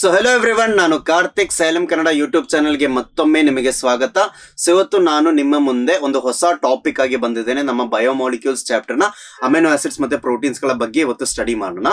So hello everyone, ನಾನು Karthik ಸೈಲಂ Kannada YouTube ಚಾನೆಲ್ಗೆ ಮತ್ತೊಮ್ಮೆ ನಿಮಗೆ ಸ್ವಾಗತ. ಸೊ ಇವತ್ತು ನಾನು ನಿಮ್ಮ ಮುಂದೆ ಒಂದು ಹೊಸ ಟಾಪಿಕ್ ಆಗಿ ಬಂದಿದ್ದೇನೆ. ನಮ್ಮ ಬಯೋಮಾಲಿಕ್ಯೂಲ್ಸ್ ಚಾಪ್ಟರ್ನ ಅಮಿನೋ ಆಸಿಡ್ಸ್ ಮತ್ತೆ ಪ್ರೋಟೀನ್ಸ್ಗಳ ಬಗ್ಗೆ ಇವತ್ತು ಸ್ಟಡಿ ಮಾಡೋಣ.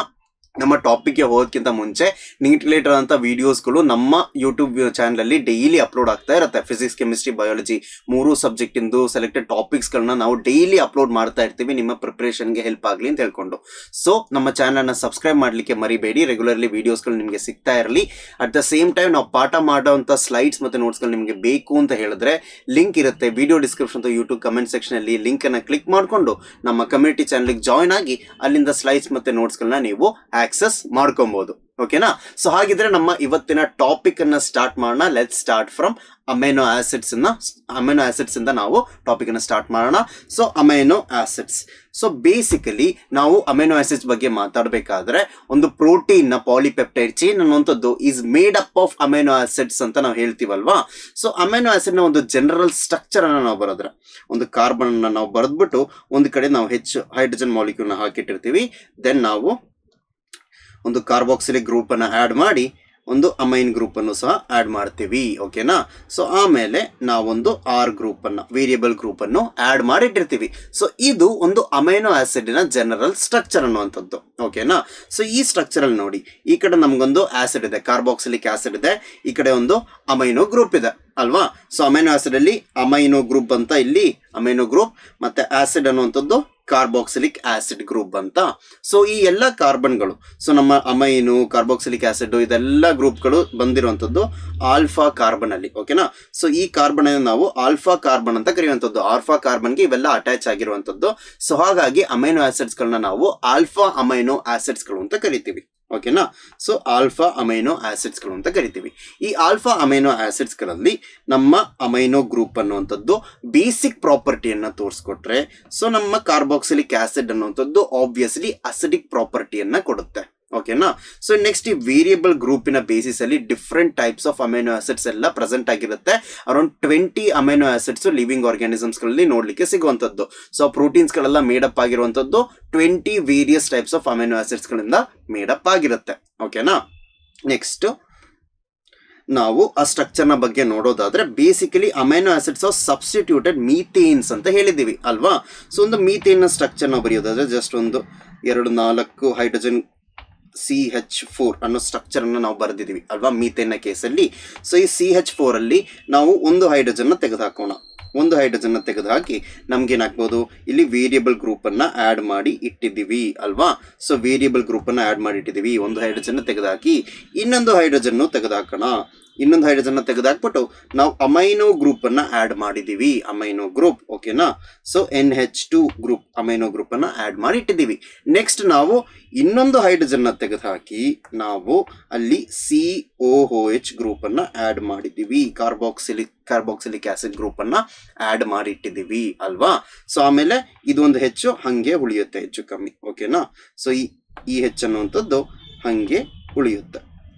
ನಮ್ಮ ಟಾಪಿಕ್ಗೆ ಹೋಗೋಕ್ಕಿಂತ ಮುಂಚೆ ನೀಟ್ ರಿಲೇಟೆಡ್ ಅಂತ ವಿಡಿಯೋಸ್ಗಳು ನಮ್ಮ ಯೂಟ್ಯೂಬ್ ಚಾನಲಲ್ಲಿ ಡೈಲಿ ಅಪ್ಲೋಡ್ ಆಗ್ತಾ ಇರುತ್ತೆ. ಫಿಸಿಕ್ಸ್, ಕೆಮಿಸ್ಟ್ರಿ, ಬಯಾಲಜಿ ಮೂರು ಸಬ್ಜೆಕ್ಟ್ ಇಂದು ಸೆಲೆಕ್ಟೆಡ್ ಟಾಪಿಕ್ಸ್ಗಳನ್ನ ನಾವು ಡೈಲಿ ಅಪ್ಲೋಡ್ ಮಾಡ್ತಾ ಇರ್ತೀವಿ, ನಿಮ್ಮ ಪ್ರಿಪರೇಷನ್ಗೆ ಹೆಲ್ಪ್ ಆಗಲಿ ಅಂತ ಹೇಳ್ಕೊಂಡು. ಸೊ ನಮ್ಮ ಚಾನಲ್ನ ಸಬ್ಸ್ಕ್ರೈಬ್ ಮಾಡಲಿಕ್ಕೆ ಮರಿಬೇಡಿ. ರೆಗ್ಯುಲರ್ಲಿ ವಿಡಿಯೋಸ್ಗಳು ನಿಮಗೆ ಸಿಗ್ತಾ ಇರಲಿ. ಅಟ್ ದ ಸೇಮ್ ಟೈಮ್ ನಾವು ಪಾಠ ಮಾಡೋವಂಥ ಸ್ಲೈಡ್ಸ್ ಮತ್ತು ನೋಟ್ಸ್ಗಳು ನಿಮಗೆ ಬೇಕು ಅಂತ ಹೇಳಿದ್ರೆ ಲಿಂಕ್ ಇರುತ್ತೆ ವಿಡಿಯೋ ಡಿಸ್ಕ್ರಿಪ್ಷನ್ ಯೂಟ್ಯೂಬ್ ಕಮೆಂಟ್ ಸೆಕ್ಷನಲ್ಲಿ. ಲಿಂಕನ್ನು ಕ್ಲಿಕ್ ಮಾಡಿಕೊಂಡು ನಮ್ಮ ಕಮ್ಯುನಿಟಿ ಚಾನಲ್ಗೆ ಜಾಯ್ನ್ ಆಗಿ ಅಲ್ಲಿಂದ ಸ್ಲೈಡ್ಸ್ ಮತ್ತು ನೋಟ್ಸ್ಗಳನ್ನ ನೀವು ಆಕ್ಸೆಸ್ ಮಾಡ್ಕೊಬಹುದು. ಓಕೆನಾ? ಸೊ ಹಾಗಿದ್ರೆ ನಮ್ಮ ಇವತ್ತಿನ ಟಾಪಿಕ್ ಅನ್ನ ಸ್ಟಾರ್ಟ್ ಮಾಡೋಣ. Let start from amino acids ಇಂದ ನಾವು ಟಾಪಿಕ್ ಅನ್ನ ಸ್ಟಾರ್ಟ್ ಮಾಡೋಣ. So amino acids. So basically ನಾವು ಅಮೈನೋ ಆಸಿಡ್ಸ್ ಬಗ್ಗೆ ಮಾತಾಡಬೇಕಾದ್ರೆ ಒಂದು ಪ್ರೋಟೀನ್ ನ ಪಾಲಿಪೆಪ್ಟೈಡ್ ಚೈನ್ ಅನ್ನುವಂಥದ್ದು is made up of amino acids ಅಂತ ನಾವು ಹೇಳ್ತೀವಲ್ವಾ. ಸೊ ಅಮೈನೋ ಆಸಿಡ್ ನ ಒಂದು ಜನರಲ್ ಸ್ಟ್ರಕ್ಚರ್ ಅನ್ನ ನಾವು ಬರೆದ್ರೆ, ಒಂದು ಕಾರ್ಬನ್ ಅನ್ನ ನಾವು ಬರೆದ್ಬಿಟ್ಟು ಒಂದು ಕಡೆ ನಾವು ಹೆಚ್ಚು ಹೈಡ್ರೋಜನ್ ಮಾಲಿಕ್ಯೂಲ್ ನ ಹಾಕಿಟ್ಟಿರ್ತೀವಿ. ದೆನ್ ನಾವು ಒಂದು ಕಾರ್ಬಾಕ್ಸಿಲಿಕ್ ಗ್ರೂಪ್ ಅನ್ನ ಆಡ್ ಮಾಡಿ ಒಂದು ಅಮೈನ್ ಗ್ರೂಪ್ ಅನ್ನು ಸಹ ಆಡ್ ಮಾಡ್ತೀವಿ. ಓಕೆನಾ? ಸೊ ಆಮೇಲೆ ನಾವೊಂದು ಆರ್ ಗ್ರೂಪ್ ಅನ್ನ, ವೇರಿಯಬಲ್ ಗ್ರೂಪ್ ಅನ್ನು ಆಡ್ ಮಾಡಿಟ್ಟಿರ್ತೀವಿ. ಸೊ ಇದು ಒಂದು ಅಮೈನೋ ಆಸಿಡ್ನ ಜನರಲ್ ಸ್ಟ್ರಕ್ಚರ್ ಅನ್ನುವಂಥದ್ದು. ಓಕೆನಾ? ಸೊ ಈ ಸ್ಟ್ರಕ್ಚರ್ ಅಲ್ಲಿ ನೋಡಿ, ಈ ಕಡೆ ನಮ್ಗೊಂದು ಆಸಿಡ್ ಇದೆ, ಕಾರ್ಬಾಕ್ಸಿಲಿಕ್ ಆಸಿಡ್ ಇದೆ, ಈ ಕಡೆ ಒಂದು ಅಮೈನೋ ಗ್ರೂಪ್ ಇದೆ ಅಲ್ವಾ. ಸೊ ಅಮೈನೋ ಆಸಿಡ್ ಅಲ್ಲಿ ಅಮೈನೋ ಗ್ರೂಪ್ ಅಂತ, ಇಲ್ಲಿ ಅಮೈನೋ ಗ್ರೂಪ್ ಮತ್ತೆ ಆಸಿಡ್ ಅನ್ನುವಂಥದ್ದು ಕಾರ್ಬಾಕ್ಸಿಲಿಕ್ ಆಸಿಡ್ ಗ್ರೂಪ್ ಅಂತ. ಸೊ ಈ ಎಲ್ಲ ಕಾರ್ಬನ್ಗಳು, ಸೊ ನಮ್ಮ ಅಮೈನು, ಕಾರ್ಬಾಕ್ಸಿಲಿಕ್ ಆಸಿಡ್ ಇದೆಲ್ಲ ಗ್ರೂಪ್ಗಳು ಬಂದಿರುವಂಥದ್ದು ಆಲ್ಫಾ ಕಾರ್ಬನ್ ಅಲ್ಲಿ. ಓಕೆನಾ? ಸೊ ಈ ಕಾರ್ಬನ್ ಅನ್ನು ನಾವು ಆಲ್ಫಾ ಕಾರ್ಬನ್ ಅಂತ ಕರೆಯುವಂಥದ್ದು. ಆಲ್ಫಾ ಕಾರ್ಬನ್ಗೆ ಇವೆಲ್ಲ ಅಟ್ಯಾಚ್ ಆಗಿರುವಂಥದ್ದು. ಸೊ ಹಾಗಾಗಿ ಅಮೈನೋ ಆಸಿಡ್ಸ್ ಗಳನ್ನ ನಾವು ಆಲ್ಫಾ ಅಮೈನೋ ಆಸಿಡ್ಸ್ ಗಳು ಅಂತ ಕರಿತೀವಿ. ಓಕೆನಾ? ಸೊ ಆಲ್ಫಾ ಅಮೈನೋ ಆಸಿಡ್ಸ್ ಗಳು ಅಂತ ಕರಿತೀವಿ. ಈ ಆಲ್ಫಾ ಅಮೈನೋ ಆಸಿಡ್ಸ್ ಗಳಲ್ಲಿ ನಮ್ಮ ಅಮೈನೋ ಗ್ರೂಪ್ ಅನ್ನುವಂಥದ್ದು ಬೇಸಿಕ್ ಪ್ರಾಪರ್ಟಿಯನ್ನ ತೋರಿಸ್ಕೊಟ್ರೆ, ಸೊ ನಮ್ಮ ಕಾರ್ಬಾಕ್ಸಿಲಿಕ್ ಆಸಿಡ್ ಅನ್ನುವಂಥದ್ದು ಆಬ್ವಿಯಸ್ಲಿ ಅಸಿಡಿಕ್ ಪ್ರಾಪರ್ಟಿಯನ್ನ ಕೊಡುತ್ತೆ. ಓಕೆನಾ? ಸೊ ನೆಕ್ಸ್ಟ್ ಈ ವೇರಿಯಬಲ್ ಗ್ರೂಪಿನ ಬೇಸಿಸ್ ಅಲ್ಲಿ different types of amino acids ಎಲ್ಲ ಪ್ರೆಸೆಂಟ್ ಆಗಿರುತ್ತೆ. Around 20 amino acids living organisms ಗಳಲ್ಲಿ ನೋಡ್ಲಿಕ್ಕೆ ಸಿಗುವಂತದ್ದು. ಸೊ ಪ್ರೋಟೀನ್ಸ್ ಗಳೆಲ್ಲ ಮೇಡಪ್ ಆಗಿರುವಂತದ್ದು 20 various types of amino acids ಗಳಿಂದ ಮೇಡಪ್ ಆಗಿರುತ್ತೆ. ಓಕೆನಾ? ನೆಕ್ಸ್ಟ್ ನಾವು ಆ ಸ್ಟ್ರಕ್ಚರ್ನ ಬಗ್ಗೆ ನೋಡೋದಾದ್ರೆ, basically amino acids are substituted ಮೀಥೇನ್ಸ್ ಅಂತ ಹೇಳಿದೀವಿ ಅಲ್ವಾ. ಸೊ ಒಂದು ಮೀಥೇನ್ ನ ಸ್ಟ್ರಕ್ಚರ್ ನಾವು ಬರೆಯೋದಾದ್ರೆ ಜಸ್ಟ್ ಒಂದು 2-4 ಹೈಡ್ರೋಜನ್ CH4 ಅನ್ನೋ ಸ್ಟ್ರಕ್ಚರ್ ಅನ್ನು ನಾವು ಬರೆದಿದ್ದೀವಿ ಅಲ್ವಾ ಮೀಥೇನ್ ನ ಕೇಸಲ್ಲಿ. ಸೊ ಈ CH4 ಅಲ್ಲಿ ನಾವು ಒಂದು ಹೈಡ್ರೋಜನ್ ನ ತೆಗೆದುಹಾಕೋಣ. ಒಂದು ಹೈಡ್ರೋಜನ್ ನ ತೆಗೆದುಹಾಕಿ ನಮ್ಗೇನಾಗ್ಬೋದು, ಇಲ್ಲಿ ವೇರಿಯಬಲ್ ಗ್ರೂಪ್ ಅನ್ನ ಆಡ್ ಮಾಡಿ ಇಟ್ಟಿದ್ದೀವಿ ಅಲ್ವಾ. ಸೊ ವೇರಿಯಬಲ್ ಗ್ರೂಪ್ ಅನ್ನ ಆಡ್ ಮಾಡಿ ಇಟ್ಟಿದ್ದೀವಿ. ಒಂದು ಹೈಡ್ರೋಜನ್ ತೆಗೆದುಹಾಕಿ ಇನ್ನೊಂದು ಹೈಡ್ರೋಜನ್ ತೆಗೆದುಹಾಕೋಣ. ಇನ್ನೊಂದು ಹೈಡ್ರೋಜನ್ ತೆಗೆದುಹಾಕ್ಬಿಟ್ಟು ನಾವು ಅಮೈನೋ ಗ್ರೂಪ್ ಅನ್ನ ಆಡ್ ಮಾಡಿದೀವಿ, ಅಮೈನೋ ಗ್ರೂಪ್. ಓಕೆನಾ? So NH2 group amino group ಅನ್ನ ಆಡ್ ಮಾಡಿ ಇಟ್ಟಿದ್ದೀವಿ. ನೆಕ್ಸ್ಟ್ ನಾವು ಇನ್ನೊಂದು ಹೈಡ್ರೋಜನ್ ತೆಗೆದುಹಾಕಿ ನಾವು ಅಲ್ಲಿ COOH ಗ್ರೂಪ್ ಅನ್ನ ಆಡ್ ಮಾಡಿದ್ದೀವಿ, ಕಾರ್ಬಾಕ್ಸಿಲಿಕ್ ಆಸಿಡ್ ಗ್ರೂಪ್ ಅನ್ನ ಆಡ್ ಮಾಡಿ ಇಟ್ಟಿದ್ದೀವಿ ಅಲ್ವಾ. ಸೊ ಆಮೇಲೆ ಇದು ಒಂದು ಹೆಚ್ಚು ಹಂಗೆ ಉಳಿಯುತ್ತೆ, ಹೆಚ್ಚು ಕಮ್ಮಿ. ಓಕೆನಾ? ಸೊ ಈ ಹೆಚ್ಚು ಅನ್ನುವಂಥದ್ದು ಹಂಗೆ ಉಳಿಯುತ್ತೆ.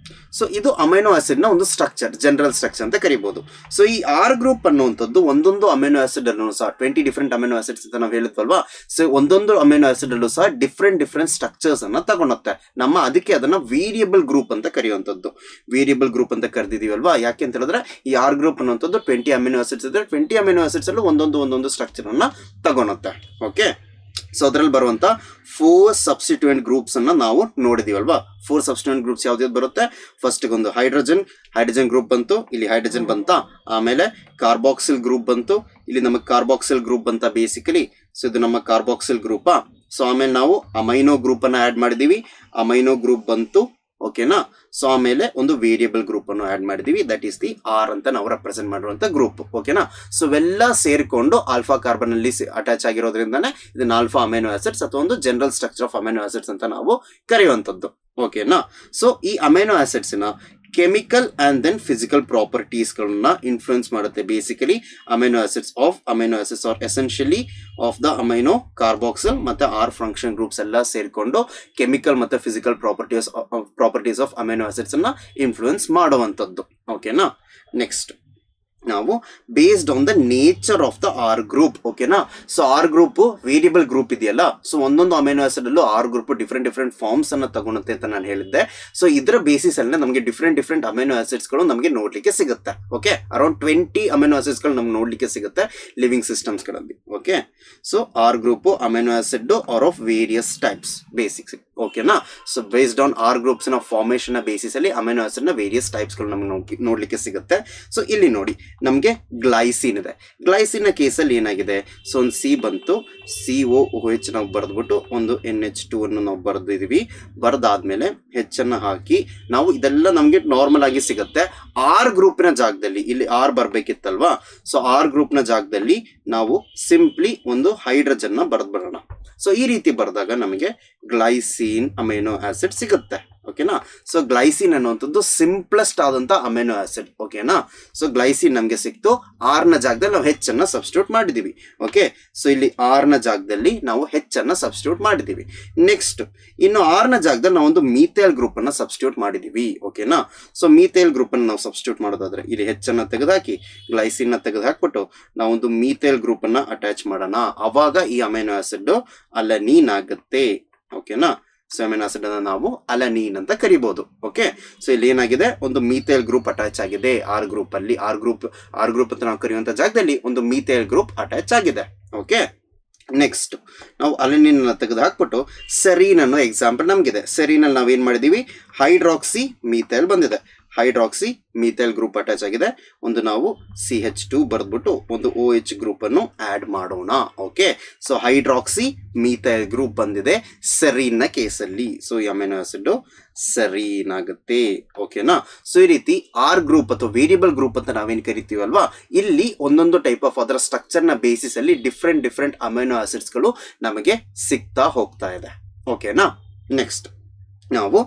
ಸೊ ಇದು ಅಮೈನೋ ಆಸಿಡ್ ನ ಒಂದು ಸ್ಟ್ರಕ್ಚರ್, ಜನರಲ್ ಸ್ಟ್ರಕ್ಚರ್ ಅಂತ ಕರಿಬಹುದು. ಸೊ ಈ ಆರ್ ಗ್ರೂಪ್ ಅನ್ನುವಂಥದ್ದು ಒಂದೊಂದು ಅಮೈನೋ ಆಸಿಡ್ ಅನ್ನು ಸಹ 20 ಡಿಫ್ರೆಂಟ್ ಅಮೈನೋ ಆಸಿಡ್ಸ್ ಅಂತ ನಾವು ಹೇಳಿದ್ವಲ್ವಾ. ಸೊ ಒಂದೊಂದು ಅಮೈನೋ ಆಸಿಡ್ ಅಲ್ಲೂ ಸಹ ಡಿಫ್ರೆಂಟ್ ಸ್ಟ್ರಕ್ಚರ್ಸ್ ಅನ್ನ ತಗೊಳುತ್ತೆ. ಅದಕ್ಕೆ ಅದನ್ನ ವೇರಿಯಬಲ್ ಗ್ರೂಪ್ ಅಂತ ಕರೆಯುವಂಥದ್ದು. ವೇರಿಯಬಲ್ ಗ್ರೂಪ್ ಅಂತ ಕರೆದಿದೀವಲ್ವಾ. ಯಾಕೆ ಅಂತ ಹೇಳಿದ್ರೆ ಈ ಆರ್ ಗ್ರೂಪ್ ಅನ್ನುವಂಥದ್ದು 20 ಅಮೈನೋ ಆಸಿಡ್ಸ್ ಇದ್ರೆ 20 ಅಮೈನೋ ಆಸಿಡ್ಸ್ ಅಲ್ಲೂ ಒಂದೊಂದು ಸ್ಟ್ರಕ್ಚರ್ ಅನ್ನ ತಗೊಳುತ್ತೆ. ಓಕೆ? ಸೊ ಅದರಲ್ಲಿ ಬರುವಂತ 4 ಸಬ್ಸ್ಟಿಟ್ಯೂಯೆಂಟ್ ಗ್ರೂಪ್ಸ್ ಅನ್ನ ನಾವು ನೋಡಿದೀವಲ್ವಾ. 4 ಸಬ್ಸ್ಟಿಟ್ಯೂಯೆಂಟ್ ಗ್ರೂಪ್ಸ್ ಯಾವ್ದು ಬರುತ್ತೆ? ಫಸ್ಟ್ ಒಂದು ಹೈಡ್ರೋಜನ್ ಗ್ರೂಪ್ ಬಂತು, ಇಲ್ಲಿ ಹೈಡ್ರೋಜನ್ ಬಂತ. ಆಮೇಲೆ ಕಾರ್ಬಾಕ್ಸಿಲ್ ಗ್ರೂಪ್ ಬಂತು, ಇಲ್ಲಿ ನಮಗೆ ಕಾರ್ಬಾಕ್ಸಿಲ್ ಗ್ರೂಪ್ ಬಂತ ಬೇಸಿಕಲಿ. ಸೊ ಇದು ನಮ್ಮ ಕಾರ್ಬಾಕ್ಸಿಲ್ ಗ್ರೂಪಾ. ಸೊ ಆಮೇಲೆ ನಾವು ಅಮೈನೋ ಗ್ರೂಪ್ ಅನ್ನ ಆಡ್ ಮಾಡಿದೀವಿ, ಅಮೈನೋ ಗ್ರೂಪ್ ಬಂತು. ಓಕೆನಾ? ಸೊ ಆಮೇಲೆ ಒಂದು ವೇರಿಯಬಲ್ ಗ್ರೂಪ್ ಅನ್ನು ಆಡ್ ಮಾಡಿದೀವಿ, ದಟ್ ಈಸ್ ದಿ ಆರ್ ಅಂತ ನಾವು ರೆಪ್ರೆಸೆಂಟ್ ಮಾಡಿರುವಂತ ಗ್ರೂಪ್. ಓಕೆನಾ? ಸೊ ಇವೆಲ್ಲ ಸೇರಿಕೊಂಡು ಆಲ್ಫಾ ಕಾರ್ಬನ್ ಅಲ್ಲಿ ಅಟ್ಯಾಚ್ ಆಗಿರೋದ್ರಿಂದಾನೆ ಇದನ್ನ ಆಲ್ಫಾ ಅಮೈನೋ ಆಸಿಡ್ಸ್ ಅಥವಾ ಒಂದು general structure of amino acids ಅಂತ ನಾವು ಕರೆಯುವಂಥದ್ದು. ಓಕೆನಾ? ಸೊ ಈ ಅಮೈನೋ ಆಸಿಡ್ಸ್ ನ chemical and then physical properties ಗಳನ್ನ ಇನ್ಫ್ಲೂಯೆನ್ಸ್ ಮಾಡುತ್ತೆ. Basically amino acids are essentially of the amino carboxyl ಮತ್ತೆ ಆರ್ ಫಂಕ್ಷನ್ ಗ್ರೂಪ್ಸ್ ಎಲ್ಲ ಸೇರಿಕೊಂಡು ಕೆಮಿಕಲ್ ಮತ್ತೆ physical properties of amino acids ಅನ್ನ ಇನ್ಫ್ಲೂಯೆನ್ಸ್ ಮಾಡುವಂಥದ್ದು. ಓಕೆನಾ? ನೆಕ್ಸ್ಟ್ ನಾವು based on the nature of the R group. ಓಕೆನಾ. So R group variable group ಇದೆಯಲ್ಲ, ಸೊ ಒಂದೊಂದು ಅಮೈನೋ ಆಸಿಡ್ ಅಲ್ಲೂ ಆರ್ ಗ್ರೂಪ್ ಡಿಫ್ರೆಂಟ್ ಫಾರ್ಮ್ಸ್ ಅನ್ನ ತಗೊಳುತ್ತೆ ಅಂತ ನಾನು ಹೇಳಿದ್ದೆ. ಸೊ ಇದರ ಬೇಸಿಸ್ ಅಲ್ಲಿ ನಮಗೆ ಡಿಫ್ರೆಂಟ್ ಅಮೈನೋ ಆಸಿಡ್ಸ್ ಗಳು ನಮಗೆ ನೋಡ್ಲಿಕ್ಕೆ ಸಿಗುತ್ತೆ. ಓಕೆ, ಅರೌಂಡ್ 20 ಅಮೈನೋ ಆಸಿಡ್ಸ್ ಗಳು ನಮ್ಗೆ ನೋಡ್ಲಿಕ್ಕೆ ಸಿಗುತ್ತೆ ಲಿವಿಂಗ್ ಸಿಸ್ಟಮ್ಸ್ ಗಳಲ್ಲಿ. Okay, so R group amino acid are of various types basics. ಓಕೆನಾ. So based on R groups ನ ಫಾರ್ಮೇಶನ್ ಬೇಸಿಸ್ ಅಲ್ಲಿ ಅಮೈನೋ ಆಸಿಡ್ ನ ವೇರಿಯಸ್ ಟೈಪ್ಸ್ ಗಳು ನಮ್ಗೆ ನೋಡ್ಲಿಕ್ಕೆ ಸಿಗುತ್ತೆ. ಸೊ ಇಲ್ಲಿ ನೋಡಿ ನಮಗೆ ಗ್ಲೈಸಿನ್ ಇದೆ. ಗ್ಲೈಸಿನ್ ನ ಕೇಸಲ್ಲಿ ಏನಾಗಿದೆ, ಸೊ ಒಂದು ಸಿ ಬಂತು, COOH ನಾವು ಬರೆದ್ಬಿಟ್ಟು ಒಂದು NH2 ಅನ್ನು ನಾವು ಬರೆದಿದೀವಿ. ಬರೆದಾದ್ಮೇಲೆ ಹೆಚ್ಚನ್ನ ಹಾಕಿ ನಾವು ಇದೆಲ್ಲ ನಮ್ಗೆ ನಾರ್ಮಲ್ ಆಗಿ ಸಿಗುತ್ತೆ. ಆರ್ ಗ್ರೂಪ್ ನ ಜಾಗದಲ್ಲಿ ಇಲ್ಲಿ ಆರ್ ಬರ್ಬೇಕಿತ್ತಲ್ವಾ, ಸೊ ಆರ್ ಗ್ರೂಪ್ ನ ಜಾಗದಲ್ಲಿ ನಾವು ಸಿಂಪ್ಲಿ ಒಂದು ಹೈಡ್ರೋಜನ್ ನ ಬರೆದ್ಬಿಡೋಣ. ಸೊ ಈ ರೀತಿ ಬರೆದಾಗ ನಮಗೆ ಗ್ಲೈಸಿನ್ ಅಮೈನೋ ಆಸಿಡ್ ಸಿಗುತ್ತೆ. ಓಕೆನಾ. ಸೊ ಗ್ಲೈಸಿನ್ ಅನ್ನುವಂಥದ್ದು ಸಿಂಪ್ಲೆಸ್ಟ್ ಆದಂತ ಅಮೈನೋ ಆಸಿಡ್. ಓಕೆನಾ. ಸೊ ಗ್ಲೈಸಿನ್ ನಮಗೆ ಸಿಕ್ತು. ಆರ್ ನ ಜಾಗದಲ್ಲಿ ನಾವು ಹೆಚ್ಚನ್ನ ಸಬ್ಸ್ಟಿಟ್ಯೂಟ್ ಮಾಡಿದೀವಿ. ಓಕೆ, ಸೊ ಇಲ್ಲಿ ಆರ್ ನ ಜಾಗದಲ್ಲಿ ನಾವು ಹೆಚ್ಚನ್ನ ಸಬ್ಸ್ಟಿಟ್ಯೂಟ್ ಮಾಡಿದೀವಿ. ನೆಕ್ಸ್ಟ್ ಇನ್ನು ಆರ್ ನ ಜಾಗದಲ್ಲಿ ನಾವು ಒಂದು ಮೀಥೈಲ್ ಗ್ರೂಪ್ ಅನ್ನ ಸಬ್ಸ್ಟಿಟ್ಯೂಟ್ ಮಾಡಿದೀವಿ. ಓಕೆನಾ. ಸೊ ಮೀಥೈಲ್ ಗ್ರೂಪ್ ಅನ್ನು ನಾವು ಸಬ್ಸ್ಟಿಟ್ಯೂಟ್ ಮಾಡೋದಾದ್ರೆ ಇಲ್ಲಿ ಹೆಚ್ಚನ್ನ ತೆಗೆದುಹಾಕಿ ಗ್ಲೈಸಿನ್ ನ ತೆಗೆದು ಹಾಕ್ಬಿಟ್ಟು ನಾವೊಂದು ಮೀಥೈಲ್ ಗ್ರೂಪ್ ಅನ್ನ ಅಟ್ಯಾಚ್ ಮಾಡೋಣ. ಅವಾಗ ಈ ಅಮೈನೋ ಆಸಿಡ್ ಅಲನೀನ್ ಆಗುತ್ತೆ. ಓಕೆನಾ. ಸೊ ಅಮೈನೋ ಆಸಿಡ್ ಅನ್ನ ನಾವು ಅಲನೀನ್ ಅಂತ ಕರಿಬಹುದು. ಓಕೆ, ಸೊ ಇಲ್ಲಿ ಏನಾಗಿದೆ, ಒಂದು ಮೀಥೈಲ್ ಗ್ರೂಪ್ ಅಟ್ಯಾಚ್ ಆಗಿದೆ ಆರ್ ಗ್ರೂಪ್ ಅಲ್ಲಿ. ಆರ್ ಗ್ರೂಪ್ ಅಂತ ನಾವು ಕರೆಯುವಂತ ಜಾಗದಲ್ಲಿ ಒಂದು ಮೀಥೈಲ್ ಗ್ರೂಪ್ ಅಟ್ಯಾಚ್ ಆಗಿದೆ. ಓಕೆ, ನೆಕ್ಸ್ಟ್ ನಾವು ಅಲನಿನ್ ತೆಗೆದು ಹಾಕ್ಬಿಟ್ಟು ಸೆರೀನ್ ಅನ್ನೋ ಎಕ್ಸಾಂಪಲ್ ನಮಗಿದೆ. ಸೆರೀನ್ ಅಲ್ಲಿ ನಾವೇನ್ ಮಾಡಿದೀವಿ, ಹೈಡ್ರಾಕ್ಸಿ ಮೀಥೈಲ್ ಬಂದಿದೆ. ಹೈಡ್ರಾಕ್ಸಿ ಮೀಥೈಲ್ ಗ್ರೂಪ್ ಅಟ್ಯಾಚ್ ಆಗಿದೆ. ಒಂದು ನಾವು CH2 ಬರೆದ್ಬಿಟ್ಟು ಒಂದು OH ಗ್ರೂಪ್ ಅನ್ನು ಆಡ್ ಮಾಡೋಣ. Okay, so hydroxy methyl group ಬಂದಿದೆ ಸೆರೀನ್ ನ ಕೇಸಲ್ಲಿ. ಸೊ ಈ ಅಮೈನೋ ಆಸಿಡ್ ಸೆರೀನ್ ಆಗುತ್ತೆ. ಓಕೆನಾ. ಸೊ ಈ ರೀತಿ ಆರ್ ಗ್ರೂಪ್ ಅಥವಾ ವೇರಿಯಬಲ್ ಗ್ರೂಪ್ ಅಂತ ನಾವೇನ್ ಕರಿತೀವಲ್ವಾ, ಇಲ್ಲಿ ಒಂದೊಂದು ಟೈಪ್ ಆಫ್ ಅದರ ಸ್ಟ್ರಕ್ಚರ್ ನ ಬೇಸಿಸ್ ಅಲ್ಲಿ ಡಿಫ್ರೆಂಟ್ ಅಮೈನೋ ಆಸಿಡ್ಸ್ ಗಳು ನಮಗೆ ಸಿಗ್ತಾ ಹೋಗ್ತಾ ಇದೆ. ಓಕೆನಾ. ನೆಕ್ಸ್ಟ್ ನಾವು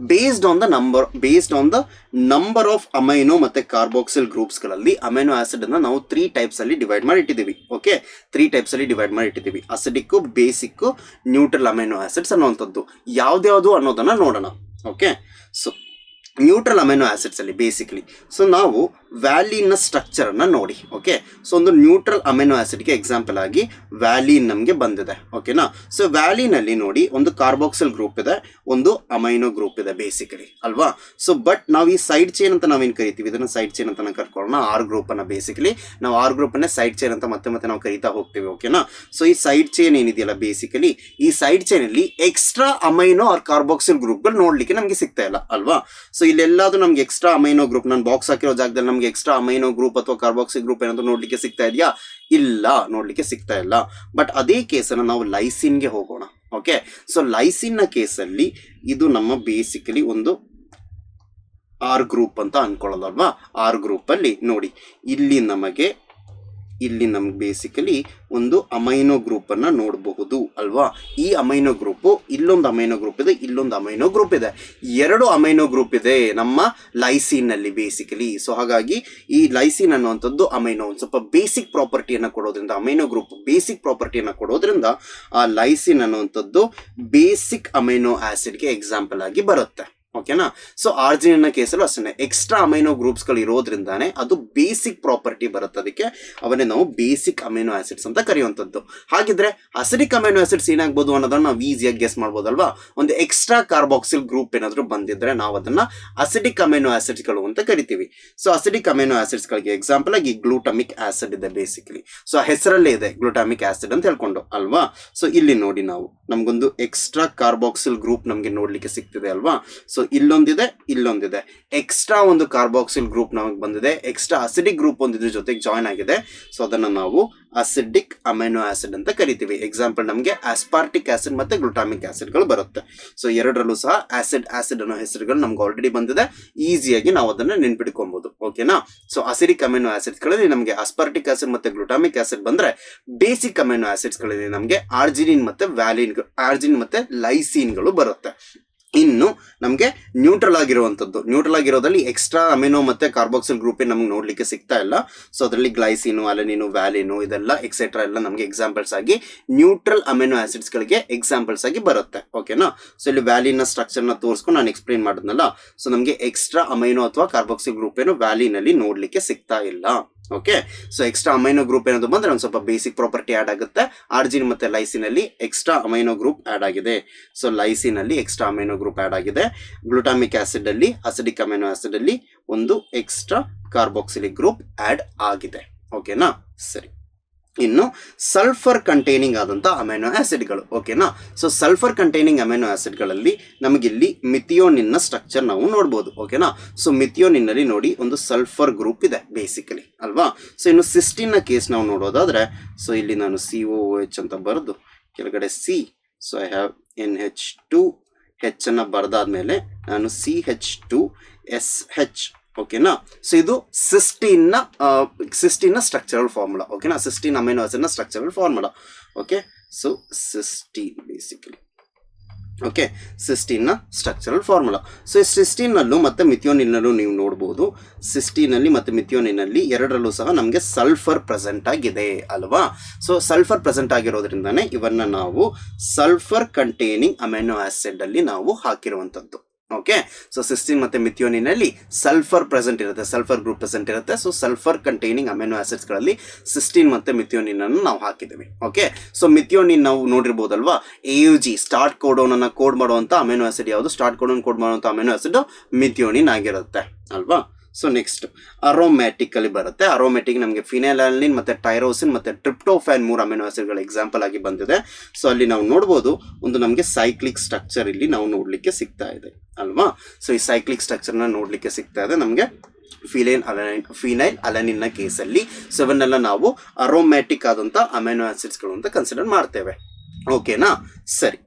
based on the number of amino ಮತ್ತೆ ಕಾರ್ಬಾಕ್ಸಿಲ್ ಗ್ರೂಪ್ಸ್ ಗಳಲ್ಲಿ ಅಮೈನೋ ಆಸಿಡ್ ಅನ್ನ ನಾವು 3 ಟೈಪ್ಸ್ ಅಲ್ಲಿ ಡಿವೈಡ್ ಮಾಡಿ ಇಟ್ಟಿದ್ದೀವಿ. ಓಕೆ, 3 ಟೈಪ್ಸ್ ಅಲ್ಲಿ ಡಿವೈಡ್ ಮಾಡಿ ಇಟ್ಟಿದ್ದೀವಿ. Acidic, basic, neutral amino acids ಅನ್ನುವಂಥದ್ದು ಯಾವ್ದ್ಯಾವ್ದು ಅನ್ನೋದನ್ನ ನೋಡೋಣ. Okay, so neutral amino acids ಅಲ್ಲಿ ಬೇಸಿಕ್ಲಿ ಸೊ ನಾವು ವ್ಯಾಲಿನ್ ಸ್ಟ್ರಕ್ಚರ್ ಅನ್ನ ನೋಡಿ. ಓಕೆ, ಸೊ ಒಂದು ನ್ಯೂಟ್ರಲ್ ಅಮೈನೋ ಆಸಿಡ್ಗೆ ಎಕ್ಸಾಂಪಲ್ ಆಗಿ ವ್ಯಾಲಿನ್ ನಮಗೆ ಬಂದಿದೆ. ಓಕೆನಾ. ಸೊ ವ್ಯಾಲಿನ್ ಅಲ್ಲಿ ನೋಡಿ ಒಂದು ಕಾರ್ಬಾಕ್ಸಿಲ್ ಗ್ರೂಪ್ ಇದೆ, ಒಂದು ಅಮೈನೋ ಗ್ರೂಪ್ ಇದೆ ಬೇಸಿಕಲಿ ಅಲ್ವಾ. ಸೊ ಬಟ್ ನಾವು ಈ ಸೈಡ್ ಚೈನ್ ಅಂತ ನಾವೇನ್ ಕರಿತೀವಿ, ಇದನ್ನ ಸೈಡ್ ಚೈನ್ ಅಂತ ಕರ್ಕೊಳ್ಳೋಣ. ಆರ್ ಗ್ರೂಪ್ ಅನ್ನ ಬೇಸಿಕಲಿ ನಾವು ಆರ್ ಗ್ರೂಪ್ ಅನ್ನ ಸೈಡ್ ಚೈನ್ ಅಂತ ಮತ್ತೆ ನಾವು ಕರಿತಾ ಹೋಗ್ತೀವಿ. ಓಕೆನಾ. ಸೊ ಈ ಸೈಡ್ ಚೈನ್ ಏನಿದೆಯಲ್ಲ ಬೇಸಿಕಲಿ ಈ ಸೈಡ್ ಚೈನ್ ಅಲ್ಲಿ extra amino or carboxyl group ಗಳು ನೋಡ್ಲಿಕ್ಕೆ ನಮಗೆ ಸಿಗ್ತಾ ಇಲ್ಲ ಅಲ್ವಾ. ಸೊ ಇಲ್ಲೆಲ್ಲಾದ್ರೂ ನಮ್ಗೆ ಎಕ್ಸ್ಟ್ರಾ ಅಮೈನೋ ಗ್ರೂಪ್ ನಾನು ಬಾಕ್ಸ್ ಹಾಕಿರೋ ಜಾಗದಲ್ಲಿ ನಮ್ಗೆ ಎಕ್ಸ್ಟ್ರಾ ಅಮೈನೋ ಗ್ರೂಪ್ ಅಥವಾ ಕಾರ್ಬಾಕ್ಸಿಲ್ ಗ್ರೂಪ್ ಏನಾದ್ರು ನೋಡ್ಲಿಕ್ಕೆ ಸಿಗ್ತಾ ಇದೆಯಾ? ಇಲ್ಲ, ನೋಡ್ಲಿಕ್ಕೆ ಸಿಗ್ತಾ ಇಲ್ಲ. ಬಟ್ ಅದೇ ಕೇಸನ್ನು ನಾವು ಲೈಸಿನ್ಗೆ ಹೋಗೋಣ. ಓಕೆ, ಸೊ ಲೈಸಿನ್ ನ ಕೇಸಲ್ಲಿ ಇದು ನಮ್ಮ ಬೇಸಿಕಲಿ ಒಂದು ಆರ್ ಗ್ರೂಪ್ ಅಂತ ಅನ್ಕೊಳ್ಳೋದಲ್ವಾ. ಆರ್ ಗ್ರೂಪ್ ಅಲ್ಲಿ ನೋಡಿ ಇಲ್ಲಿ ನಮಗೆ ಬೇಸಿಕಲಿ ಒಂದು ಅಮೈನೋ ಗ್ರೂಪ್ ಅನ್ನ ನೋಡಬಹುದು ಅಲ್ವಾ. ಈ ಅಮೈನೋ ಗ್ರೂಪ್ ಇಲ್ಲೊಂದು ಅಮೈನೋ ಗ್ರೂಪ್ ಇದೆ, ಇಲ್ಲೊಂದು ಅಮೈನೋ ಗ್ರೂಪ್ ಇದೆ, 2 ಅಮೈನೋ ಗ್ರೂಪ್ ಇದೆ ನಮ್ಮ ಲೈಸಿನ್ ನಲ್ಲಿ ಬೇಸಿಕಲಿ. ಸೊ ಹಾಗಾಗಿ ಈ ಲೈಸಿನ್ ಅನ್ನುವಂಥದ್ದು ಅಮೈನೋ ಒಂದು ಸ್ವಲ್ಪ ಬೇಸಿಕ್ ಪ್ರಾಪರ್ಟಿಯನ್ನು ಕೊಡೋದ್ರಿಂದ, ಅಮೈನೋ ಗ್ರೂಪ್ ಬೇಸಿಕ್ ಪ್ರಾಪರ್ಟಿಯನ್ನು ಕೊಡೋದ್ರಿಂದ ಆ ಲೈಸಿನ್ ಅನ್ನುವಂಥದ್ದು ಬೇಸಿಕ್ ಅಮೈನೋ ಆಸಿಡ್ಗೆ ಎಕ್ಸಾಂಪಲ್ ಆಗಿ ಬರುತ್ತೆ. ಓಕೆನಾ. ಸೊ ಆರ್ಜಿನಿನ್ ನ ಕೇಸಲ್ಲೂ ಅಷ್ಟೇ ಎಕ್ಸ್ಟ್ರಾ ಅಮೈನೋ ಗ್ರೂಪ್ಸ್ ಗಳು ಇರೋದ್ರಿಂದಾನೆ ಅದು ಬೇಸಿಕ್ ಪ್ರಾಪರ್ಟಿ ಬರುತ್ತೆ. ಅದಕ್ಕೆ ಅವನ್ನೇ ನಾವು ಬೇಸಿಕ್ ಅಮೈನೋ ಆಸಿಡ್ಸ್ ಅಂತ ಕರೆಯುವಂಥದ್ದು. ಹಾಗಿದ್ರೆ ಅಸಿಡಿಕ್ ಅಮೈನೋ ಆಸಿಡ್ಸ್ ಏನಾಗಬಹುದು ಅನ್ನೋದನ್ನ ನಾವು ಈಸಿಯಾಗಿ ಗೆಸ್ ಮಾಡ್ಬೋದಲ್ವಾ. ಒಂದು ಎಕ್ಸ್ಟ್ರಾ ಕಾರ್ಬಾಕ್ಸಿಲ್ ಗ್ರೂಪ್ ಏನಾದ್ರು ಬಂದಿದ್ರೆ ನಾವು ಅದನ್ನ ಅಸಿಡಿಕ್ ಅಮೈನೋ ಆಸಿಡ್ಸ್ ಗಳು ಅಂತ ಕರಿತೀವಿ. ಸೊ ಅಸಿಡಿಕ್ ಅಮೈನೋ ಆಸಿಡ್ಸ್ ಗಳಿಗೆ ಎಕ್ಸಾಂಪಲ್ ಆಗಿ ಗ್ಲೂಟಾಮಿಕ್ ಆಸಿಡ್ ಇದೆ ಬೇಸಿಕಲಿ. ಸೊ ಹೆಸರಲ್ಲೇ ಇದೆ ಗ್ಲೂಟಾಮಿಕ್ ಆಸಿಡ್ ಅಂತ ಹೇಳ್ಕೊಂಡು ಅಲ್ವಾ. ಸೊ ಇಲ್ಲಿ ನೋಡಿ ನಾವು ನಮ್ಗೊಂದು ಎಕ್ಸ್ಟ್ರಾ ಕಾರ್ಬಾಕ್ಸಿಲ್ ಗ್ರೂಪ್ ನಮ್ಗೆ ನೋಡ್ಲಿಕ್ಕೆ ಸಿಗ್ತಿದೆ ಅಲ್ವಾ. ಸೊ ಇಲ್ಲೊಂದಿದೆ ಎಕ್ಸ್ಟ್ರಾ ಒಂದು ಕಾರ್ಬಾಕ್ಸಿಲ್ ಗ್ರೂಪ್ ನಮಗೆ ಬಂದಿದೆ, ಎಕ್ಸ್ಟ್ರಾ ಅಸಿಡಿಕ್ ಗ್ರೂಪ್ ಒಂದಿದ್ರ ಜೊತೆಗೆ ಜಾಯ್ನ್ ಆಗಿದೆ. ಸೊ ಅದನ್ನ ನಾವು ಅಸಿಡಿಕ್ ಅಮೈನೋ ಆಸಿಡ್ ಅಂತ ಕರಿತೀವಿ. ಎಕ್ಸಾಂಪಲ್ ನಮಗೆ ಆಸ್ಪಾರ್ಟಿಕ್ ಆಸಿಡ್ ಮತ್ತೆ ಗ್ಲೂಟಾಮಿಕ್ ಆಸಿಡ್ ಗಳು ಬರುತ್ತೆ. ಸೊ ಎರಡರಲ್ಲೂ ಸಹ ಆಸಿಡ್ ಅನ್ನೋ ಹೆಸರುಗಳು ನಮ್ಗೆ ಆಲ್ರೆಡಿ ಬಂದಿದೆ, ಈಸಿಯಾಗಿ ನಾವು ಅದನ್ನ ನೆನ್ಪಿಟ್ಕೊಬಹುದು. ಓಕೆನಾ. ಸೊ ಅಸಿಡಿಕ್ ಅಮೈನೋ ಆಸಿಡ್ಸ್ ಗಳಲ್ಲಿ ನಮಗೆ ಆಸ್ಪಾರ್ಟಿಕ್ ಆಸಿಡ್ ಮತ್ತೆ ಗ್ಲೂಟಾಮಿಕ್ ಆಸಿಡ್ ಬಂದ್ರೆ, ಬೇಸಿಕ್ ಅಮೈನೋ ಆಸಿಡ್ಸ್ ಗಳಲ್ಲಿ ನಮಗೆ ಆರ್ಜಿನಿನ್ ಮತ್ತೆ ಲೈಸಿನ್ ಗಳು ಬರುತ್ತೆ. ಇನ್ನು ನಮಗೆ ನ್ಯೂಟ್ರಲ್ ಆಗಿರೋದ್ರಲ್ಲಿ ಎಕ್ಸ್ಟ್ರಾ ಅಮಿನೋ ಮತ್ತೆ ಕಾರ್ಬಾಕ್ಸಿಲ್ ಗ್ರೂಪ್ ನಮ್ಗೆ ನೋಡ್ಲಿಕ್ಕೆ ಸಿಗ್ತಾ ಇಲ್ಲ. ಸೊ ಅದರಲ್ಲಿ ಗ್ಲೈಸಿನು, ಅಲನಿನು, ವ್ಯಾಲಿನು ಇದೆಲ್ಲ ಎಕ್ಸೆಟ್ರಾ ಎಲ್ಲ ನಮಗೆ ಎಕ್ಸಾಂಪಲ್ಸ್ ಆಗಿ ನ್ಯೂಟ್ರಲ್ ಅಮಿನೋ ಆಸಿಡ್ಸ್ ಗಳಿಗೆ ಎಕ್ಸಾಂಪಲ್ಸ್ ಆಗಿ ಬರುತ್ತೆ. ಓಕೆನಾ. ಸೊ ಇಲ್ಲಿ ವ್ಯಾಲಿನ ಸ್ಟ್ರಕ್ಚರ್ ನ ತೋರಿಸ್ಕೊಂಡು ನಾನು ಎಕ್ಸ್ಪ್ಲೈನ್ ಮಾಡಿದ್ನಲ್ಲ. ಸೊ ನಮಗೆ ಎಕ್ಸ್ಟ್ರಾ ಅಮೈನೋ ಅಥವಾ ಕಾರ್ಬಾಕ್ಸಿಲ್ ಗ್ರೂಪ್ ಏನು ವ್ಯಾಲಿನಲ್ಲಿ ನೋಡ್ಲಿಕ್ಕೆ ಸಿಗ್ತಾ ಇಲ್ಲ. Okay. So extra amino group ಏನಾದ್ರು ಬಂದ್ರೆ ಒಂದು ಸ್ವಲ್ಪ ಬೇಸಿಕ್ ಪ್ರಾಪರ್ಟಿ ಆಡ್ ಆಗುತ್ತೆ. ಆರ್ಜಿನ್ ಮತ್ತೆ ಲೈಸಿನ್ ಅಲ್ಲಿ ಎಕ್ಸ್ಟ್ರಾ ಅಮೈನೋ ಗ್ರೂಪ್ ಆಡ್ ಆಗಿದೆ. ಸೊ ಲೈಸಿನ್ ಅಲ್ಲಿ ಎಕ್ಸ್ಟ್ರಾ ಅಮೈನೋ ಗ್ರೂಪ್ ಆಡ್ ಆಗಿದೆ. ಗ್ಲುಟಾಮಿಕ್ ಆಸಿಡ್ ಅಲ್ಲಿ ಅಸಿಡಿಕ್ ಅಮೈನೋ ಆಸಿಡ್ ಅಲ್ಲಿ ಒಂದು ಎಕ್ಸ್ಟ್ರಾ ಕಾರ್ಬಾಕ್ಸಿಲಿಕ್ ಗ್ರೂಪ್ ಆಡ್ ಆಗಿದೆ. ಓಕೆನಾ, ಸರಿ. ಇನ್ನು ಸಲ್ಫರ್ ಕಂಟೈನಿಂಗ್ ಆದಂಥ ಅಮೈನೋ ಆಸಿಡ್ಗಳು. ಓಕೆನಾ. ಸೊ ಸಲ್ಫರ್ ಕಂಟೈನಿಂಗ್ ಅಮೈನೋ ಆಸಿಡ್ಗಳಲ್ಲಿ ನಮಗಿಲ್ಲಿ ಮಿಥಿಯೋನಿನ್ನ ಸ್ಟ್ರಕ್ಚರ್ ನಾವು ನೋಡ್ಬೋದು. ಓಕೆನಾ. ಸೊ ಮಿಥಿಯೋನಿನ್ನಲ್ಲಿ ನೋಡಿ ಒಂದು ಸಲ್ಫರ್ ಗ್ರೂಪ್ ಇದೆ ಬೇಸಿಕಲಿ ಅಲ್ವಾ. ಸೊ ಇನ್ನು ಸಿಸ್ಟಿನ್ನ ಕೇಸ್ ನಾವು ನೋಡೋದಾದ್ರೆ, ಸೊ ಇಲ್ಲಿ ನಾನು COOH ಅಂತ ಬರೆದು ಕೆಳಗಡೆ C, so I have NH2H ಅನ್ನ ಬರೆದಾದ್ಮೇಲೆ ನಾನು CH2SH. ಓಕೆನಾ. ಸೊ ಇದು ಸಿಸ್ಟೀನ್ನ ಸ್ಟ್ರಕ್ಚರಲ್ ಫಾರ್ಮುಲಾ. ಓಕೆನಾ, ಸಿಸ್ಟೀನ್ ಅಮೈನೋ ಆಸಿಡ್ನ structural formula. Okay. So cysteine basically, okay, ಸಿಸ್ಟೀನ್ನ ಸ್ಟ್ರಕ್ಚರಲ್ ಫಾರ್ಮುಲಾ. ಸೊ ಈ ಸಿಸ್ಟೀನಲ್ಲೂ ಮತ್ತು ಮಿಥಿಯೋನಿನ್ನಲ್ಲೂ ನೀವು ನೋಡ್ಬೋದು, ಸಿಸ್ಟೀನಲ್ಲಿ ಮತ್ತು ಮಿಥಿಯೋನಿನಲ್ಲಿ ಎರಡರಲ್ಲೂ ಸಹ ನಮಗೆ ಸಲ್ಫರ್ ಪ್ರೆಸೆಂಟ್ ಆಗಿದೆ ಅಲ್ವಾ. ಸೊ ಸಲ್ಫರ್ ಪ್ರೆಸೆಂಟ್ ಆಗಿರೋದ್ರಿಂದಾನೇ ಇವನ್ನ ನಾವು ಸಲ್ಫರ್ ಕಂಟೈನಿಂಗ್ ಅಮೈನೋ ಆಸಿಡ್ ಅಲ್ಲಿ ನಾವು ಹಾಕಿರುವಂಥದ್ದು. ಓಕೆ. ಸೊ ಸಿಸ್ಟೀನ್ ಮತ್ತು ಮಿಥಿಯೋನಿನಲ್ಲಿ ಸಲ್ಫರ್ ಪ್ರೆಸೆಂಟ್ ಇರುತ್ತೆ, ಸಲ್ಫರ್ ಗ್ರೂಪ್ ಪ್ರೆಸೆಂಟ್ ಇರುತ್ತೆ. ಸೊ ಸಲ್ಫರ್ ಕಂಟೈನಿಂಗ್ ಅಮೈನೋ ಆಸಿಡ್ಸ್ಗಳಲ್ಲಿ ಸಿಸ್ಟೀನ್ ಮತ್ತು ಮಿಥಿಯೋನಿನ್ ಅನ್ನು ನಾವು ಹಾಕಿದ್ದೀವಿ. ಓಕೆ. ಸೊ ಮಿಥಿಯೋನಿನ್ ನಾವು ನೋಡಿರ್ಬೋದಲ್ವಾ, AUG ಸ್ಟಾರ್ಟ್ ಕೋಡೋನ್ ಅನ್ನ ಕೋಡ್ ಮಾಡುವಂಥ ಅಮೈನೋ ಆಸಿಡ್ ಯಾವುದು? ಸ್ಟಾರ್ಟ್ ಕೋಡೋನ್ ಕೋಡ್ ಮಾಡುವಂಥ ಅಮೈನೋ ಆಸಿಡ್ ಮಿಥಿಯೋನಿನ್ ಆಗಿರುತ್ತೆ ಅಲ್ವಾ. ಸೊ ನೆಕ್ಸ್ಟ್ ಅರೋಮ್ಯಾಟಿಕ್ ಅಲ್ಲಿ ಬರುತ್ತೆ. ಅರೋಮ್ಯಾಟಿಕ್ ನಮಗೆ ಫಿನೈಲಾನಿನ್ ಮತ್ತೆ ಟೈರೋಸಿನ್ ಮತ್ತೆ ಟ್ರಿಪ್ಟೋಫ್ಯಾನ್ 3 ಅಮೈನೋ ಆಸಿಡ್ಗಳ ಎಕ್ಸಾಂಪಲ್ ಆಗಿ ಬಂದಿದೆ. ಸೊ ಅಲ್ಲಿ ನಾವು ನೋಡ್ಬೋದು ಒಂದು ನಮಗೆ ಸೈಕ್ಲಿಕ್ ಸ್ಟ್ರಕ್ಚರ್ ಇಲ್ಲಿ ನಾವು ನೋಡ್ಲಿಕ್ಕೆ ಸಿಗ್ತಾ ಇದೆ ಅಲ್ವಾ. ಸೊ ಈ ಸೈಕ್ಲಿಕ್ ಸ್ಟ್ರಕ್ಚರ್ನ ನೋಡ್ಲಿಕ್ಕೆ ಸಿಗ್ತಾ ಇದೆ ನಮಗೆ ಫಿನೈಲ್ ಅಲನಿನ್ನ ಕೇಸಲ್ಲಿ. ಸೊ ಇವನ್ನೆಲ್ಲ ನಾವು ಅರೋಮ್ಯಾಟಿಕ್ ಆದಂಥ ಅಮೈನೋ ಆಸಿಡ್ಸ್ಗಳು ಅಂತ ಕನ್ಸಿಡರ್ ಮಾಡ್ತೇವೆ. ಓಕೆನಾ, ಸರಿ.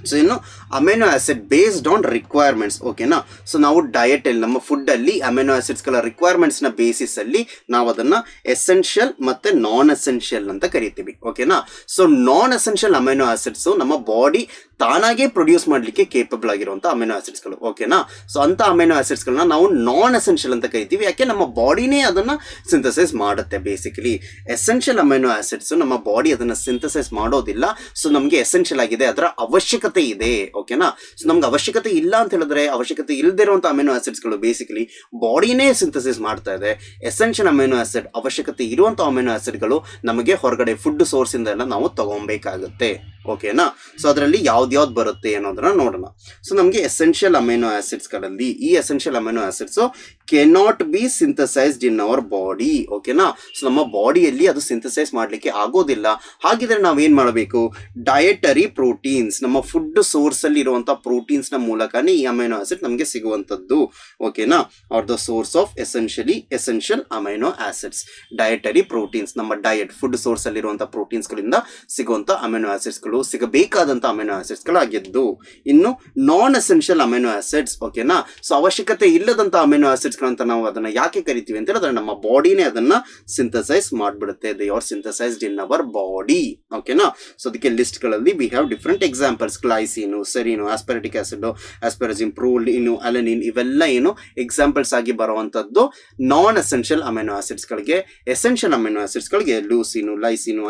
ಸೊ ಇನ್ನು amino acid based on requirements. ಓಕೆನಾ. ಸೊ ನಾವು ಡಯಟ್ ಅಲ್ಲಿ ನಮ್ಮ ಫುಡ್ ಅಲ್ಲಿ ಅಮೈನೋ ಆಸಿಡ್ಸ್ಗಳ ರಿಕ್ವೈರ್ಮೆಂಟ್ಸ್ ನ ಬೇಸಿಸ್ ಅಲ್ಲಿ ನಾವು ಅದನ್ನ ಎಸೆನ್ಷಿಯಲ್ ಮತ್ತೆ ನಾನ್ ಎಸೆನ್ಷಿಯಲ್ ಅಂತ ಕರಿತೀವಿ. ಓಕೆನಾ. ಸೊ ನಾನ್ ಎಸೆನ್ಷಿಯಲ್ ಅಮೈನೋ ಆಸಿಡ್ಸ್ ನಮ್ಮ ಬಾಡಿ ತಾನಾಗೆ ಪ್ರೊಡ್ಯೂಸ್ ಮಾಡಲಿಕ್ಕೆ ಕೇಪಬಲ್ ಆಗಿರುವಂಥ ಅಮೈನೋ ಆಸಿಡ್ಸ್ಗಳು. ಓಕೆನಾ. ಸೊ ಅಂಥ ಅಮೈನೋ ಆಸಿಡ್ಸ್ಗಳನ್ನ ನಾವು ನಾನ್ ಎಸೆನ್ಷಿಯಲ್ ಅಂತ ಕರಿತೀವಿ. ಯಾಕೆ? ನಮ್ಮ ಬಾಡಿನೇ ಅದನ್ನು ಸಿಂಥಸೈಸ್ ಮಾಡುತ್ತೆ. ಬೇಸಿಕಲಿ ಎಸೆನ್ಷಿಯಲ್ ಅಮೈನೋ ಆಸಿಡ್ಸ್ ನಮ್ಮ ಬಾಡಿ ಅದನ್ನು ಸಿಂಥಸೈಸ್ ಮಾಡೋದಿಲ್ಲ. ಸೊ ನಮಗೆ ಎಸೆನ್ಷಿಯಲ್ ಆಗಿದೆ, ಅದರ ಅವಶ್ಯಕತೆ ಇದೆ. ಓಕೆನಾ. ಸೊ ನಮ್ಗೆ ಅವಶ್ಯಕತೆ ಇಲ್ಲ ಅಂತ ಹೇಳಿದ್ರೆ ಅವಶ್ಯಕತೆ ಇಲ್ಲದಿರುವಂಥ ಅಮೈನೋ ಆಸಿಡ್ಸ್ಗಳು ಬೇಸಿಕಲಿ ಬಾಡಿನೇ ಸಿಂಥಸೈಸ್ ಮಾಡ್ತಾ ಇದೆ. ಎಸೆನ್ಷಿಯಲ್ ಅಮೈನೋ ಆಸಿಡ್ ಅವಶ್ಯಕತೆ ಇರುವಂಥ ಅಮೈನೋ ಆಸಿಡ್ಗಳು ನಮಗೆ ಹೊರಗಡೆ ಫುಡ್ ಸೋರ್ಸಿಂದ ಎಲ್ಲ ನಾವು ತಗೊಬೇಕಾಗುತ್ತೆ. ಓಕೆನಾ. ಸೊ ಅದರಲ್ಲಿ ಯಾವ್ದು ಬರುತ್ತೆ ಅನ್ನೋದನ್ನ ನೋಡೋಣ. ಸೊ ನಮಗೆ ಎಸೆನ್ಷಿಯಲ್ ಅಮೈನೋ ಆಸಿಡ್ಸ್ಗಳಲ್ಲಿ ಈ essential amino acids cannot be synthesised in our body. ಓಕೆನಾ. ಸೊ ನಮ್ಮ ಬಾಡಿಯಲ್ಲಿ ಅದು ಸಿಂಥಸೈಸ್ ಮಾಡಲಿಕ್ಕೆ ಆಗೋದಿಲ್ಲ. ಹಾಗಿದ್ರೆ ನಾವೇನು ಮಾಡಬೇಕು? ಡಯಟರಿ ಪ್ರೋಟೀನ್ಸ್, ನಮ್ಮ ಫುಡ್ ಸೋರ್ಸಲ್ಲಿ ಇರುವಂಥ ಪ್ರೋಟೀನ್ಸ್ನ ಮೂಲಕನೇ ಈ ಅಮೈನೋ ಆಸಿಡ್ ನಮಗೆ ಸಿಗುವಂಥದ್ದು. ಓಕೆನಾ. Are the source of essential amino acids. Dietary proteins, ನಮ್ಮ ಡಯಟ್ ಫುಡ್ ಸೋರ್ಸಲ್ಲಿರುವಂಥ ಪ್ರೋಟೀನ್ಸ್ಗಳಿಂದ ಸಿಗುವಂಥ ಅಮೈನೋ ಆಸಿಡ್ಸ್ಗಳು ಸಿಗಬೇಕಾದಂಥ ಅಮೈನೋ ಆಸಿಡ್ಸ್ಗಳಾಗಿದ್ದು. ಇನ್ನು ನಾನ್ ಎಸೆನ್ಷಿಯಲ್ ಅಮೈನೋ ಆಸಿಡ್ಸ್. ಓಕೆನಾ. ಸೊ ಅವಶ್ಯಕತೆ ಇಲ್ಲದಂಥ ಅಮೈನೋ ಆಸಿಡ್ಸ್ಗಳಂತ ನಾವು ಅದನ್ನ ಯಾಕೆ ಕರಿತೀವಿ ಅಂತ ಹೇಳಿದ್ರೆ ನಮ್ಮ ಬಾಡಿನೇ ಅದನ್ನ ಸಿಂಥಸೈಸ್ ಮಾಡಿಬಿಡುತ್ತೆ. They are synthesised in our body. ಓಕೆನಾ. ಸೊ ಅದಕ್ಕೆ ಲಿಸ್ಟ್ಗಳಲ್ಲಿ we have different examples. Glycine, serine, aspartic acid, asparagine, proline, alanine ಇವೆಲ್ಲ ಏನು ಎಕ್ಸಾಂಪಲ್ಸ್ ಆಗಿ ಬರುವಂಥದ್ದು ನಾನ್ ಎಸೆನ್ಷಿಯಲ್ ಅಮೈನೋ ಆಸಿಡ್ಸ್ಗಳಿಗೆ. ಎಸೆನ್ಷಿಯಲ್ ಅಮೈನೋ ಆಸಿಡ್ಸ್ಗಳಿಗೆ leucine, lysine,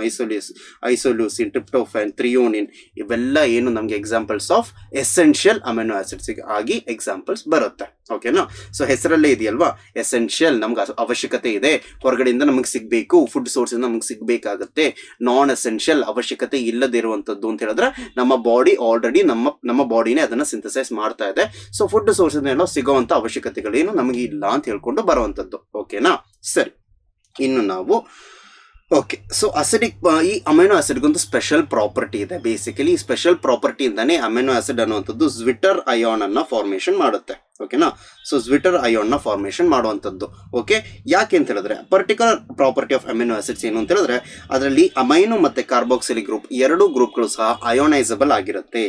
isoleucine, tryptophan, threonine ಇವೆಲ್ಲ ಏನು ನಮಗೆ examples of essential amino acids ಆಗಿ ಎಕ್ಸಾಂಪಲ್ಸ್ ಬರುತ್ತೆ. ಓಕೆನಾ. ಸೊ ಹೆಸರಲ್ಲೇ ಇದೆಯಲ್ವಾ, ಎಸೆನ್ಷಿಯಲ್ ನಮ್ಗೆ ಅವಶ್ಯಕತೆ ಇದೆ, ಹೊರಗಡೆಯಿಂದ ನಮಗೆ ಸಿಗಬೇಕು, ಫುಡ್ ಸೋರ್ಸ್ ಇಂದ ನಮಗೆ ಸಿಗಬೇಕಾಗುತ್ತೆ. ನಾನ್ ಎಸೆನ್ಷಿಯಲ್ ಅವಶ್ಯಕತೆ ಇಲ್ಲದಿರುವಂಥದ್ದು ಅಂತ ಹೇಳಿದ್ರೆ ನಮ್ಮ ಬಾಡಿ ಆಲ್ರೆಡಿ ನಮ್ಮ ಬಾಡಿನೇ ಅದನ್ನ ಸಿಂಥಸೈಸ್ ಮಾಡ್ತಾ ಇದೆ. ಸೊ ಫುಡ್ ಸೋರ್ಸ್ ಇಂದ ಸಿಗುವಂತ ಅವಶ್ಯಕತೆಗಳೇನು ನಮಗೆ ಇಲ್ಲ ಅಂತ ಹೇಳ್ಕೊಂಡು ಬರುವಂಥದ್ದು. ಓಕೆನಾ, ಸರಿ. ಇನ್ನು ನಾವು ಓಕೆ. ಸೊ ಅಸಿಡಿಕ್ ಈ ಅಮೈನೋ ಆಸಿಡ್ಗೊಂದು ಸ್ಪೆಷಲ್ ಪ್ರಾಪರ್ಟಿ ಇದೆ. ಬೇಸಿಕಲಿ ಈ ಸ್ಪೆಷಲ್ ಪ್ರಾಪರ್ಟಿಯಿಂದಾನೇ ಅಮೈನೋ ಆಸಿಡ್ ಅನ್ನುವಂಥದ್ದು ಜ್ವಿಟರ್ ಅಯಾನ್ ಅನ್ನ ಫಾರ್ಮೇಷನ್ ಮಾಡುತ್ತೆ. ಓಕೆನಾ. ಸೊ ಜ್ವಿಟರ್ ಅಯಾನ್ನ ಫಾರ್ಮೇಷನ್ ಮಾಡುವಂಥದ್ದು. ಓಕೆ. ಯಾಕೆ ಅಂತ ಹೇಳಿದ್ರೆ particular property of amino acids ಏನು ಅಂತ ಹೇಳಿದ್ರೆ ಅದರಲ್ಲಿ ಅಮೈನೋ ಮತ್ತು ಕಾರ್ಬಾಕ್ಸಿಲಿಕ್ ಗ್ರೂಪ್ ಎರಡೂ ಗ್ರೂಪ್ಗಳು ಸಹ ಅಯೋನೈಸಬಲ್ ಆಗಿರುತ್ತೆ.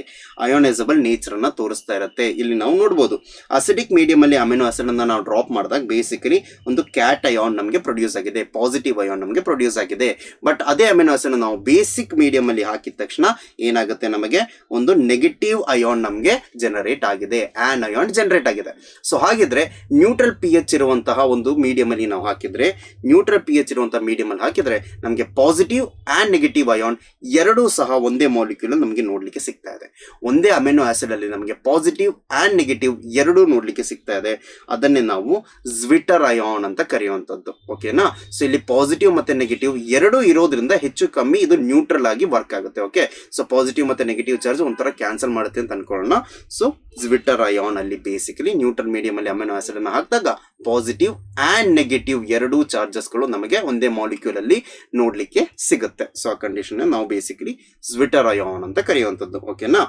ಅಯೋನೈಸಬಲ್ ನೇಚರನ್ನು ತೋರಿಸ್ತಾ ಇರುತ್ತೆ. ಇಲ್ಲಿ ನಾವು ನೋಡ್ಬೋದು ಅಸಿಡಿಕ್ ಮೀಡಿಯಮಲ್ಲಿ ಅಮೈನೋ ಆಸಿಡನ್ನು ನಾವು ಡ್ರಾಪ್ ಮಾಡಿದಾಗ ಬೇಸಿಕಲಿ ಒಂದು ಕ್ಯಾಟ್ ಅಯಾನ್ ನಮಗೆ ಪ್ರೊಡ್ಯೂಸ್ ಆಗಿದೆ, ಪಾಸಿಟಿವ್ ಅಯಾನ್ ನಮಗೆ ಪ್ರೊಡ್ಯೂಸ್ ಆಗಿದೆ. ಬಟ್ ಅದೇ ಅಮೈನೋ ಆಸಿಡ್ ನಾವು ಬೇಸಿಕ್ ಮೀಡಿಯಮಲ್ಲಿ ಹಾಕಿದ ತಕ್ಷಣ ಏನಾಗುತ್ತೆ, ನಮಗೆ ಒಂದು ನೆಗೆಟಿವ್ ಅಯಾನ್ ನಮಗೆ ಜನರೇಟ್ ಆಗಿದೆ, ಆನ್ ಅಯಾನ್ ಜನರೇಟ್ ಆಗಿದೆ. ಆಗಿದೆ. ಸೊ ಹಾಗಿದ್ರೆ ನ್ಯೂಟ್ರಲ್ ಪಿ ಎಚ್ ಇರುವಂತಹ ಒಂದು ಮೀಡಿಯಂ ಅಲ್ಲಿ ನಾವು ಹಾಕಿದ್ರೆ, ನ್ಯೂಟ್ರಲ್ ಪಿ ಎಚ್ ಇರುವಂತಹ ಮೀಡಿಯಂ ಅಲ್ಲಿ ಹಾಕಿದ್ರೆ ನಮಗೆ ಪಾಸಿಟಿವ್ ಆ್ಯಂಡ್ ನೆಗೆಟಿವ್ ಅಯಾನ್ ಎರಡೂ ಸಹ ಒಂದೇ ಮಾಲಿಕ್ಯೂಲ್ ನಮಗೆ ನೋಡ್ಲಿಕ್ಕೆ ಸಿಗ್ತಾ ಇದೆ. ಒಂದೇ ಅಮೆನೋ ಆಸಿಡ್ ಅಲ್ಲಿ ನಮಗೆ ಪಾಸಿಟಿವ್ ಆ್ಯಂಡ್ ನೆಗೆಟಿವ್ ಎರಡೂ ನೋಡ್ಲಿಕ್ಕೆ ಸಿಗ್ತಾ ಇದೆ. ಅದನ್ನೇ ನಾವು ಜ್ವಿಟರ್ ಅಯಾನ್ ಅಂತ ಕರೆಯುವಂಥದ್ದು. ಓಕೆನಾ. ಸೊ ಇಲ್ಲಿ ಪಾಸಿಟಿವ್ ಮತ್ತೆ ನೆಗೆಟಿವ್ ಎರಡೂ ಇರೋದ್ರಿಂದ ಹೆಚ್ಚು ಕಮ್ಮಿ ಇದು ನ್ಯೂಟ್ರಲ್ ಆಗಿ ವರ್ಕ್ ಆಗುತ್ತೆ. ಓಕೆ, ಸೊ ಪಾಸಿಟಿವ್ ಮತ್ತೆ ನೆಗೆಟಿವ್ ಚಾರ್ಜ್ ಒಂಥರ ಕ್ಯಾನ್ಸಲ್ ಮಾಡುತ್ತೆ ಅಂತ ಅನ್ಕೊಳ್ಳೋಣ. ಸೊ ಜ್ವಿಟರ್ ಅಯಾನ್ ಅಲ್ಲಿ ಬೇಸಿಕಲಿ ನ್ಯೂಟ್ರಲ್ ಮೀಡಿಯಂ ಅಲ್ಲಿ ಅಮೆನೋ ಆಸಿಡ್ ಅನ್ನು ಹಾಕಿದಾಗ ಪಾಸಿಟಿವ್ ಆ್ಯಂಡ್ ನೆಗೆಟಿವ್ ಎರಡೂ ಚಾರ್ಜಸ್ಗಳು ನಮಗೆ ಒಂದೇ ಮಾಲಿಕ್ಯೂಲ್ ಅಲ್ಲಿ ನೋಡ್ಲಿಕ್ಕೆ ಸಿಗುತ್ತೆ. ಸೊ ಆ ಕಂಡೀಷನ್ ನಾವು ಬೇಸಿಕಲಿ ಜ್ವಿಟರ್ ಅಯಾನ್ ಅಂತ ಕರೆಯುವಂಥದ್ದು. ಓಕೆನಾ.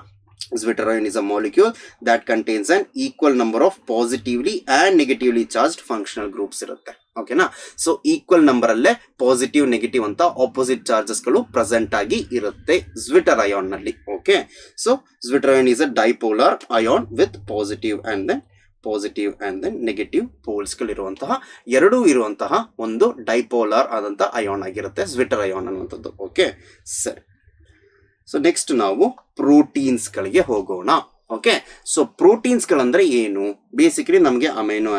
Zwitter ion is a molecule that contains an equal number of positively and negatively charged functional groups ಇರುತ್ತೆ. ಓಕೆನಾ. ಸೊ ಈಕ್ವಲ್ ನಂಬರ್ ಅಲ್ಲೇ ಪಾಸಿಟಿವ್ ನೆಗೆಟಿವ್ ಅಂತ ಆಪೋಸಿಟ್ ಚಾರ್ಜಸ್ ಗಳು ಪ್ರೆಸೆಂಟ್ ಆಗಿ ಇರುತ್ತೆ ಜ್ವಿಟರ್ ಅಯಾನ್ ನಲ್ಲಿ. Okay, so zwitter ion is a dipolar ion with positive and then negative poles ಗಳಿರುವಂತಹ ಎರಡೂ ಇರುವಂತಹ ಒಂದು ಡೈಪೋಲಾರ್ ಆದಂತಹ ಅಯಾನ್ ಆಗಿರುತ್ತೆ ಜ್ವಿಟರ್ ಅಯಾನ್ ಅನ್ನುವಂಥದ್ದು. ಓಕೆ, ಸರಿ. ಸೊ ನೆಕ್ಸ್ಟ್ ನಾವು ಪ್ರೋಟೀನ್ಸ್ಗಳಿಗೆ ಹೋಗೋಣ. ಓಕೆ, ಸೊ ಪ್ರೋಟೀನ್ಸ್ಗಳಂದ್ರೆ ಏನು? ಬೇಸಿಕಲಿ ನಮಗೆ ಅಮೈನೋ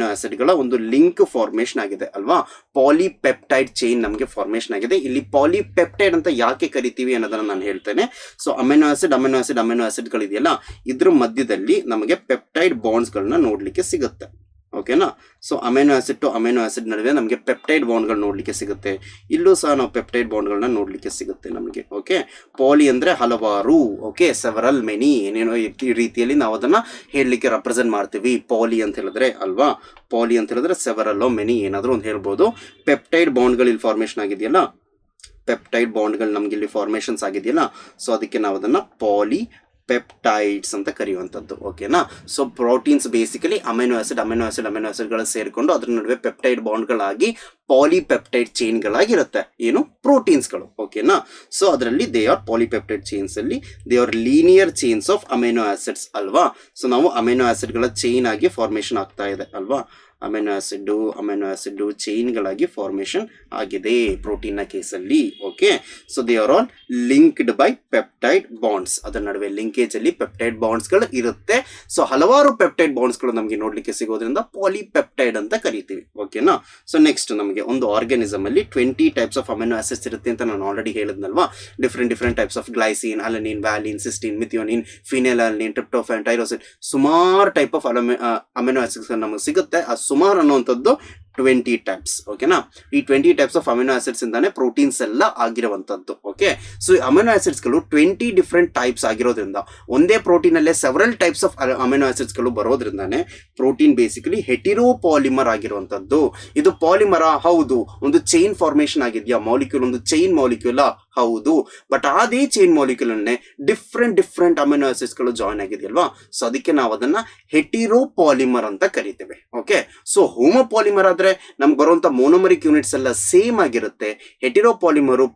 ಆಸಿಡ್ಗಳ ಒಂದು ಲಿಂಕ್ ಫಾರ್ಮೇಷನ್ ಆಗಿದೆ ಅಲ್ವಾ. ಪಾಲಿಪೆಪ್ಟೈಡ್ ಚೈನ್ ನಮಗೆ ಫಾರ್ಮೇಷನ್ ಆಗಿದೆ. ಇಲ್ಲಿ ಪಾಲಿಪೆಪ್ಟೈಡ್ ಅಂತ ಯಾಕೆ ಕರಿತೀವಿ ಅನ್ನೋದನ್ನ ನಾನು ಹೇಳ್ತೇನೆ. ಸೊ ಅಮೈನೋ ಆಸಿಡ್ಗಳಿದೆಯಲ್ಲ, ಇದ್ರ ಮಧ್ಯದಲ್ಲಿ ನಮಗೆ ಪೆಪ್ಟೈಡ್ ಬಾಂಡ್ಸ್ಗಳನ್ನ ನೋಡ್ಲಿಕ್ಕೆ ಸಿಗುತ್ತೆ. ಓಕೆನಾ. So amino acid to amino acid ನಡುವೆ ನಮಗೆ ಪೆಪ್ಟೈಡ್ ಬಾಂಡ್ಗಳು ನೋಡ್ಲಿಕ್ಕೆ ಸಿಗುತ್ತೆ. ಇಲ್ಲೂ ಸಹ ನಾವು ಪೆಪ್ಟೈಡ್ ಬಾಂಡ್ಗಳನ್ನ ನೋಡ್ಲಿಕ್ಕೆ ಸಿಗುತ್ತೆ ನಮಗೆ. ಓಕೆ, ಪಾಲಿ ಅಂದ್ರೆ ಹಲವಾರು, ಓಕೆ, ಸೆವರಲ್, ಮೆನಿ, ಏನೇನೋ ಈ ರೀತಿಯಲ್ಲಿ ನಾವು ಅದನ್ನ ಹೇಳಲಿಕ್ಕೆ ರೆಪ್ರೆಸೆಂಟ್ ಮಾಡ್ತೀವಿ. ಪಾಲಿ ಅಂತ ಹೇಳಿದ್ರೆ ಅಲ್ವಾ, ಪಾಲಿ ಅಂತ ಹೇಳಿದ್ರೆ ಸೆವರಲ್ಲೋ ಮೆನಿ ಏನಾದರೂ ಒಂದು ಹೇಳ್ಬೋದು. ಪೆಪ್ಟೈಡ್ ಬಾಂಡ್ಗಳು ಇಲ್ಲಿ ಫಾರ್ಮೇಷನ್ ಆಗಿದೆಯಲ್ಲ, ಪೆಪ್ಟೈಡ್ ಬಾಂಡ್ಗಳು ನಮ್ಗೆ ಇಲ್ಲಿ ಫಾರ್ಮೇಷನ್ಸ್ ಆಗಿದೆಯಲ್ಲ, ಸೊ ಅದಕ್ಕೆ ನಾವು ಅದನ್ನ ಪಾಲಿಪೆಪ್ಟೈಡ್ಸ್ ಅಂತ ಕರೆಯುವಂಥದ್ದು. ಓಕೆನಾ. ಸೊ ಪ್ರೋಟೀನ್ಸ್ ಬೇಸಿಕಲಿ ಅಮೈನೋ ಆಸಿಡ್ಗಳು ಸೇರಿಕೊಂಡು ಅದ್ರ ನಡುವೆ ಪೆಪ್ಟೈಡ್ ಬಾಂಡ್ಗಳಾಗಿ ಪಾಲಿಪೆಪ್ಟೈಡ್ ಚೈನ್ಗಳಾಗಿರುತ್ತೆ ಏನು ಪ್ರೋಟೀನ್ಸ್ಗಳು. ಓಕೆನಾ. ಸೊ ಅದರಲ್ಲಿ ದೇ ಆರ್ ಪಾಲಿಪೆಪ್ಟೈಡ್ ಚೈನ್ಸ್ ಅಲ್ಲಿ they are linear chains of amino acids ಅಲ್ವಾ. ಸೊ ನಾವು ಅಮೈನೋ ಆಸಿಡ್ಗಳ ಚೈನ್ ಆಗಿ ಫಾರ್ಮೇಷನ್ ಆಗ್ತಾ ಇದೆ ಅಲ್ವಾ. ಅಮೈನೋ ಆಸಿಡ್ ಚೈನ್ಗಳಾಗಿ ಫಾರ್ಮೇಷನ್ ಆಗಿದೆ ಪ್ರೋಟೀನ್ ನ ಕೇಸಲ್ಲಿ. Okay, so they are all linked by peptide bonds. ಅದರ ನಡುವೆ ಲಿಂಕೇಜ್ ಅಲ್ಲಿ ಪೆಪ್ಟೈಡ್ ಬಾಂಡ್ಸ್ ಗಳು ಇರುತ್ತೆ. ಸೊ ಹಲವಾರು ಪೆಪ್ಟೈಡ್ ಬಾಂಡ್ಸ್ ಗಳು ನಮಗೆ ನೋಡ್ಲಿಕ್ಕೆ ಸಿಗೋದ್ರಿಂದ ಪಾಲಿಪೆಪ್ಟೈಡ್ ಅಂತ ಕರಿತೀವಿ. ಓಕೆನಾ. ಸೊ ನೆಕ್ಸ್ಟ್ ನಮಗೆ ಒಂದು ಆರ್ಗಾನಿಸಮ್ ಅಲ್ಲಿ 20 ಟೈಪ್ಸ್ ಆಫ್ ಅಮೈನೋ ಆಸಿಡ್ಸ್ ಇರುತ್ತೆ ಅಂತ ನಾನು ಆಲ್ರೆಡಿ ಹೇಳಿದ್ನಲ್ವಾ. Different types of glycine, alanine, valine, cysteine, methionine, phenylalanine, tryptophan, tyrosine, ಸುಮಾರು ಟೈಪ್ ಆಫ್ ಅಮೈನೋ ಆಸಿಡ್ಸ್ ನಮಗೆ ಸಿಗುತ್ತೆ. ಆ ಸುಮಾರು ಅನ್ನುವಂಥದ್ದು 20 ಟೈಪ್ಸ್. ಓಕೆನಾ. ಈ 20 ಟೈಪ್ಸ್ ಆಫ್ ಅಮಿನೋ ಆಸಿಡ್ಸ್ ಇಂದಾನೆ ಪ್ರೋಟೀನ್ಸ್ ಎಲ್ಲ ಆಗಿರುವಂತದ್ದು. ಓಕೆ, ಸೊ ಅಮಿನೋ ಆಸಿಡ್ಸ್ ಗಳು 20 ಡಿಫ್ರೆಂಟ್ ಟೈಪ್ಸ್ ಆಗಿರೋದ್ರಿಂದ ಒಂದೇ ಪ್ರೋಟೀನ್ ಅಲ್ಲೇ several types of amino acids ಗಳು ಬರೋದ್ರಿಂದಾನೆ ಪ್ರೋಟೀನ್ ಬೇಸಿಕಲಿ ಹೆಟಿರೋ ಪಾಲಿಮರ್ ಆಗಿರುವಂತದ್ದು. ಇದು ಪಾಲಿಮರ ಹೌದು, ಒಂದು ಚೈನ್ ಫಾರ್ಮೇಷನ್ ಆಗಿದೆಯಾ, ಮಾಲಿಕ್ಯೂಲ್ ಒಂದು ಚೈನ್ ಮಾಲಿಕ್ಯೂಲ್ ಹೌದು, ಬಟ್ ಅದೇ ಚೈನ್ ಮಾಲಿಕ್ಯೂಲ್ ಅನ್ನೇ ಡಿಫ್ರೆಂಟ್ ಅಮಿನೋ ಆಸಿಡ್ಸ್ ಗಳು ಜಾಯಿನ್ ಆಗಿದೆಯಲ್ವಾ. ಸೊ ಅದಕ್ಕೆ ನಾವು ಅದನ್ನ ಹೆಟಿರೋ ಪಾಲಿಮರ್ ಅಂತ ಕರಿತೇವೆ. ಓಕೆ, ಸೊ ಹೋಮೋಪಾಲಿಮರ್ ಆದ್ರೆ ನಮ್ಗೆ ಬರುವಂತ ಮೋನೋಮರಿಕ್ ಯೂನಿಟ್ಸ್ ಎಲ್ಲ ಸೇಮ್ ಆಗಿರುತ್ತೆ.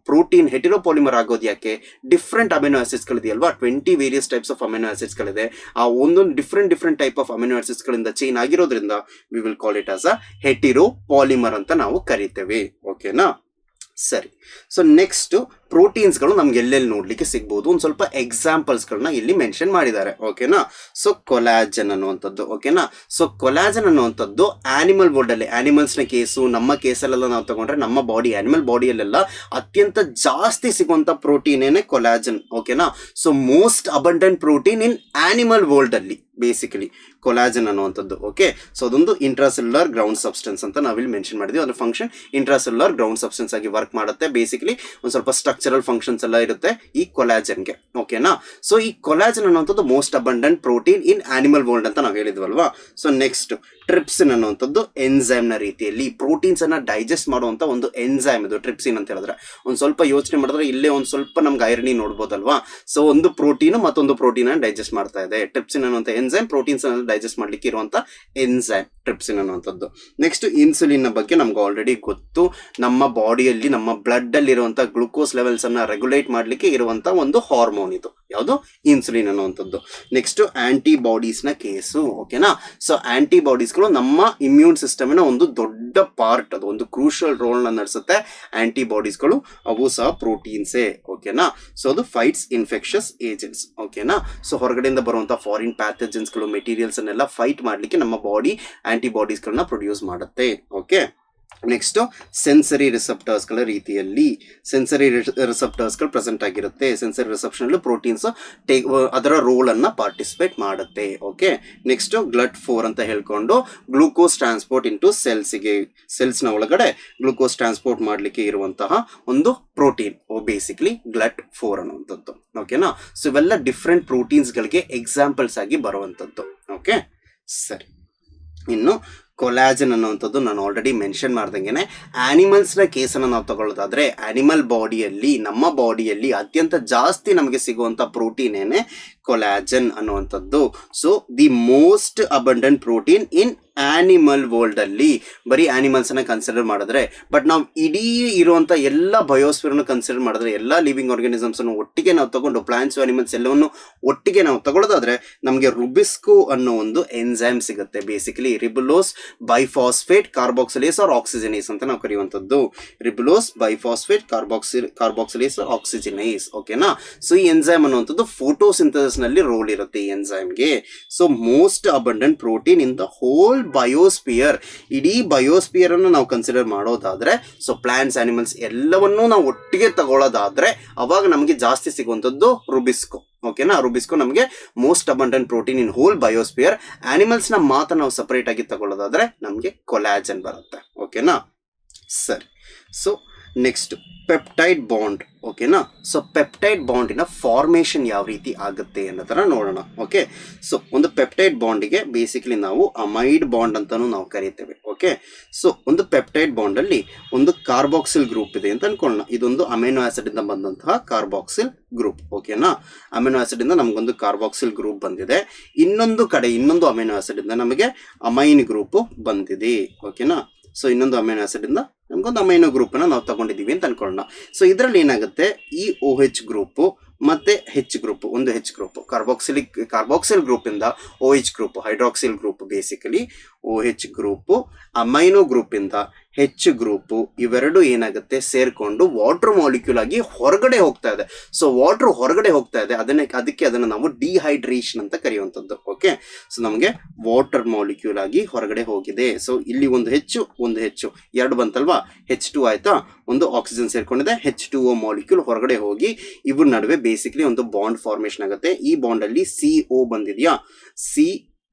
ಪ್ರೋಟೀನ್ ಹೆಟಿರೋಪಾಲಿಮರ್ ಆಗೋದು ಯಾಕೆ? ಡಿಫ್ರೆಂಟ್ ಅಮಿನೋ ಆಸಿಡ್ಸ್ ಗಳಿದೆಯಲ್ವಾ, 20 various types of amino acids ಗಳಿದೆ. ಆ ಒಂದೊಂದು different type of amino acids ಗಳಿಂದ ಚೈನ್ ಆಗಿರೋದ್ರಿಂದ we will call it as a heteropolymer ಅಂತ ನಾವು ಕರಿತೇವೆ. ಓಕೆನಾ, ಸರಿ. ಸೊ ನೆಕ್ಸ್ಟ್ ಪ್ರೋಟೀನ್ಸ್ಗಳು ನಮ್ಗೆ ಎಲ್ಲೆಲ್ಲಿ ನೋಡ್ಲಿಕ್ಕೆ ಸಿಗ್ಬೋದು, ಒಂದು ಸ್ವಲ್ಪ ಎಕ್ಸಾಂಪಲ್ಸ್ಗಳನ್ನ ಇಲ್ಲಿ ಮೆನ್ಷನ್ ಮಾಡಿದ್ದಾರೆ. ಓಕೆನಾ. ಸೊ ಕೊಲಾಜನ್ ಅನ್ನುವಂಥದ್ದು. ಓಕೆನಾ. ಸೊ ಕೊಲಾಜನ್ ಅನ್ನುವಂಥದ್ದು ಆನಿಮಲ್ ವರ್ಲ್ಡ್ ಅಲ್ಲಿ, ಆನಿಮಲ್ಸ್ನ ಕೇಸು, ನಮ್ಮ ಕೇಸಲ್ಲೆಲ್ಲ ನಾವು ತಗೊಂಡ್ರೆ ನಮ್ಮ ಬಾಡಿ ಆನಿಮಲ್ ಬಾಡಿಯಲ್ಲೆಲ್ಲ ಅತ್ಯಂತ ಜಾಸ್ತಿ ಸಿಗುವಂತ ಪ್ರೋಟೀನ್ ಏನೇ ಕೊಲಾಜನ್. ಓಕೆನಾ. ಸೊ ಮೋಸ್ಟ್ ಅಬಂಡೆಂಟ್ ಪ್ರೋಟೀನ್ ಇನ್ ಆನಿಮಲ್ ವರ್ಲ್ಡ್ ಅಲ್ಲಿ ಬೇಸಿಕಲಿ ಕೊಲಾಜನ್ ಅನ್ನುವಂಥದ್ದು. ಓಕೆ, ಸೊ ಅದೊಂದು ಇಂಟ್ರಾಸೆಲ್ಯುಲರ್ ಗ್ರೌಂಡ್ ಸಬ್ಸ್ಟೆನ್ಸ್ ಅಂತ ನಾವಿಲ್ಲಿ ಮೆನ್ಷನ್ ಮಾಡಿದ್ವಿ. ಅದ್ರ ಫಂಕ್ಷನ್ ಇಂಟ್ರಾಸೆಲ್ಯುಲರ್ ಗ್ರೌಂಡ್ ಸಬ್ಸ್ಟೆನ್ಸ್ ಆಗಿ ವರ್ಕ್ ಮಾಡುತ್ತೆ. ಬೇಸಿಕಲಿ ಒಂದು ಸ್ವಲ್ಪ ಸ್ಟ್ರಕ್ಚರಲ್ ಫಂಕ್ಷನ್ಸ್ ಎಲ್ಲ ಇರುತ್ತೆ ಈ ಕೊಲಾಜನ್ಗೆ. ಓಕೆನಾ. ಸೊ ಈ ಕೊಲಾಜನ್ ಅನ್ನುವಂಥದ್ದು ಮೋಸ್ಟ್ ಅಬಂಡೆಂಟ್ ಪ್ರೋಟೀನ್ ಇನ್ ಆನಿಮಲ್ ವರ್ಲ್ಡ್ ಅಂತ ನಾವು ಹೇಳಿದ್ವಲ್ವಾ. ಸೊ ನೆಕ್ಸ್ಟ್ ಟ್ರಿಪ್ಸಿನ್ ಅನ್ನುವಂಥದ್ದು ಎನ್ಸೈಮ್ ನ ರೀತಿಯಲ್ಲಿ ಪ್ರೋಟೀನ್ಸ್ ಅನ್ನ ಡೈಜೆಸ್ಟ್ ಮಾಡುವಂತ ಒಂದು ಎನ್ಸೈಮ್ ಇದು ಟ್ರಿಪ್ಸಿನ್ ಅಂತ ಹೇಳಿದ್ರೆ. ಒಂದು ಸ್ವಲ್ಪ ಯೋಚನೆ ಮಾಡಿದ್ರೆ ಇಲ್ಲೇ ಒಂದು ಸ್ವಲ್ಪ ನಮ್ಗೆ ಐರನಿ ನೋಡ್ಬೋದಲ್ವಾ. ಸೊ ಒಂದು ಪ್ರೋಟೀನ್ ಮತ್ತೊಂದು ಪ್ರೋಟೀನ್ ಅನ್ನು ಡೈಜೆಸ್ಟ್ ಮಾಡ್ತಾ ಇದೆ. ಟ್ರಿಪ್ಸಿನ್ ಅನ್ನುವಂಥ ಎನ್ಸೈಮ್ ಪ್ರೋಟೀನ್ಸ್ ಅನ್ನು ಡೈಜೆಸ್ಟ್ ಮಾಡ್ಲಿಕ್ಕೆ ಇರುವಂತ ಎನ್ಸೈಮ್ ಟ್ರಿಪ್ಸಿನ್ ಅನ್ನುವಂಥದ್ದು. ನೆಕ್ಸ್ಟ್ ಇನ್ಸುಲಿನ್ ಬಗ್ಗೆ ನಮ್ಗೆ ಆಲ್ರೆಡಿ ಗೊತ್ತು. ನಮ್ಮ ಬಾಡಿಯಲ್ಲಿ ನಮ್ಮ ಬ್ಲಡ್ ಅಲ್ಲಿ ಇರುವಂತಹ ಗ್ಲೂಕೋಸ್ ಲೆವೆಲ್ಸ್ ಅನ್ನ ರೆಗ್ಯುಲೇಟ್ ಮಾಡ್ಲಿಕ್ಕೆ ಇರುವಂತಹ ಒಂದು ಹಾರ್ಮೋನ್ ಇದು ಯಾವುದು ಇನ್ಸುಲಿನ್ ಅನ್ನುವಂಥದ್ದು. ನೆಕ್ಸ್ಟ್ ಆಂಟಿಬಾಡೀಸ್ ನ ಕೇಸು. ಓಕೆನಾ. ಸೊ ಆಂಟಿಬಾಡೀಸ್ಗಳು ನಮ್ಮ ಇಮ್ಯೂನ್ ಸಿಸ್ಟಮಿನ ಒಂದು ದೊಡ್ಡ ಪಾರ್ಟ್, ಅದು ಒಂದು ಕ್ರೂಷಿಯಲ್ ರೋಲ್ ನ ನಡೆಸುತ್ತೆ ಆಂಟಿಬಾಡೀಸ್ಗಳು. ಅವು ಸಹ ಪ್ರೋಟೀನ್ಸೇ. ಓಕೆನಾ. ಸೊ ಅದು ಫೈಟ್ಸ್ ಇನ್ಫೆಕ್ಷಸ್ ಏಜೆಂಟ್ಸ್. ಓಕೆನಾ. ಸೊ ಹೊರಗಡೆಯಿಂದ ಬರುವಂತಹ ಫಾರಿನ್ ಪ್ಯಾಥೋಜನ್ಸ್ಗಳು ಮೆಟೀರಿಯಲ್ಸ್ ಅನ್ನೆಲ್ಲ ಫೈಟ್ ಮಾಡ್ಲಿಕ್ಕೆ ನಮ್ಮ ಬಾಡಿ ಆಂಟಿಬಾಡೀಸ್ಗಳನ್ನ ಪ್ರೊಡ್ಯೂಸ್ ಮಾಡುತ್ತೆ. ಓಕೆ. ನೆಕ್ಸ್ಟ್ ಸೆನ್ಸರಿ ರಿಸೆಪ್ಟರ್ಸ್ಗಳ ರೀತಿಯಲ್ಲಿ ಸೆನ್ಸರಿ ರಿಸೆಪ್ಟರ್ಸ್ಗಳು ಪ್ರೆಸೆಂಟ್ ಆಗಿರುತ್ತೆ. ಸೆನ್ಸರಿ ರಿಸೆಪ್ಷನ್ ಪ್ರೋಟೀನ್ಸ್ ಅದರ ರೋಲ್ ಅನ್ನ ಪಾರ್ಟಿಸಿಪೇಟ್ ಮಾಡುತ್ತೆ. ಓಕೆ. ನೆಕ್ಸ್ಟ್ GLUT4 ಅಂತ ಹೇಳ್ಕೊಂಡು ಗ್ಲೂಕೋಸ್ ಟ್ರಾನ್ಸ್ಪೋರ್ಟ್ ಇಂಟು ಸೆಲ್ಸ್ಗೆ, ಸೆಲ್ಸ್ ನ ಒಳಗಡೆ ಗ್ಲೂಕೋಸ್ ಟ್ರಾನ್ಸ್ಪೋರ್ಟ್ ಮಾಡ್ಲಿಕ್ಕೆ ಇರುವಂತಹ ಒಂದು ಪ್ರೋಟೀನ್ ಬೇಸಿಕ್ಲಿ GLUT4 ಅನ್ನುವಂಥದ್ದು. ಓಕೆನಾ. ಸೊ ಇವೆಲ್ಲ ಡಿಫ್ರೆಂಟ್ ಪ್ರೋಟೀನ್ಸ್ ಗಳಿಗೆ ಎಕ್ಸಾಂಪಲ್ಸ್ ಆಗಿ ಬರುವಂಥದ್ದು. ಓಕೆ. ಸರಿ. ಇನ್ನು ಕೊಲಾಜನ್ ಅನ್ನುವಂಥದ್ದು ನಾನು ಆಲ್ರೆಡಿ ಮೆನ್ಷನ್ ಮಾಡ್ದಂಗೆನೆ ಆನಿಮಲ್ಸ್ನ ಕೇಸನ್ನು ನಾವು ತಗೊಳ್ಳೋದಾದ್ರೆ ಆನಿಮಲ್ ಬಾಡಿಯಲ್ಲಿ, ನಮ್ಮ ಬಾಡಿಯಲ್ಲಿ ಅತ್ಯಂತ ಜಾಸ್ತಿ ನಮಗೆ ಸಿಗುವಂಥ ಪ್ರೋಟೀನ್ ಏನೇ ಕೊಲಾಜನ್ ಅನ್ನುವಂಥದ್ದು. So the most abundant protein in animal world ಅಲ್ಲಿ. ಬರೀ ಆನಿಮಲ್ಸ್ ಅನ್ನ ಕನ್ಸಿಡರ್ ಮಾಡಿದ್ರೆ, ಬಟ್ ನಾವು ಇಡೀ ಇರುವಂತ ಎಲ್ಲ ಬಯೋಸ್ಫಿಯರ್ ಕನ್ಸಿಡರ್ ಮಾಡಿದ್ರೆ, ಎಲ್ಲ ಲಿವಿಂಗ್ ಆರ್ಗಾನಿಸಮ್ಸ್ ಅನ್ನು ಒಟ್ಟಿಗೆ ನಾವು ತಗೊಂಡು ಪ್ಲಾಂಟ್ಸ್ ಅನಿಮಲ್ಸ್ ಎಲ್ಲವನ್ನು ಒಟ್ಟಿಗೆ ನಾವು ತಗೊಳ್ಳೋದಾದ್ರೆ ನಮಗೆ ರುಬಿಸ್ಕೋ ಅನ್ನೋ ಒಂದು ಎನ್ಸೈಮ್ ಸಿಗುತ್ತೆ. ಬೇಸಿಕಲಿ ರಿಬುಲೋಸ್ ಬೈಫಾಸ್ಫೇಟ್ ಕಾರ್ಬಾಕ್ಸಿಲೇಸ್ ಆರ್ ಆಕ್ಸಿಜನೇಸ್ ಅಂತ ನಾವು ಕರೆಯುವಂಥದ್ದು. Ribulose ಬೈಫಾಸ್ಫೇಟ್ carboxylase ಆಕ್ಸಿಜನೇಸ್. ಓಕೆನಾ. ಸೊ ಈ ಎನ್ಸೈಮ್ ಅನ್ನುವಂಥದ್ದು ಫೋಟೋಸಿಂಥಸಿಸ್ ನಲ್ಲಿ ರೋಲ್ ಇರುತ್ತೆ ಈ ಎನ್ಸೈಮ್ಗೆ. So most abundant protein in the whole biosphere. ಇಡೀ ಬಯೋಸ್ಪಿಯರ್ ಅನ್ನು ನಾವು ಕನ್ಸಿಡರ್ ಮಾಡೋದಾದ್ರೆ, ಸೊ ಪ್ಲಾಂಟ್ಸ್ ಅನಿಮಲ್ಸ್ ಎಲ್ಲವನ್ನೂ ನಾವು ಒಟ್ಟಿಗೆ ತಗೊಳ್ಳೋದಾದ್ರೆ ಅವಾಗ ನಮಗೆ ಜಾಸ್ತಿ ಸಿಗುವಂಥದ್ದು ರುಬಿಸ್ಕೋ. ಓಕೆನಾ. ರುಬಿಸ್ಕೋ ನಮಗೆ ಮೋಸ್ಟ್ ಅಬಂಡೆಂಟ್ ಪ್ರೋಟೀನ್ ಇನ್ ಹೋಲ್ ಬಯೋಸ್ಪಿಯರ್. ಆನಿಮಲ್ಸ್ ನ ಮಾತ್ರ ನಾವು ಸಪರೇಟ್ ಆಗಿ ತಗೊಳ್ಳೋದಾದ್ರೆ ನಮಗೆ ಕೊಲಾಜನ್ ಬರುತ್ತೆ. ಓಕೆನಾ. ಸರಿ. So next peptide bond. ಓಕೆನಾ. ಸೊ ಪೆಪ್ಟೈಡ್ ಬಾಂಡಿನ ಫಾರ್ಮೇಷನ್ ಯಾವ ರೀತಿ ಆಗುತ್ತೆ ಅನ್ನೋದನ್ನ ನೋಡೋಣ. ಓಕೆ. ಸೊ ಒಂದು ಪೆಪ್ಟೈಡ್ ಬಾಂಡಿಗೆ ಬೇಸಿಕಲಿ ನಾವು ಅಮೈಡ್ ಬಾಂಡ್ ಅಂತಾನು ನಾವು ಕರೀತೇವೆ. ಓಕೆ. ಸೊ ಒಂದು ಪೆಪ್ಟೈಡ್ ಬಾಂಡ್ ಅಲ್ಲಿ ಒಂದು ಕಾರ್ಬಾಕ್ಸಿಲ್ ಗ್ರೂಪ್ ಇದೆ ಅಂತ ಅನ್ಕೊಳ್ಳೋಣ. ಇದೊಂದು ಅಮೈನೋ ಆಸಿಡ್ ಇಂದ ಬಂದಂತಹ ಕಾರ್ಬಾಕ್ಸಿಲ್ ಗ್ರೂಪ್. ಓಕೆನಾ. ಅಮೈನೋ ಆಸಿಡ್ ಇಂದ ನಮಗೊಂದು ಕಾರ್ಬಾಕ್ಸಿಲ್ ಗ್ರೂಪ್ ಬಂದಿದೆ. ಇನ್ನೊಂದು ಕಡೆ ಇನ್ನೊಂದು ಅಮೈನೋ ಆಸಿಡ್ ಇಂದ ನಮಗೆ ಅಮೈನ್ ಗ್ರೂಪ್ ಬಂದಿದೆ. ಓಕೆನಾ. ಸೊ ಇನ್ನೊಂದು ಅಮೈನೋ ಆಸಿಡ್ ಇಂದ ನಮ್ಗೊಂದು ಅಮೈನೋ ಗ್ರೂಪ್ ಅನ್ನ ನಾವು ತಗೊಂಡಿದೀವಿ ಅಂತ ಅನ್ಕೊಳ್ಳೋಣ. ಸೊ ಇದರಲ್ಲಿ ಏನಾಗುತ್ತೆ, ಈ OH ಗ್ರೂಪ್ ಮತ್ತೆ H ಗ್ರೂಪ್, ಒಂದು H ಗ್ರೂಪ್ ಕಾರ್ಬಾಕ್ಸಿಲ್ ಗ್ರೂಪ್ ಇಂದ OH group, hydroxyl group, basically OH group amino group ಇಂದ H ಗ್ರೂಪ್, ಇವೆರಡು ಏನಾಗುತ್ತೆ ಸೇರ್ಕೊಂಡು ವಾಟರ್ ಮಾಲಿಕ್ಯೂಲ್ ಆಗಿ ಹೊರಗಡೆ ಹೋಗ್ತಾ ಇದೆ. ಸೊ ವಾಟರ್ ಹೊರಗಡೆ ಹೋಗ್ತಾ ಇದೆ, ಅದಕ್ಕೆ ಅದನ್ನು ನಾವು ಡಿಹೈಡ್ರೇಷನ್ ಅಂತ ಕರೆಯುವಂಥದ್ದು. ಓಕೆ. ಸೊ ನಮಗೆ ವಾಟರ್ ಮಾಲಿಕ್ಯೂಲ್ ಆಗಿ ಹೊರಗಡೆ ಹೋಗಿದೆ. ಸೊ ಇಲ್ಲಿ ಒಂದು H ಎರಡು ಬಂತಲ್ವಾ, H2 ಆಯ್ತಾ, ಒಂದು ಆಕ್ಸಿಜನ್ ಸೇರ್ಕೊಂಡಿದೆ, H2O ಮಾಲಿಕ್ಯೂಲ್ ಹೊರಗಡೆ ಹೋಗಿ ಇವ್ರ ನಡುವೆ ಬೇಸಿಕಲಿ ಒಂದು ಬಾಂಡ್ ಫಾರ್ಮೇಶನ್ ಆಗುತ್ತೆ. ಈ ಬಾಂಡ್ ಅಲ್ಲಿ CO ಬಂದಿದ್ಯಾ,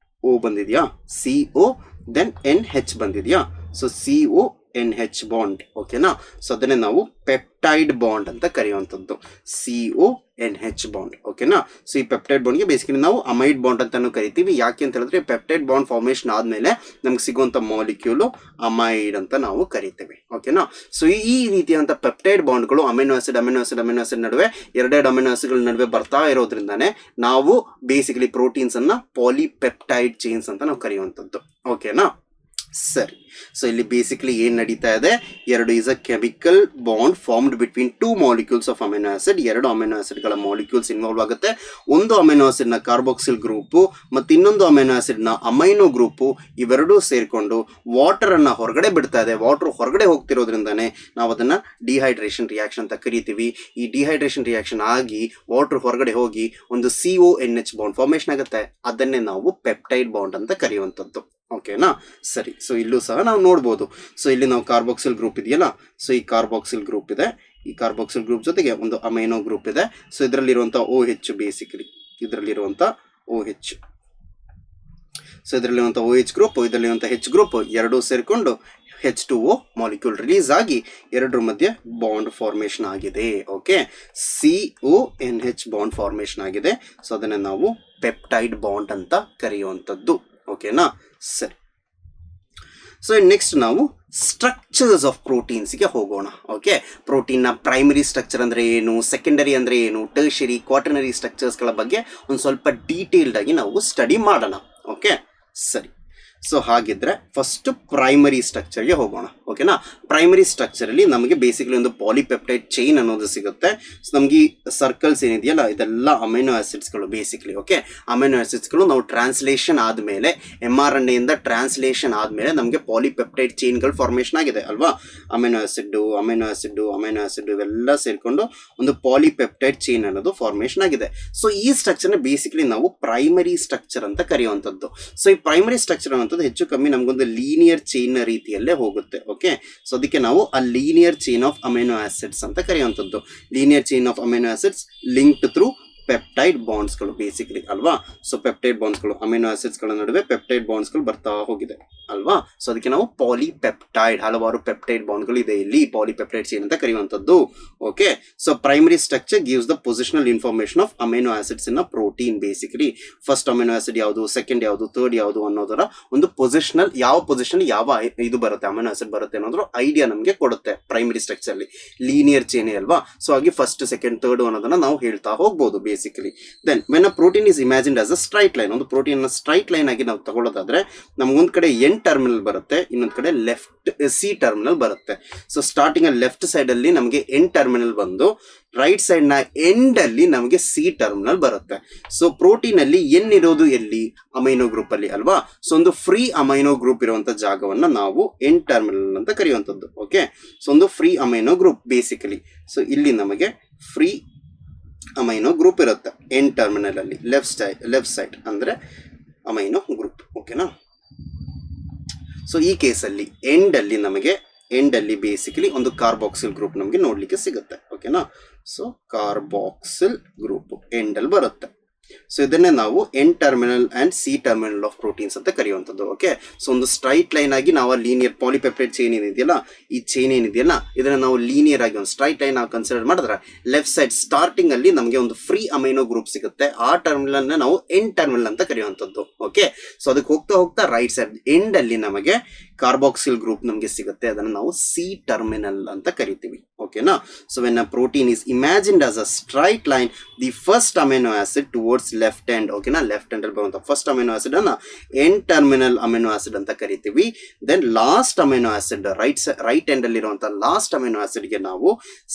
CO ದೆನ್ NH ಬಂದಿದ್ಯಾ. So CONH bond. ಓಕೆನಾ. ಸೊ ಅದನ್ನೇ ನಾವು ಪೆಪ್ಟೈಡ್ ಬಾಂಡ್ ಅಂತ ಕರೆಯುವಂಥದ್ದು, CONH ಬಾಂಡ್. ಓಕೆನಾ. ಸೊ ಈ ಪೆಪ್ಟೈಡ್ ಬಾಂಡ್ಗೆ ಬೇಸಿಕಲಿ ನಾವು ಅಮೈಡ್ ಬಾಂಡ್ ಅಂತಾನು ಕರಿತೀವಿ. ಯಾಕೆ ಅಂತ ಹೇಳಿದ್ರೆ ಪೆಪ್ಟೈಡ್ ಬಾಂಡ್ ಫಾರ್ಮೇಶನ್ ಆದ್ಮೇಲೆ ನಮ್ಗೆ ಸಿಗುವಂತ ಮಾಲಿಕ್ಯೂಲು ಅಮೈಡ್ ಅಂತ ನಾವು ಕರಿತೇವೆ. ಓಕೆನಾ. ಸೊ ಈ ರೀತಿಯಾದಂಥ ಪೆಪ್ಟೈಡ್ ಬಾಂಡ್ಗಳು ಅಮೈನೋ ಆಸಿಡ್ ನಡುವೆ ಎರಡೆರಡು ಅಮೈನೋ ಆಸಿಡ್ಗಳ ನಡುವೆ ಬರ್ತಾ ಇರೋದ್ರಿಂದಾನೆ ನಾವು ಬೇಸಿಕಲಿ ಪ್ರೋಟೀನ್ಸ್ ಅನ್ನ ಪಾಲಿಪೆಪ್ಟೈಡ್ ಚೈನ್ಸ್ ಅಂತ ನಾವು ಕರೆಯುವಂಥದ್ದು. ಓಕೆನಾ. ಸರಿ. ಸೊ ಇಲ್ಲಿ ಬೇಸಿಕಲಿ ಏನ್ ನಡೀತಾ ಇದೆ, ಎರಡು is a chemical bond formed between two molecules of amino acid. ಎರಡು ಅಮೈನೋ ಆಸಿಡ್ ಗಳ ಮಾಲಿಕ್ಯೂಲ್ಸ್ ಇನ್ವಾಲ್ವ್ ಆಗುತ್ತೆ. ಒಂದು ಅಮೈನೋ ಆಸಿಡ್ ನ ಕಾರ್ಬಾಕ್ಸಿಲ್ ಗ್ರೂಪ್ ಮತ್ತು ಇನ್ನೊಂದು ಅಮೈನೋ ಆಸಿಡ್ ನ ಅಮೈನೋ ಗ್ರೂಪ್, ಇವೆರಡೂ ಸೇರ್ಕೊಂಡು ವಾಟರ್ ಅನ್ನ ಹೊರಗಡೆ ಬಿಡ್ತಾ ಇದೆ. ವಾಟರ್ ಹೊರಗಡೆ ಹೋಗ್ತಿರೋದ್ರಿಂದಾನೆ ನಾವು ಅದನ್ನ ಡಿಹೈಡ್ರೇಷನ್ ರಿಯಾಕ್ಷನ್ ಅಂತ ಕರಿತೀವಿ. ಈ ಡಿಹೈಡ್ರೇಷನ್ ರಿಯಾಕ್ಷನ್ ಆಗಿ ವಾಟರ್ ಹೊರಗಡೆ ಹೋಗಿ ಒಂದು CONH ಬಾಂಡ್ ಫಾರ್ಮೇಶನ್ ಆಗುತ್ತೆ. ಅದನ್ನೇ ನಾವು ಪೆಪ್ಟೈಡ್ ಬಾಂಡ್ ಅಂತ ಕರೆಯುವಂಥದ್ದು. ಓಕೆನಾ. ಸರಿ. ಸೊ ಇಲ್ಲೂ ಸಹ ನಾವು ನೋಡ್ಬೋದು. ಸೊ ಇಲ್ಲಿ ನಾವು ಕಾರ್ಬಾಕ್ಸಿಲ್ ಗ್ರೂಪ್ ಇದೆಯಲ್ಲ, ಸೊ ಈ ಕಾರ್ಬಾಕ್ಸಿಲ್ ಗ್ರೂಪ್ ಇದೆ. ಈ ಕಾರ್ಬಾಕ್ಸಿಲ್ ಗ್ರೂಪ್ ಜೊತೆಗೆ ಒಂದು ಅಮೈನೋ ಗ್ರೂಪ್ ಇದೆ. ಸೊ ಇದರಲ್ಲಿರುವಂಥ OH, ಬೇಸಿಕಲಿ ಇದರಲ್ಲಿರುವಂಥ OH, ಸೊ ಇದರಲ್ಲಿರುವಂಥ OH ಗ್ರೂಪ್, ಇದರಲ್ಲಿರುವಂಥ H ಗ್ರೂಪ್ ಎರಡೂ ಸೇರಿಕೊಂಡು H2O ಮಾಲಿಕ್ಯೂಲ್ ರಿಲೀಸ್ ಆಗಿ ಎರಡರ ಮಧ್ಯೆ ಬಾಂಡ್ ಫಾರ್ಮೇಶನ್ ಆಗಿದೆ. ಓಕೆ. CONH ಬಾಂಡ್ ಫಾರ್ಮೇಶನ್ ಆಗಿದೆ. ಸೊ ಅದನ್ನ ನಾವು ಪೆಪ್ಟೈಡ್ ಬಾಂಡ್ ಅಂತ ಕರೆಯುವಂಥದ್ದು. ಓಕೆನಾ. ಸರಿ. ಸೊ ನೆಕ್ಸ್ಟ್ ನಾವು ಸ್ಟ್ರಕ್ಚರ್ಸ್ ಆಫ್ ಪ್ರೋಟೀನ್ಸ್ಗೆ ಹೋಗೋಣ. ಓಕೆ. ಪ್ರೋಟೀನ್ನ ಪ್ರೈಮರಿ ಸ್ಟ್ರಕ್ಚರ್ ಅಂದರೆ ಏನು, ಸೆಕೆಂಡರಿ ಅಂದರೆ ಏನು, ಟರ್ಷರಿ, ಕ್ವಾಟರ್ನರಿ ಸ್ಟ್ರಕ್ಚರ್ಸ್ಗಳ ಬಗ್ಗೆ ಒಂದು ಸ್ವಲ್ಪ ಡೀಟೇಲ್ಡ್ ಆಗಿ ನಾವು ಸ್ಟಡಿ ಮಾಡೋಣ. ಓಕೆ. ಸರಿ. ಸೊ ಹಾಗಿದ್ರೆ ಫಸ್ಟ್ ಪ್ರೈಮರಿ ಸ್ಟ್ರಕ್ಚರ್ಗೆ ಹೋಗೋಣ. ಓಕೆನಾ. ಪ್ರೈಮರಿ ಸ್ಟ್ರಕ್ಚರಲ್ಲಿ ನಮಗೆ ಬೇಸಿಕಲಿ ಒಂದು ಪಾಲಿಪೆಪ್ಟೈಡ್ ಚೈನ್ ಅನ್ನೋದು ಸಿಗುತ್ತೆ. ಸೊ ನಮಗೆ ಈ ಸರ್ಕಲ್ಸ್ ಏನಿದೆಯಲ್ಲ ಇದೆಲ್ಲ ಅಮೈನೋ ಆಸಿಡ್ಸ್ಗಳು ಬೇಸಿಕಲಿ. ಓಕೆ, ಅಮೈನೋ ಆಸಿಡ್ಸ್ಗಳು ನಾವು ಟ್ರಾನ್ಸ್ಲೇಷನ್ ಆದಮೇಲೆ mRNA ಇಂದ ಟ್ರಾನ್ಸ್ಲೇಷನ್ ಆದಮೇಲೆ ನಮಗೆ ಪಾಲಿಪೆಪ್ಟೈಡ್ ಚೈನ್ಗಳು ಫಾರ್ಮೇಷನ್ ಆಗಿದೆ ಅಲ್ವಾ. ಅಮೈನೋ ಆಸಿಡ್ ಇವೆಲ್ಲ ಸೇರಿಕೊಂಡು ಒಂದು ಪಾಲಿಪೆಪ್ಟೈಡ್ ಚೈನ್ ಅನ್ನೋದು ಫಾರ್ಮೇಷನ್ ಆಗಿದೆ. ಸೊ ಈ ಸ್ಟ್ರಕ್ಚರ್ನ ಬೇಸಿಕಲಿ ನಾವು ಪ್ರೈಮರಿ ಸ್ಟ್ರಕ್ಚರ್ ಅಂತ ಕರೆಯುವಂಥದ್ದು. ಸೊ ಈ ಪ್ರೈಮರಿ ಸ್ಟ್ರಕ್ಚರ್ ಅನ್ನುವಂಥದ್ದು ಹೆಚ್ಚು ಕಮ್ಮಿ ನಮಗೊಂದು ಲೀನಿಯರ್ ಚೈನ್ ರೀತಿಯಲ್ಲೇ ಹೋಗುತ್ತೆ. ಓಕೆ, ಸೊ ಅದಕ್ಕೆ ನಾವು ಆ linear chain of amino acids ಅಂತ ಕರೆಯುವಂಥದ್ದು. Linear chain of amino acids linked through peptide ಬಾಂಡ್ಸ್ಗಳು ಬೇಸಿಕಲಿ ಅಲ್ವಾ. ಸೊ ಪೆಪ್ಟೈಡ್ ಬಾಂಡ್ಸ್ಗಳು ಅಮೈನೋ ಆಸಿಡ್ಸ್ಗಳ ನಡುವೆ ಪೆಪ್ಟೈಡ್ ಬಾಂಡ್ಸ್ಗಳು ಬರ್ತಾ ಹೋಗಿದೆ ಅಲ್ವಾ. ಸೊ ಅದಕ್ಕೆ ನಾವು ಪಾಲಿಪೆಪ್ಟೈಡ್, ಹಲವಾರು ಪೆಪ್ಟೈಡ್ ಬಾಂಡ್ಗಳು ಇದೆ ಇಲ್ಲಿ, ಪಾಲಿಪೆಪ್ಟೈಡ್ ಚೈನ್ ಅಂತ ಕರೆಯುವಂಥದ್ದು. Okay, so primary structure gives the positional information of amino acids in a protein basically. First amino acid ಯಾವುದು, ಸೆಕೆಂಡ್ ಯಾವುದು, ಥರ್ಡ್ ಯಾವುದು ಅನ್ನೋದರ ಒಂದು ಪೊಸಿಷನಲ್, ಯಾವ ಪೊಸಿಷನ್ ಯಾವ ಇದು ಬರುತ್ತೆ ಅಮೈನೋ ಆಸಿಡ್ ಬರುತ್ತೆ ಅನ್ನೋದ್ರ ಐಡಿಯಾ ನಮಗೆ ಕೊಡುತ್ತೆ ಪ್ರೈಮರಿ ಸ್ಟ್ರಕ್ಚರ್ ಅಲ್ಲಿ. ಲೀನಿಯರ್ ಚೈನ್ ಅಲ್ವಾ. ಸೊ ಹಾಗೆ ಫಸ್ಟ್ ಸೆಕೆಂಡ್ ಥರ್ಡ್ ಅನ್ನೋದನ್ನ ನಾವು ಹೇಳ್ತಾ ಹೋಗ್ಬೋದು basically. Then when a protein is imagined as a straight line, ಒಂದು ಪ್ರೋಟೀನ್ ಸ್ಟ್ರೈಟ್ ಲೈನ್ ಆಗಿ ನಾವು ತಗೊಳ್ಳೋದಾದ್ರೆ ನಮ್ಗೊಂದ್ ಕಡೆ ಎನ್ ಟರ್ಮಿನಲ್ ಬರುತ್ತೆ, ಇನ್ನೊಂದ್ ಕಡೆ ಲೆಫ್ಟ್ ಸಿ ಟರ್ಮಿನಲ್ ಬರುತ್ತೆ. ಸೊ ಸ್ಟಾರ್ಟಿಂಗ್ ಲೆಫ್ಟ್ ಸೈಡ್ ಅಲ್ಲಿ ನಮಗೆ ಎನ್ ಟರ್ಮಿನಲ್ ಬಂದು ರೈಟ್ ಸೈಡ್ ನ ಎಂಡ್ ಅಲ್ಲಿ ನಮಗೆ ಸಿ ಟರ್ಮಿನಲ್ ಬರುತ್ತೆ. ಸೊ ಪ್ರೋಟೀನ್ ಅಲ್ಲಿ ಎನ್ ಇರೋದು ಎಲ್ಲಿ, ಅಮೈನೋ ಗ್ರೂಪ್ ಅಲ್ಲಿ ಅಲ್ವಾ. ಸೊ ಒಂದು ಫ್ರೀ ಅಮೈನೋ ಗ್ರೂಪ್ ಇರುವಂತ ಜಾಗವನ್ನ ನಾವು ಎನ್ ಟರ್ಮಿನಲ್ ಅಂತ ಕರೆಯುವಂಥದ್ದು. ಓಕೆ, ಸೊ ಒಂದು free amino group basically. So ಇಲ್ಲಿ ನಮಗೆ ಫ್ರೀ ಅಮೈನೋ ಗ್ರೂಪ್ ಇರುತ್ತೆ ಎನ್ ಟರ್ಮಿನಲ್ ಅಲ್ಲಿ, ಲೆಫ್ಟ್ ಸೈಡ್ ಅಂದ್ರೆ ಅಮೈನೋ ಗ್ರೂಪ್. ಓಕೆನಾ. ಸೊ ಈ ಕೇಸಲ್ಲಿ ಎಂಡ್ ಅಲ್ಲಿ ಬೇಸಿಕಲಿ ಒಂದು ಕಾರ್ಬಾಕ್ಸಿಲ್ ಗ್ರೂಪ್ ನಮಗೆ ನೋಡ್ಲಿಕ್ಕೆ ಸಿಗುತ್ತೆ. ಓಕೆನಾ. ಸೊ ಕಾರ್ಬಾಕ್ಸಿಲ್ ಗ್ರೂಪ್ ಎಂಡ್ ಅಲ್ಲಿ ಬರುತ್ತೆ. ಸೊ ಇದನ್ನೇ ನಾವು N terminal and C terminal of proteins ಅಂತ ಕರೆಯುವಂಥದ್ದು. ಓಕೆ, ಸೊ ಒಂದು ಸ್ಟ್ರೈಟ್ ಲೈನ್ ಆಗಿ ನಾವು ಲೀನಿಯರ್ ಪಾಲಿಪೆಪ್ಟೈಡ್ ಚೈನ್ ಏನಿದೆಯಲ್ಲ, ಈ ಚೈನ್ ಏನಿದೆಯಲ್ಲ ಇದನ್ನ ನಾವು ಲೀನಿಯರ್ ಆಗಿ ಒಂದು ಸ್ಟ್ರೈಟ್ ಲೈನ್ ನಾವು ಕನ್ಸಿಡರ್ ಮಾಡಿದ್ರೆ ಲೆಫ್ಟ್ ಸೈಡ್ ಸ್ಟಾರ್ಟಿಂಗ್ ಅಲ್ಲಿ ನಮಗೆ ಒಂದು ಫ್ರೀ ಅಮೈನೋ ಗ್ರೂಪ್ ಸಿಗುತ್ತೆ. ಆ ಟರ್ಮಿನಲ್ ನಾವು ಎನ್ ಟರ್ಮಿನಲ್ ಅಂತ ಕರೆಯುವಂಥದ್ದು. ಓಕೆ, ಸೊ ಅದಕ್ಕೆ ಹೋಗ್ತಾ ರೈಟ್ ಸೈಡ್ ಎಂಡ್ ಅಲ್ಲಿ ನಮಗೆ ಕಾರ್ಬಾಕ್ಸಿಲ್ ಗ್ರೂಪ್ ನಮಗೆ ಸಿಗುತ್ತೆ, ಅದನ್ನು ನಾವು ಸಿ ಟರ್ಮಿನಲ್ ಅಂತ ಕರಿತೀವಿ. ಓಕೆನಾ. So when a protein is imagined as a straight line, the first amino acid towards left hand. ಓಕೆನಾ, ಲೆಫ್ಟ್ ಹ್ಯಾಂಡ್ ಅಲ್ಲಿ ಬರುವಂತ ಫಸ್ಟ್ ಅಮೈನೋ ಆಸಿಡ್ ಅನ್ನ ಎನ್ ಟರ್ಮಿನಲ್ ಅಮೈನೋ ಆಸಿಡ್ ಅಂತ ಕರಿತೀವಿ. Then last amino acid right hand ಅಲ್ಲಿ ಇರುವಂತಹ last amino acid ಗೆ ನಾವು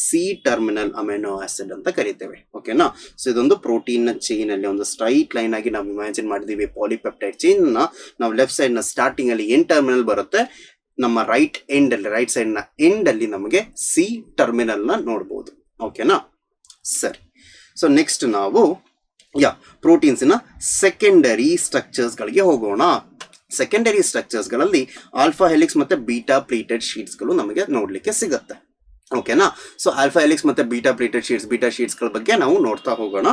ಸಿ ಟರ್ಮಿನಲ್ ಅಮೈನೋ ಆಸಿಡ್ ಅಂತ ಕರಿತೇವೆ. ಓಕೆನಾ. ಸೊ ಇದೊಂದು ಪ್ರೋಟೀನ್ ನ ಚೈನ್ ಅಲ್ಲಿ ಒಂದು ಸ್ಟ್ರೈಟ್ ಲೈನ್ ಆಗಿ ನಾವು ಇಮ್ಯಾಜಿನ್ ಮಾಡಿದೀವಿ. ಪಾಲಿಪೆಪ್ಟೈಡ್ ಚೈನ್ ನಾವು ಲೆಫ್ಟ್ ಸೈಡ್ ನ ಸ್ಟಾರ್ಟಿಂಗ್ ಅಲ್ಲಿ ಎನ್ ಟರ್ಮಿನಲ್ ಬರುತ್ತೆ, ನಮ್ಮ ರೈಟ್ ಸೈಡ್ ನ ಎಂಡ್ ಅಲ್ಲಿ ನಮಗೆ ಸಿ ಟರ್ಮಿನಲ್ ನ ನೋಡಬಹುದು. ಓಕೆನಾ. ಸರಿ, ಸೊ ನೆಕ್ಸ್ಟ್ ನಾವು ಪ್ರೋಟೀನ್ಸ್ ನ ಸೆಕೆಂಡರಿ ಸ್ಟ್ರಕ್ಚರ್ಸ್ ಗಳಿಗೆ ಹೋಗೋಣ. ಸೆಕೆಂಡರಿ ಸ್ಟ್ರಕ್ಚರ್ಸ್ ಗಳಲ್ಲಿ ಆಲ್ಫಾ ಹೆಲಿಕ್ಸ್ ಮತ್ತೆ ಬೀಟಾ ಪ್ಲೀಟೆಡ್ ಶೀಟ್ಸ್ ಗಳು ನಮಗೆ ನೋಡ್ಲಿಕ್ಕೆ ಸಿಗುತ್ತೆ. ಓಕೆನಾ. ಸೊ ಆಲ್ಫಾ ಹೆಲಿಕ್ಸ್ ಮತ್ತೆ ಬೀಟಾ ಶೀಟ್ಸ್ ಗಳ ಬಗ್ಗೆ ನಾವು ನೋಡ್ತಾ ಹೋಗೋಣ.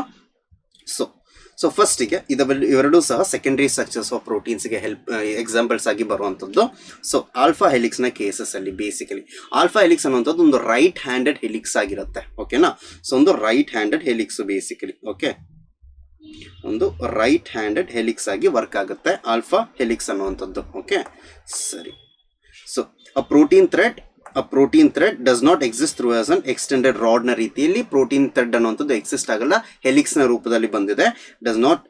ಸೊ ಫಸ್ಟಿಗೆ ಇವೆರಡೂ ಸಹ ಸೆಕೆಂಡರಿ ಸ್ಟ್ರಕ್ಚರ್ಸ್ ಆಫ್ ಪ್ರೋಟೀನ್ಸ್ಗೆ ಎಕ್ಸಾಂಪಲ್ಸ್ ಆಗಿ ಬರುವಂಥದ್ದು. ಸೊ ಆಲ್ಫಾ ಹೆಲಿಕ್ಸ್ ನ ಕೇಸಸ್ ಅಲ್ಲಿ ಬೇಸಿಕಲಿ ಆಲ್ಫಾ ಹೆಲಿಕ್ಸ್ ಅನ್ನುವಂಥದ್ದು ಒಂದು ರೈಟ್ ಹ್ಯಾಂಡೆಡ್ ಹೆಲಿಕ್ಸ್ ಆಗಿರುತ್ತೆ. ಓಕೆನಾ. ಸೊ ಒಂದು right handed helix basically. Okay, ಒಂದು ರೈಟ್ ಹ್ಯಾಂಡೆಡ್ ಹೆಲಿಕ್ಸ್ ಆಗಿ ವರ್ಕ್ ಆಗುತ್ತೆ ಆಲ್ಫಾ ಹೆಲಿಕ್ಸ್ ಅನ್ನುವಂಥದ್ದು. ಓಕೆ, ಸರಿ. So a protein thread does not exist through as an extended rod ನ ರೀತಿಯಲ್ಲಿ ಪ್ರೋಟೀನ್ ಥ್ರೆಡ್ ಅನ್ನುವಂಥದ್ದು ಎಕ್ಸಿಸ್ಟ್ ಆಗಲ್ಲ, ಹೆಲಿಕ್ಸ್ ನ ರೂಪದಲ್ಲಿ ಬಂದಿದೆ. Does not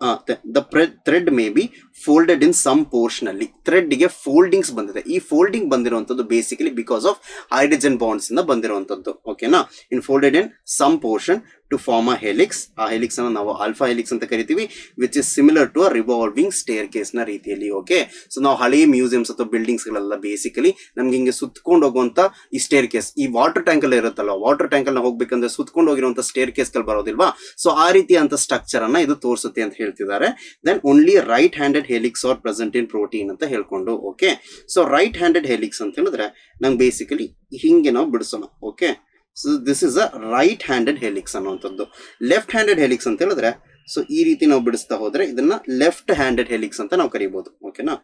the thread may be folded in some portion ಅಲ್ಲಿ ಥ್ರೆಡ್ ಗೆ ಫೋಲ್ಡಿಂಗ್ಸ್ ಬಂದಿದೆ. ಈ ಫೋಲ್ಡಿಂಗ್ ಬಂದಿರುವಂತದ್ದು basically because of hydrogen bonds ಇಂದ ಬಂದಿರುವಂತದ್ದು. ಓಕೆನಾ. In folded in some portion to form a helix. ಆ ಹೆಲಿಕ್ಸ್ ಅನ್ನು ನಾವು ಆಲ್ಫಾ ಹೆಲಿಕ್ಸ್ ಅಂತ ಕರಿತೀವಿ, which is similar to a revolving staircase ನ ರೀತಿಯಲ್ಲಿ. ಓಕೆ, ಸೊ ನಾವು ಹಳೆಯ ಮ್ಯೂಸಿಯಮ್ಸ್ ಅಥವಾ ಬಿಲ್ಡಿಂಗ್ಸ್ ಗಳೆಲ್ಲ ಬೇಸಿಕಲಿ ನಮ್ಗೆ ಹಿಂಗೆ ಸುತ್ತಕೊಂಡು ಹೋಗುವಂತ ಈ ಸ್ಟೇರ್ ಕೇಸ್, ಈ ವಾಟರ್ ಟ್ಯಾಂಕ್ ಅಲ್ಲಿ ಇರುತ್ತಲ್ಲ, ವಾಟರ್ ಟ್ಯಾಂಕ್ ಅಲ್ಲಿ ಹೋಗ್ಬೇಕಂದ್ರೆ ಸುತ್ತಕೊಂಡು ಹೋಗಿರುವಂತ ಸ್ಟೇರ್ ಕೇಸ್ ಗಳು ಬರೋದಿಲ್ವಾ. ಸೊ ಆ ರೀತಿಯಂತ ಸ್ಟ್ರಕ್ಚರ್ ಅನ್ನ ಇದು ತೋರಿಸುತ್ತೆ ಅಂತ ಹೇಳ್ತಿದ್ದಾರೆ. Then only right handed helix are present in protein ಅಂತ ಹೇಳ್ಕೊಂಡು. Okay, so right handed helix ಅಂತ ಹೇಳಿದ್ರೆ ನಂಗೆ ಬೇಸಿಕಲಿ ಹಿಂಗೆ ನಾವು ಬಿಡಿಸೋಣ. Okay, so this is a right handed helix ಅನ್ನುವಂಥದ್ದು. ಲೆಫ್ಟ್ ಹ್ಯಾಂಡೆಡ್ ಹೆಲಿಕ್ಸ್ ಅಂತ ಹೇಳಿದ್ರೆ ಸೊ ಈ ರೀತಿ ನಾವು ಬಿಡಿಸ್ತಾ ಹೋದ್ರೆ ಇದನ್ನ ಲೆಫ್ಟ್ ಹ್ಯಾಂಡೆಡ್ ಹೆಲಿಕ್ಸ್ ಅಂತ ನಾವು ಕರಿಬಹುದು. ಓಕೆನಾ,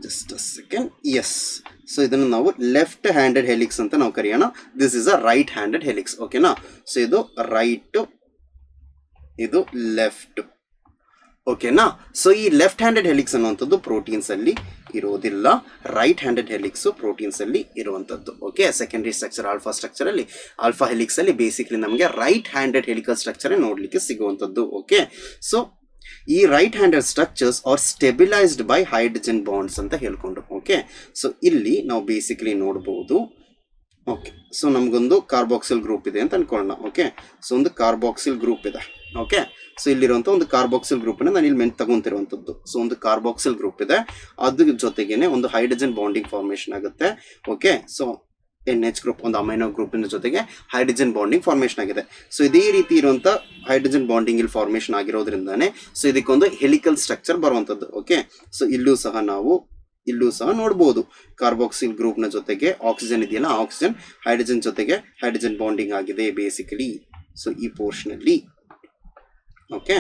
just a second. Yes, so ಇದನ್ನು ನಾವು ಲೆಫ್ಟ್ ಹ್ಯಾಂಡೆಡ್ ಹೆಲಿಕ್ಸ್ ಅಂತ ನಾವು ಕರೆಯೋಣ. This is a right handed helix. ಓಕೆನಾ. ಸೊ ಇದು ರೈಟ್, ಇದು ಲೆಫ್ಟ್. ಓಕೆನಾ. ಸೊ ಈ ಲೆಫ್ಟ್ ಹ್ಯಾಂಡೆಡ್ ಹೆಲಿಕ್ಸ್ ಅನ್ನುವಂಥದ್ದು ಪ್ರೋಟೀನ್ಸ್ ಅಲ್ಲಿ ಇರೋದಿಲ್ಲ, ರೈಟ್ ಹ್ಯಾಂಡೆಡ್ ಹೆಲಿಕ್ಸ್ ಪ್ರೋಟೀನ್ಸ್ ಅಲ್ಲಿ ಇರುವಂತದ್ದು. Okay, secondary structure alpha helix ಅಲ್ಲಿ ಬೇಸಿಕಲಿ ನಮಗೆ ರೈಟ್ ಹ್ಯಾಂಡೆಡ್ ಹೆಲಿಕಲ್ ಸ್ಟ್ರಕ್ಚರ್ ನೋಡ್ಲಿಕ್ಕೆ ಸಿಗುವಂತದ್ದು. ಓಕೆ, ಸೊ ಈ right handed structures are stabilised by hydrogen bonds ಅಂತ ಹೇಳ್ಕೊಂಡು. ಓಕೆ, ಸೊ ಇಲ್ಲಿ ನಾವು ಬೇಸಿಕಲಿ ನೋಡ್ಬೋದು. ಓಕೆ, ಸೊ ನಮಗೊಂದು ಕಾರ್ಬಾಕ್ಸಿಲ್ ಗ್ರೂಪ್ ಇದೆ ಅಂತ ಅನ್ಕೊಳ್ಳೋಣ. ಓಕೆ, ಸೊ ಒಂದು ಕಾರ್ಬಾಕ್ಸಿಲ್ ಗ್ರೂಪ್ ಇದೆ. ಓಕೆ, ಸೊ ಇಲ್ಲಿರುವಂಥ ಒಂದು ಕಾರ್ಬಾಕ್ಸಿಲ್ ಗ್ರೂಪನ್ನು ನಾನು ಇಲ್ಲಿ ತಗೊಂತಿರುವಂಥದ್ದು. ಸೊ ಒಂದು ಕಾರ್ಬಾಕ್ಸಿಲ್ ಗ್ರೂಪ್ ಇದೆ, ಅದ್ರ ಜೊತೆಗೇನೆ ಒಂದು ಹೈಡ್ರೋಜನ್ ಬಾಂಡಿಂಗ್ ಫಾರ್ಮೇಷನ್ ಆಗುತ್ತೆ. ಓಕೆ, ಸೊ NH ಗ್ರೂಪ್ ಒಂದು ಅಮೈನೋ ಗ್ರೂಪಿನ ಜೊತೆಗೆ ಹೈಡ್ರೋಜನ್ ಬಾಂಡಿಂಗ್ ಫಾರ್ಮೇಷನ್ ಆಗಿದೆ. ಸೊ ಇದೇ ರೀತಿ ಇರುವಂಥ ಹೈಡ್ರೋಜನ್ ಬಾಂಡಿಂಗ್ ಇಲ್ಲಿ ಫಾರ್ಮೇಷನ್ ಆಗಿರೋದ್ರಿಂದಾನೆ ಸೊ ಇದಕ್ಕೊಂದು ಹೆಲಿಕಲ್ ಸ್ಟ್ರಕ್ಚರ್ ಬರುವಂಥದ್ದು. ಓಕೆ, ಸೊ ಇಲ್ಲೂ ಸಹ ನೋಡ್ಬೋದು ಕಾರ್ಬಾಕ್ಸಿಲ್ ಗ್ರೂಪ್ನ ಜೊತೆಗೆ ಆಕ್ಸಿಜನ್ ಇದೆಯಲ್ಲ, ಆಕ್ಸಿಜನ್ ಹೈಡ್ರೋಜನ್ ಜೊತೆಗೆ ಹೈಡ್ರೋಜನ್ ಬಾಂಡಿಂಗ್ ಆಗಿದೆ ಬೇಸಿಕಲಿ. ಸೊ ಈ ಪೋರ್ಷನಲ್ಲಿ ಓಕೆ,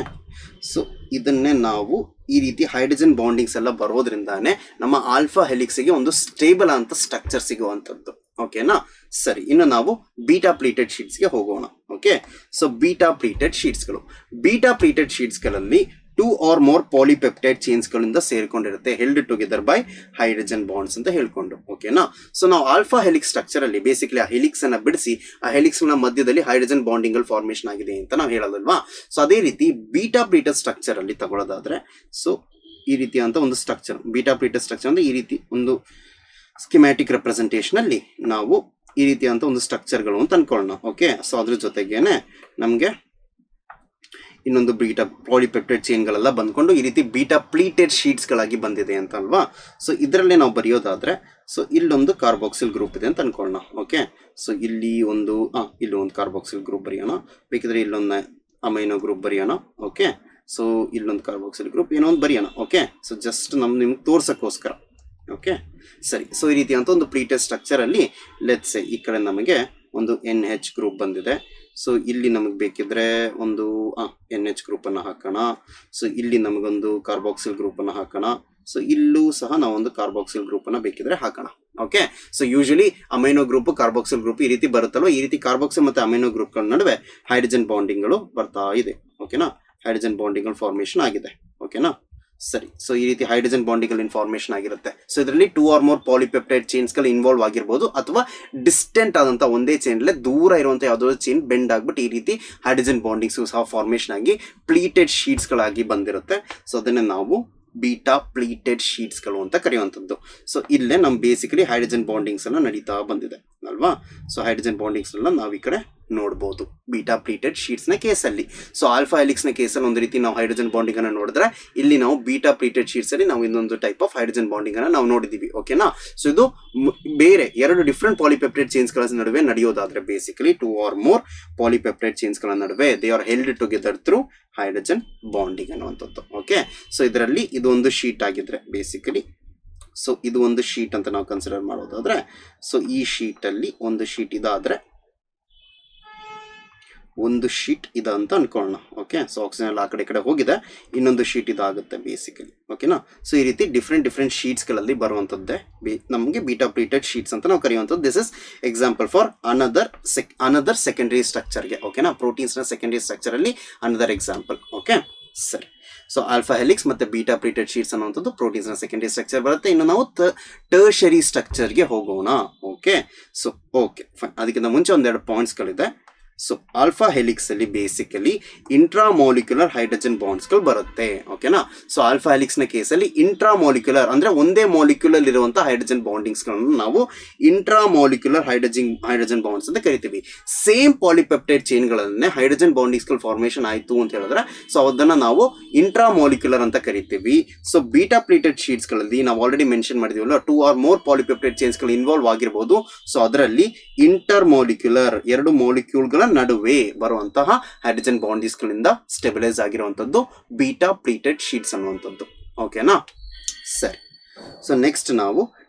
ಸೊ ಇದನ್ನೇ ನಾವು ಈ ರೀತಿ ಹೈಡ್ರೋಜನ್ ಬಾಂಡಿಂಗ್ಸ್ ಎಲ್ಲ ಬರೋದ್ರಿಂದಾನೆ ನಮ್ಮ ಆಲ್ಫಾ ಹೆಲಿಕ್ಸ್ಗೆ ಒಂದು ಸ್ಟೇಬಲ್ ಅಂತ ಸ್ಟ್ರಕ್ಚರ್ ಸಿಗುವಂಥದ್ದು. ಓಕೆನಾ, ಸರಿ, ಇನ್ನು ನಾವು ಬೀಟಾ ಪ್ಲೀಟೆಡ್ ಶೀಟ್ಸ್ಗೆ ಹೋಗೋಣ. ಓಕೆ, ಸೊ ಬೀಟಾ ಪ್ಲೀಟೆಡ್ ಶೀಟ್ಸ್ಗಳಲ್ಲಿ 2 or more ಪಾಲಿಪೆಪ್ಟೈಡ್ ಚೈನ್ಸ್ಗಳಿಂದ ಸೇರ್ಕೊಂಡಿರುತ್ತೆ, held together by hydrogen bonds ಅಂತ ಹೇಳ್ಕೊಂಡು. ಓಕೆನಾ, ಸೊ ನಾವು ಆಲ್ಫಾ ಹೆಲಿಕ್ಸ್ ಸ್ಟ್ರಕ್ಚರ್ ಅಲ್ಲಿ ಬೇಸಿಕಲಿ ಆ ಹೆಲಿಕ್ಸ್ ಅನ್ನ ಬಿಡಿಸಿ ಆ ಹೆಲಿಕ್ಸ್ ನ ಮಧ್ಯದಲ್ಲಿ ಹೈಡ್ರೋಜನ್ ಬಾಂಡಿಂಗ್ ಫಾರ್ಮೇಷನ್ ಆಗಿದೆ ಅಂತ ನಾವು ಹೇಳೋದಲ್ವಾ. ಸೊ ಅದೇ ರೀತಿ ಬೀಟಾ ಪ್ಲೀಟೆಡ್ ಸ್ಟ್ರಕ್ಚರ್ ಅಲ್ಲಿ ತಗೊಳ್ಳೋದಾದ್ರೆ ಸೊ ಈ ರೀತಿಯಾದಂಥ ಒಂದು ಸ್ಟ್ರಕ್ಚರ್, ಬೀಟಾ ಪ್ಲೀಟೆಡ್ ಸ್ಟ್ರಕ್ಚರ್ ಅಂದ್ರೆ ಈ ರೀತಿ ಒಂದು ಸ್ಕಿಮ್ಯಾಟಿಕ್ ರೆಪ್ರೆಸೆಂಟೇಷನ್ ಅಲ್ಲಿ ನಾವು ಈ ರೀತಿಯಾದಂಥ ಒಂದು ಸ್ಟ್ರಕ್ಚರ್ಗಳು ಅಂತ ಅನ್ಕೊಳ್ಳೋಣ. ಓಕೆ, ಸೊ ಅದ್ರ ಜೊತೆಗೇನೆ ನಮಗೆ ಇನ್ನೊಂದು ಬೀಟಾ ಪಾಲಿಪೆಪ್ಟೈಡ್ ಚೈನ್ಗಳೆಲ್ಲ ಬಂದ್ಕೊಂಡು ಈ ರೀತಿ ಬೀಟಾ ಪ್ಲೀಟೆಡ್ ಶೀಟ್ಸ್ಗಳಾಗಿ ಬಂದಿದೆ ಅಂತ ಅಲ್ವಾ. ಸೊ ಇದರಲ್ಲೇ ನಾವು ಬರೆಯೋದಾದ್ರೆ ಸೊ ಇಲ್ಲೊಂದು ಕಾರ್ಬಾಕ್ಸಿಲ್ ಗ್ರೂಪ್ ಇದೆ ಅಂತ ಅನ್ಕೊಳ್ಳೋಣ. ಓಕೆ, ಸೊ ಇಲ್ಲಿ ಒಂದು ಕಾರ್ಬಾಕ್ಸಿಲ್ ಗ್ರೂಪ್ ಬರೆಯೋಣ, ಬೇಕಿದ್ರೆ ಇಲ್ಲೊಂದು ಅಮೈನೋ ಗ್ರೂಪ್ ಬರೆಯೋಣ. ಓಕೆ, ಸೊ ಇಲ್ಲೊಂದು ಕಾರ್ಬಾಕ್ಸಿಲ್ ಗ್ರೂಪ್ ಏನೋ ಒಂದು ಬರೆಯೋಣ. ಓಕೆ, ಸೊ ಜಸ್ಟ್ ನಿಮ್ಗೆ ತೋರ್ಸಕ್ಕೋಸ್ಕರ. ಓಕೆ, ಸರಿ, ಸೊ ಈ ರೀತಿ ಅಂತ ಒಂದು ಪ್ಲೀಟೆಡ್ ಸ್ಟ್ರಕ್ಚರ್ ಅಲ್ಲಿ ಲೆಟ್ಸ್ ಈ ಕಡೆ ನಮಗೆ ಒಂದು NH ಗ್ರೂಪ್ ಬಂದಿದೆ. ಸೊ ಇಲ್ಲಿ ನಮಗೆ ಬೇಕಿದ್ರೆ ಒಂದು NH ಗ್ರೂಪ್ ಅನ್ನು ಹಾಕೋಣ. ಸೊ ಇಲ್ಲಿ ನಮಗೊಂದು ಕಾರ್ಬಾಕ್ಸಿಲ್ ಗ್ರೂಪ್ ಅನ್ನು ಹಾಕೋಣ. ಸೊ ಇಲ್ಲೂ ಸಹ ನಾವೊಂದು ಕಾರ್ಬಾಕ್ಸಿಲ್ ಗ್ರೂಪ್ ಅನ್ನ ಬೇಕಿದ್ರೆ ಹಾಕೋಣ. Okay, so usually amino group carboxyl group ಈ ರೀತಿ ಬರುತ್ತಲ್ವ, ಈ ರೀತಿ ಕಾರ್ಬಾಕ್ಸಿಲ್ ಮತ್ತೆ ಅಮೈನೋ ಗ್ರೂಪ್ಗಳ ನಡುವೆ ಹೈಡ್ರೋಜನ್ ಬಾಂಡಿಂಗ್ಗಳು ಬರ್ತಾ ಇದೆ. ಓಕೆನಾ, ಹೈಡ್ರೋಜನ್ ಬಾಂಡಿಂಗ್ ಫಾರ್ಮೇಷನ್ ಆಗಿದೆ. ಓಕೆನಾ, ಸರಿ, ಸೊ ಈ ರೀತಿ ಹೈಡ್ರೋಜನ್ ಬಾಂಡಿಂಗ್ ಇನ್ಫಾರ್ಮೇಶನ್ ಆಗಿರುತ್ತೆ. ಸೊ ಇದರಲ್ಲಿ 2 or more ಪಾಲಿಪೆಪ್ಟೈಡ್ ಚೈನ್ಸ್ಗಳು ಇನ್ವಾಲ್ವ್ ಆಗಿರ್ಬೋದು, ಅಥವಾ ಡಿಸ್ಟೆಂಟ್ ಆದಂಥ ಒಂದೇ ಚೈನ್ಲೆ ದೂರ ಇರುವಂಥ ಯಾವುದೋ ಚೈನ್ ಬೆಂಡ್ ಆಗ್ಬಿಟ್ಟು ಈ ರೀತಿ ಹೈಡ್ರೋಜನ್ ಬಾಂಡಿಂಗ್ಸ್ ಸಹ ಫಾರ್ಮೇಷನ್ ಆಗಿ ಪ್ಲೀಟೆಡ್ ಶೀಟ್ಸ್ಗಳಾಗಿ ಬಂದಿರುತ್ತೆ. ಸೊ ಅದನ್ನೇ ನಾವು ಬೀಟಾ ಪ್ಲೀಟೆಡ್ ಶೀಟ್ಸ್ಗಳು ಅಂತ ಕರೆಯುವಂಥದ್ದು. ಸೊ ಇಲ್ಲೇ ನಮ್ಮ ಬೇಸಿಕಲಿ ಹೈಡ್ರೋಜನ್ ಬಾಂಡಿಂಗ್ಸ್ ಎಲ್ಲ ನಡೀತಾ ಬಂದಿದೆ ಅಲ್ವಾ. ಸೊ ಹೈಡ್ರೋಜನ್ ಬಾಂಡಿಂಗ್ಸ್ ಎಲ್ಲ ನಾವು ಈ ಕಡೆ ನೋಡ್ಬೋದು ಬೀಟಾ ಪ್ಲೀಟೆಡ್ ಶೀಟ್ಸ್ ನ ಕೇಸಲ್ಲಿ. ಸೊ ಆಲ್ಫಾ ಹೆಲಿಕ್ಸ್ ನ ಕೇಸಲ್ಲಿ ಒಂದು ರೀತಿ ನಾವು ಹೈಡ್ರೋಜನ್ ಬಾಂಡಿಂಗ್ ಅನ್ನು ನೋಡಿದ್ರೆ, ಇಲ್ಲಿ ನಾವು ಬೀಟಾ ಪ್ಲೀಟೆಡ್ ಶೀಟ್ಸ್ ಅಲ್ಲಿ ನಾವು ಇನ್ನೊಂದು ಟೈಪ್ ಆಫ್ ಹೈಡ್ರೋಜನ್ ಬಾಂಡಿಂಗ್ ಅನ್ನು ನಾವು ನೋಡಿದೀವಿ. ಓಕೆನಾ, ಸೊ ಇದು ಬೇರೆ 2 ಡಿಫ್ರೆಂಟ್ ಪಾಲಿಪೆಪ್ಟೈಡ್ ಚೈನ್ಸ್ ಗಳ ನಡುವೆ ನಡೆಯೋದಾದ್ರೆ basically 2 or more polypeptide chains ಗಳ ನಡುವೆ they are held together through hydrogen bonding ಅನ್ನುವಂಥದ್ದು. ಓಕೆ, ಸೊ ಇದರಲ್ಲಿ ಇದು ಒಂದು ಶೀಟ್ ಆಗಿದ್ರೆ ಬೇಸಿಕಲಿ, ಸೊ ಇದು ಒಂದು ಶೀಟ್ ಅಂತ ನಾವು ಕನ್ಸಿಡರ್ ಮಾಡೋದಾದ್ರೆ, ಸೊ ಈ ಶೀಟ್ ಅಲ್ಲಿ ಒಂದು ಶೀಟ್ ಇದಾದ್ರೆ ಒಂದು ಶೀಟ್ ಇದೆ ಅಂತ ಅನ್ಕೊಳ್ಳೋಣ. ಓಕೆ, ಸೊ ಆಕ್ಸಿಜನ್ ಎಲ್ಲ ಆ ಕಡೆ ಹೋಗಿದೆ, ಇನ್ನೊಂದು ಶೀಟ್ ಇದಾಗುತ್ತೆ ಬೇಸಿಕಲಿ. ಓಕೆನಾ, ಸೊ ಈ ರೀತಿ ಡಿಫ್ರೆಂಟ್ ಶೀಟ್ಸ್ಗಳಲ್ಲಿ ಬರುವಂಥದ್ದೇ ನಮಗೆ ಬೀಟಾ ಪ್ಲೀಟೆಡ್ ಶೀಟ್ಸ್ ಅಂತ ನಾವು ಕರೆಯುವಂಥದ್ದು. This is example for another secondary ಸ್ಟ್ರಕ್ಚರ್ಗೆ. ಓಕೆನಾ, ಪ್ರೋಟೀನ್ಸ್ನ ಸೆಕೆಂಡರಿ ಸ್ಟ್ರಕ್ಚರ್ ಅಲ್ಲಿ ಅನದರ್ ಎಕ್ಸಾಂಪಲ್. ಓಕೆ, ಸರಿ, ಸೊ ಆಲ್ಫಾ ಹೆಲಿಕ್ಸ್ ಮತ್ತೆ ಬೀಟಾ ಪ್ಲೀಟೆಡ್ ಶೀಟ್ಸ್ ಅನ್ನುವಂಥದ್ದು ಪ್ರೋಟೀನ್ಸ್ನ ಸೆಕೆಂಡರಿ ಸ್ಟ್ರಕ್ಚರ್ ಬರುತ್ತೆ. ಇನ್ನು ನಾವು ಟರ್ಷರಿ ಸ್ಟ್ರಕ್ಚರ್ಗೆ ಹೋಗೋಣ. ಓಕೆ, ಸೊ ಓಕೆ ಫೈನ್, ಅದಕ್ಕಿಂತ ಮುಂಚೆ ಒಂದೆರಡು ಪಾಯಿಂಟ್ಸ್ಗಳಿದೆ. ಸೊ ಆಲ್ಫಾ ಹೆಲಿಕ್ಸ್ ಅಲ್ಲಿ ಬೇಸಿಕಲಿ ಇಂಟ್ರಾಮಾಲಿಕ್ಯುಲರ್ ಹೈಡ್ರೋಜನ್ ಬಾಂಡ್ಸ್ಗಳು ಬರುತ್ತೆ. ಓಕೆನಾ, ಸೊ ಆಲ್ಫಾ ಹೆಲಿಕ್ಸ್ ನ ಕೇಸಲ್ಲಿ ಇಂಟ್ರಾಮಾಲಿಕ್ಯುಲರ್ ಅಂದ್ರೆ ಒಂದೇ ಮಾಲಿಕ್ಯುಲರ್ ಇರುವಂತ ಹೈಡ್ರೋಜನ್ ಬಾಂಡಿಂಗ್ಸ್ ಗಳನ್ನು ನಾವು ಇಂಟ್ರಾಮಾಲಿಕ್ಯುಲರ್ ಹೈಡ್ರೋಜನ್ ಬಾಂಡ್ಸ್ ಅಂತ ಕರಿತೀವಿ. Same polypeptide chain ಗಳನ್ನೇ hydrogen bondings ಗಳು ಫಾರ್ಮೇಷನ್ ಆಯ್ತು ಅಂತ ಹೇಳಿದ್ರೆ ಸೊ ಅದನ್ನ ನಾವು ಇಂಟ್ರಾಮಾಲಿಕ್ಯುಲರ್ ಅಂತ ಕರಿತೀವಿ. ಸೊ ಬೀಟಾ ಪ್ಲೀಟೆಡ್ ಶೀಟ್ಸ್ ಗಳಲ್ಲಿ ನಾವು ಆಲ್ರೆಡಿ ಮೆನ್ಷನ್ ಮಾಡಿದೀವಲ್ಲ 2 or more ಪಾಲಿಪೆಪ್ಟೈಡ್ ಚೈನ್ಸ್ ಗಳು ಇನ್ವಾಲ್ವ್ ಆಗಿರಬಹುದು. ಸೊ ಅದರಲ್ಲಿ ಇಂಟರ್ ಮಾಲಿಕ್ಯುಲರ್ 2 ಮಾಲಿಕ್ಯೂಲ್ಗಳ ನಡುವೆ ಬರುವಂತಹ ಹೈಡ್ರೋಜನ್ ಬಾಂಡಿಂಗ್ಸ್ ಗಳಿಂದ ಸ್ಟೆಬಿಲೈಸ್ ಆಗಿರುವಂತದ್ದು ಬೀಟಾ ಪ್ಲೀಟೆಡ್ ಶೀಟ್ಸ್ ಅನ್ನುವಂಥದ್ದು. ಓಕೆನಾ, ಸರಿ, ಸೊ ನೆಕ್ಸ್ಟ್ ನಾವು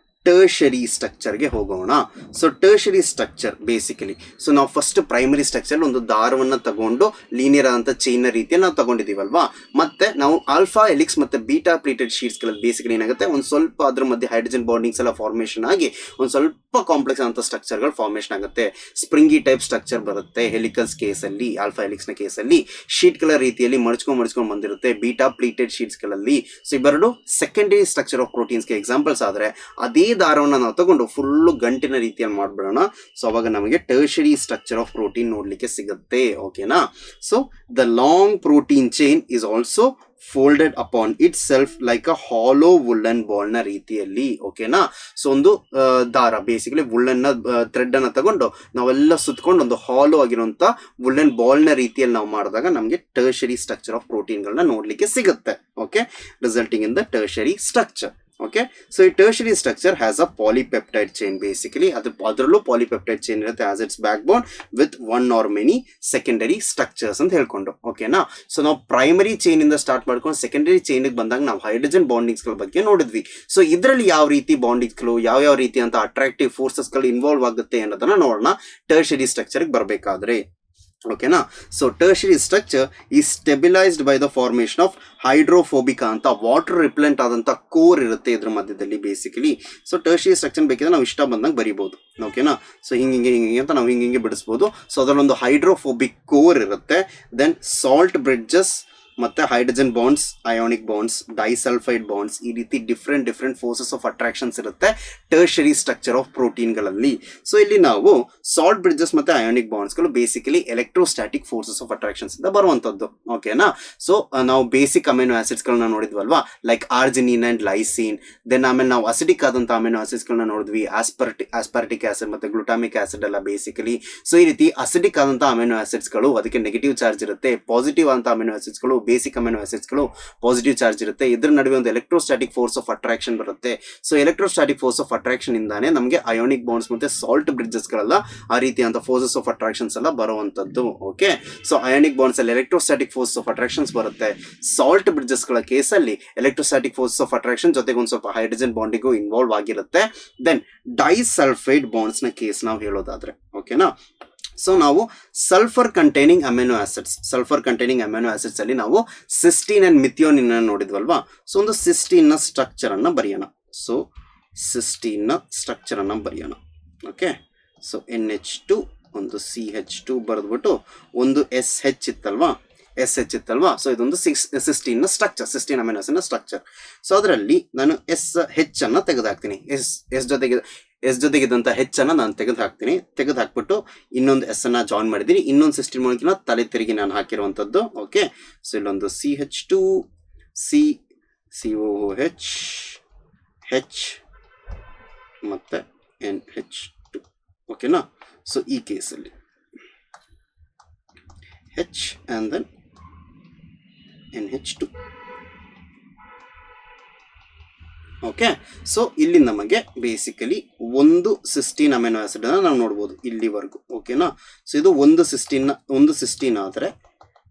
ಟರ್ಷರಿ ಸ್ಟ್ರಕ್ಚರ್ಗೆ ಹೋಗೋಣ. So tertiary structure basically so ನಾವು ಫಸ್ಟ್ ಪ್ರೈಮರಿ ಸ್ಟ್ರಕ್ಚರ್ ಒಂದು ದಾರವನ್ನು ತಗೊಂಡು ಲೀನಿಯರ್ ಆದಂಥ ಚೈನ್ ರೀತಿಯಲ್ಲಿ ನಾವು ತಗೊಂಡಿದ್ದೀವಲ್ವಾ. ಮತ್ತೆ ನಾವು ಆಲ್ಫಾ ಎಲಿಕ್ಸ್ ಮತ್ತೆ ಬೀಟಾ ಪ್ಲೀಟೆಡ್ ಶೀಟ್ಸ್ ಗಳಲ್ಲಿ ಬೇಸಿಕಲಿ ಏನಾಗುತ್ತೆ, ಒಂದು ಸ್ವಲ್ಪ ಅದ್ರ ಮಧ್ಯೆ ಹೈಡ್ರೋಜನ್ ಬಾಂಡಿಂಗ್ಸ್ ಎಲ್ಲ ಫಾರ್ಮೇಷನ್ ಆಗಿ ಒಂದು ಸ್ವಲ್ಪ ಕಾಂಪ್ಲೆಕ್ಸ್ ಆದಂಥ ಸ್ಟ್ರಕ್ಚರ್ಗಳು ಫಾರ್ಮೇಷನ್ ಆಗುತ್ತೆ. ಸ್ಪ್ರಿಂಗಿ ಟೈಪ್ ಸ್ಟ್ರಕ್ಚರ್ ಬರುತ್ತೆ ಹೆಲಿಕಲ್ಸ್ ಕೇಸಲ್ಲಿ. ಆಲ್ಫಾ ಎಲಿಕ್ಸ್ ನ ಕೇಸಲ್ಲಿ ಶೀಟ್ಗಳ ರೀತಿಯಲ್ಲಿ ಮಡ್ಚ್ಕೊಂಡು ಬಂದಿರುತ್ತೆ ಬೀಟಾ ಪ್ಲೀಟೆಡ್ ಶೀಟ್ಸ್ ಗಳಲ್ಲಿ. ಸೊ ಇವೆರಡು ಸೆಕೆಂಡರಿ ಸ್ಟ್ರಕ್ಚರ್ ಆಫ್ ಪ್ರೋಟೀನ್ಸ್ಗೆ ಎಕ್ಸಾಂಪಲ್ಸ್ ಆದ್ರೆ, ಅದೇ ದಾರವನ್ನು ನಾವು ತಗೊಂಡು ಫುಲ್ಲು ಗಂಟಿನ ರೀತಿಯಲ್ಲಿ ಮಾಡ್ಬಿಡೋಣ. ಸೊ ಅವಾಗ ನಮಗೆ ಟರ್ಷರಿ ಸ್ಟ್ರಕ್ಚರ್ ಆಫ್ ಪ್ರೋಟೀನ್ ನೋಡ್ಲಿಕ್ಕೆ ಸಿಗುತ್ತೆ. ಓಕೆನಾ, so the long protein chain is also folded upon itself like a hollow woollen ball ನ ರೀತಿಯಲ್ಲಿ. ಓಕೆನಾ. ಸೊ ಒಂದು ದಾರ ಬೇಸಿಕಲಿ ವುಲ್ಲನ್ ನ ಥ್ರೆಡ್ ಅನ್ನ ತಗೊಂಡು ನಾವೆಲ್ಲ ಸುತ್ಕೊಂಡು ಒಂದು ಹಾಲೋ ಆಗಿರುವಂತ ವುಲ್ಲನ್ ಬಾಲ್ ನ ರೀತಿಯಲ್ಲಿ ನಾವು ಮಾಡಿದಾಗ ನಮಗೆ ಟರ್ಷರಿ ಸ್ಟ್ರಕ್ಚರ್ ಆಫ್ ಪ್ರೋಟೀನ್ ಗಳನ್ನ ನೋಡ್ಲಿಕ್ಕೆ ಸಿಗುತ್ತೆ. Okay, resulting in the tertiary structure. Okay, so ಈ tertiary structure has a polypeptide chain. Basically ಅದರಲ್ಲೂ ಪಾಲಿಪೆಪ್ಟೈಡ್ ಚೈನ್ ಇರುತ್ತೆ as its backbone with one or many secondary structures ಅಂತ ಹೇಳ್ಕೊಂಡು. ಓಕೆನಾ. So ನಾವು ಪ್ರೈಮರಿ ಚೈನ್ ಇಂದ ಸ್ಟಾರ್ಟ್ ಮಾಡ್ಕೊಂಡು secondary chain ಬಂದಾಗ ನಾವು ಹೈಡ್ರೋಜನ್ ಬಾಂಡಿಂಗ್ಸ್ ಗಳ ಬಗ್ಗೆ ನೋಡಿದ್ವಿ. ಸೊ ಇದರಲ್ಲಿ ಯಾವ ರೀತಿ ಬಾಂಡಿಂಗ್ಸ್ ಗಳು ಯಾವ ರೀತಿ ಅಂತ ಅಟ್ರಾಕ್ಟಿವ್ ಫೋರ್ಸಸ್ ಗಳು ಇನ್ವಾಲ್ವ್ ಆಗುತ್ತೆ ಅನ್ನೋದನ್ನ ನೋಡೋಣ ಟರ್ಷರಿ ಸ್ಟ್ರಕ್ಚರ್ ಬರಬೇಕಾದ್ರೆ. ಓಕೆನಾ. So tertiary structure is stabilised by the formation of hydrophobic ಅಂತ ವಾಟರ್ ರಿಪ್ಲೆಂಟ್ ಆದಂತ ಕೋರ್ ಇರುತ್ತೆ ಇದ್ರ ಮಧ್ಯದಲ್ಲಿ ಬೇಸಿಕಲಿ. ಸೊ ಟರ್ಷರಿ ಸ್ಟ್ರಕ್ಚರ್ ಬೇಕಿದ್ರೆ ನಾವು ಇಷ್ಟ ಬಂದಾಗ ಬರಿಬಹುದು. ಓಕೆನಾ. ಸೊ ಹಿಂಗೆ ಅಂತ ನಾವು ಹಿಂಗೆ ಬಿಡಿಸ್ಬೋದು. ಸೊ ಅದರಲ್ಲೊಂದು ಹೈಡ್ರೋಫೋಬಿಕ್ ಕೋರ್ ಇರುತ್ತೆ. ದೆನ್ ಸಾಲ್ಟ್ ಬ್ರಿಡ್ಜಸ್ ಮತ್ತೆ hydrogen bonds, ionic bonds, disulphide bonds, ಈ ರೀತಿ ಡಿಫ್ರೆಂಟ್ ಫೋರ್ಸಸ್ ಆಫ್ ಅಟ್ರಾಕ್ಷನ್ಸ್ ಇರುತ್ತೆ ಟರ್ಷರಿ ಸ್ಟ್ರಕ್ಚರ್ ಆಫ್ ಪ್ರೋಟೀನ್ಗಳಲ್ಲಿ. ಸೊ ಇಲ್ಲಿ ನಾವು ಸಾಲ್ಟ್ ಬ್ರಿಡ್ಜಸ್ ಮತ್ತೆ ಅಯೋನಿಕ್ ಬಾಂಡ್ಸ್ಗಳು basically electrostatic forces of attractions ಇಂದ ಬರುವಂತದ್ದು. ಓಕೆನಾ. ಸೊ ನಾವು ಬೇಸಿಕ್ ಅಮಿನೋ ಆಸಿಡ್ಸ್ ಗಳನ್ನ ನೋಡಿದ್ವಲ್ವಾ, like arginine and lysine. Then ಆಮೇಲೆ ನಾವು ಅಸಿಡಿಕ್ ಆದಂತ ಅಮಿನೋ ಆಸಿಡ್ಸ್ ಗಳನ್ನ ನೋಡಿದ್ವಿ, ಆಸ್ಪರ್ಟಿಕ್ ಆಸಿಡ್ ಮತ್ತೆ ಗ್ಲುಟಾಮಿಕ್ ಆಸಿಡ್ ಎಲ್ಲ ಬೇಸಿಕಲಿ. ಸೊ ಈ ರೀತಿ ಅಸಿಡಿಕ್ ಆದಂತ ಅಮಿನೋ ಆಸಿಡ್ಸ್ ಗಳು ಅದಕ್ಕೆ ನೆಗೆಟಿವ್ ಚಾರ್ಜ್ ಇರುತ್ತೆ, ಪಾಸಿಟಿವ್ ಆದಂತ ಅಮಿನೋ ಆಸಿಡ್ಸ್ ಗಳು ಬೇಸಿಕ್ ಅಮಿನೋ ಆಸಿಡ್ಸ್ ಗಳು ಪಾಸಿಟಿವ್ ಚಾರ್ಜ್ ಇರುತ್ತೆ. ಇದರ ನಡುವೆ ಒಂದು ಎಲೆಕ್ಟ್ರೋಸ್ಟಾಟಿಕ್ ಫೋರ್ಸ್ ಆಫ್ ಅಟ್ರಾಕ್ಷನ್ ಬರುತ್ತೆ. So electrostatic force of attraction ಇಂದಾನೆ ನಮಗೆ ಅಯೋನಿಕ್ ಬಾಂಡ್ಸ್ ಮತ್ತೆ ಸಾಲ್ಟ್ ಬ್ರಿಡ್ಜಸ್ ಗಳೆಲ್ಲ ಆ ರೀತಿಯಂತ ಫೋರ್ಸಸ್ ಆಫ್ ಅಟ್ರಾಕ್ಷನ್ಸ್ ಎಲ್ಲ ಬರುವಂತದ್ದು. ಓಕೆ, ಸೊ ಅಯೋನಿಕ್ ಬಾಂಡ್ಸ್ ಅಲ್ಲಿ ಎಲೆಕ್ಟ್ರೋಸ್ಟಾಟಿಕ್ ಫೋರ್ಸ್ ಆಫ್ ಅಟ್ರಾಕ್ಷನ್ಸ್ ಬರುತ್ತೆ. ಸಾಲ್ಟ್ ಬ್ರಿಡ್ಜಸ್ ಗಳ ಕೇಸಲ್ಲಿ ಎಲೆಕ್ಟ್ರೋಸ್ಟಾಟಿಕ್ ಫೋರ್ಸ್ ಆಫ್ ಅಟ್ರಾಕ್ಷನ್ ಜೊತೆಗೆ ಒಂದು ಸ್ವಲ್ಪ ಹೈಡ್ರೋಜನ್ ಬಾಂಡಿಗೂ ಇನ್ವಾಲ್ವ್ ಆಗಿರುತ್ತೆ. ದೆನ್ ಡೈಸಲ್ಫೈಡ್ ಬಾಂಡ್ಸ್ ನ ಕೇಸ್ ನಾವು ಹೇಳೋದಾದ್ರೆ, ಓಕೆನಾ. ಸೊ ನಾವು ಸಲ್ಫರ್ ಕಂಟೈನಿಂಗ್ ಅಮಿನೋ ಆಸಿಡ್ಸ್ ಅಲ್ಲಿ ನಾವು ಸಿಸ್ಟೀನ್ ಅಂಡ್ ಮಿಥಿಯೋನಿನ್ ನೋಡಿದ್ವಲ್ವಾ. ಸೊ ಒಂದು ಸಿಸ್ಟೀನ್ ನ ಸ್ಟ್ರಕ್ಚರ್ ಅನ್ನ ಬರೆಯೋಣ. ಸೊ ಸಿಸ್ಟೀನ್ ನ ಸ್ಟ್ರಕ್ಚರ್ ಅನ್ನ ಬರೆಯೋಣ. ಓಕೆ, ಸೊ NH2 ಒಂದು CH2 ಬರೆದ್ಬಿಟ್ಟು ಒಂದು SH ಇತ್ತಲ್ವಾ. ಸೊ ಇದೊಂದು ಸಿಸ್ಟೀನ್ ನ ಸ್ಟ್ರಕ್ಚರ್, ಸಿಸ್ಟೀನ್ ಅಮಿನೋ ಆಸಿಡ್ ನ ಸ್ಟ್ರಕ್ಚರ್. ಸೊ ಅದರಲ್ಲಿ ನಾನು SH ಅನ್ನ ತೆಗೆದುಹಾಕ್ತೀನಿ. ಎಸ್ ಜೊತೆಗಿದ್ದಂತ H ಅನ್ನ ನಾನು ತೆಗೆದು ಹಾಕ್ಬಿಟ್ಟು ಇನ್ನೊಂದು S ಅನ್ನ ಜಾಯಿನ್ ಮಾಡಿದ್ದೀನಿ. ಇನ್ನೊಂದು ಸಿಸ್ಟೀನ್ ಮೂಲಕ ತಲೆ ತಿರುಗಿ ನಾನು ಹಾಕಿರುವಂತದ್ದು. ಓಕೆ, ಸೊ ಇಲ್ಲೊಂದು CH2 COOH H ಮತ್ತೆ NH2. ಓಕೆನಾ. ಸೊ ಈ ಕೇಸಲ್ಲಿ H and then NH2. Okay, so ಇಲ್ಲಿ ನಮಗೆ ಬೇಸಿಕಲಿ ಒಂದು ಸಿಸ್ಟೀನ್ ಅಮಿನೋ ಆಸಿಡ್ ಅನ್ನ ನಾವು ನೋಡ್ಬೋದು ಇಲ್ಲಿವರೆಗೂ. ಓಕೆನಾ. ಸೊ ಇದು ಒಂದು ಸಿಸ್ಟೀನ್ ಆದರೆ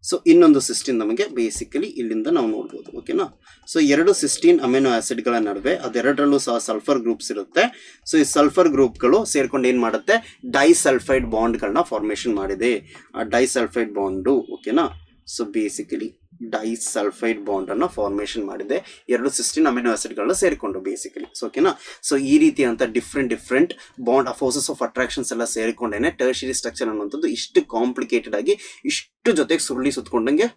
ಸೊ ಇನ್ನೊಂದು ಸಿಸ್ಟೀನ್ ನಮಗೆ ಬೇಸಿಕಲಿ ಇಲ್ಲಿಂದ ನಾವು ನೋಡ್ಬೋದು. ಓಕೆನಾ. ಸೊ ಎರಡು ಸಿಸ್ಟೀನ್ ಅಮಿನೋ ಆಸಿಡ್ ಗಳ ನಡುವೆ ಅದೆರಡರಲ್ಲೂ ಸಹ ಸಲ್ಫರ್ ಗ್ರೂಪ್ಸ್ ಇರುತ್ತೆ. ಸೊ ಈ ಸಲ್ಫರ್ ಗ್ರೂಪ್ಗಳು ಸೇರ್ಕೊಂಡು ಏನ್ ಮಾಡುತ್ತೆ, ಡೈಸಲ್ಫೈಡ್ ಬಾಂಡ್ಗಳನ್ನ ಫಾರ್ಮೇಶನ್ ಮಾಡಿದೆ. ಆ ಡೈಸಲ್ಫೈಡ್ ಬಾಂಡು, ಓಕೆನಾ. ಸೊ ಬೇಸಿಕಲಿ ಡೈಸಲ್ಫೈಡ್ ಬಾಂಡ್ ಅನ್ನ ಫಾರ್ಮೇಶನ್ ಮಾಡಿದೆ ಎರಡು ಸಿಸ್ಟೀನ್ ಅಮಿನೋ ಆಸಿಡ್ ಗಳನ್ನ ಸೇರಿಕೊಂಡು ಬೇಸಿಕಲಿ. ಓಕೆನಾ. ಸೊ ಈ ರೀತಿ ಅಂತ different bond forces of attractions ಎಲ್ಲ ಸೇರಿಕೊಂಡೇನೆ ಟರ್ಷರಿ ಸ್ಟ್ರಕ್ಚರ್ ಅನ್ನುವಂಥದ್ದು ಇಷ್ಟು ಕಾಂಪ್ಲಿಕೇಟೆಡ್ ಆಗಿ ಇಷ್ಟು ಜೊತೆಗೆ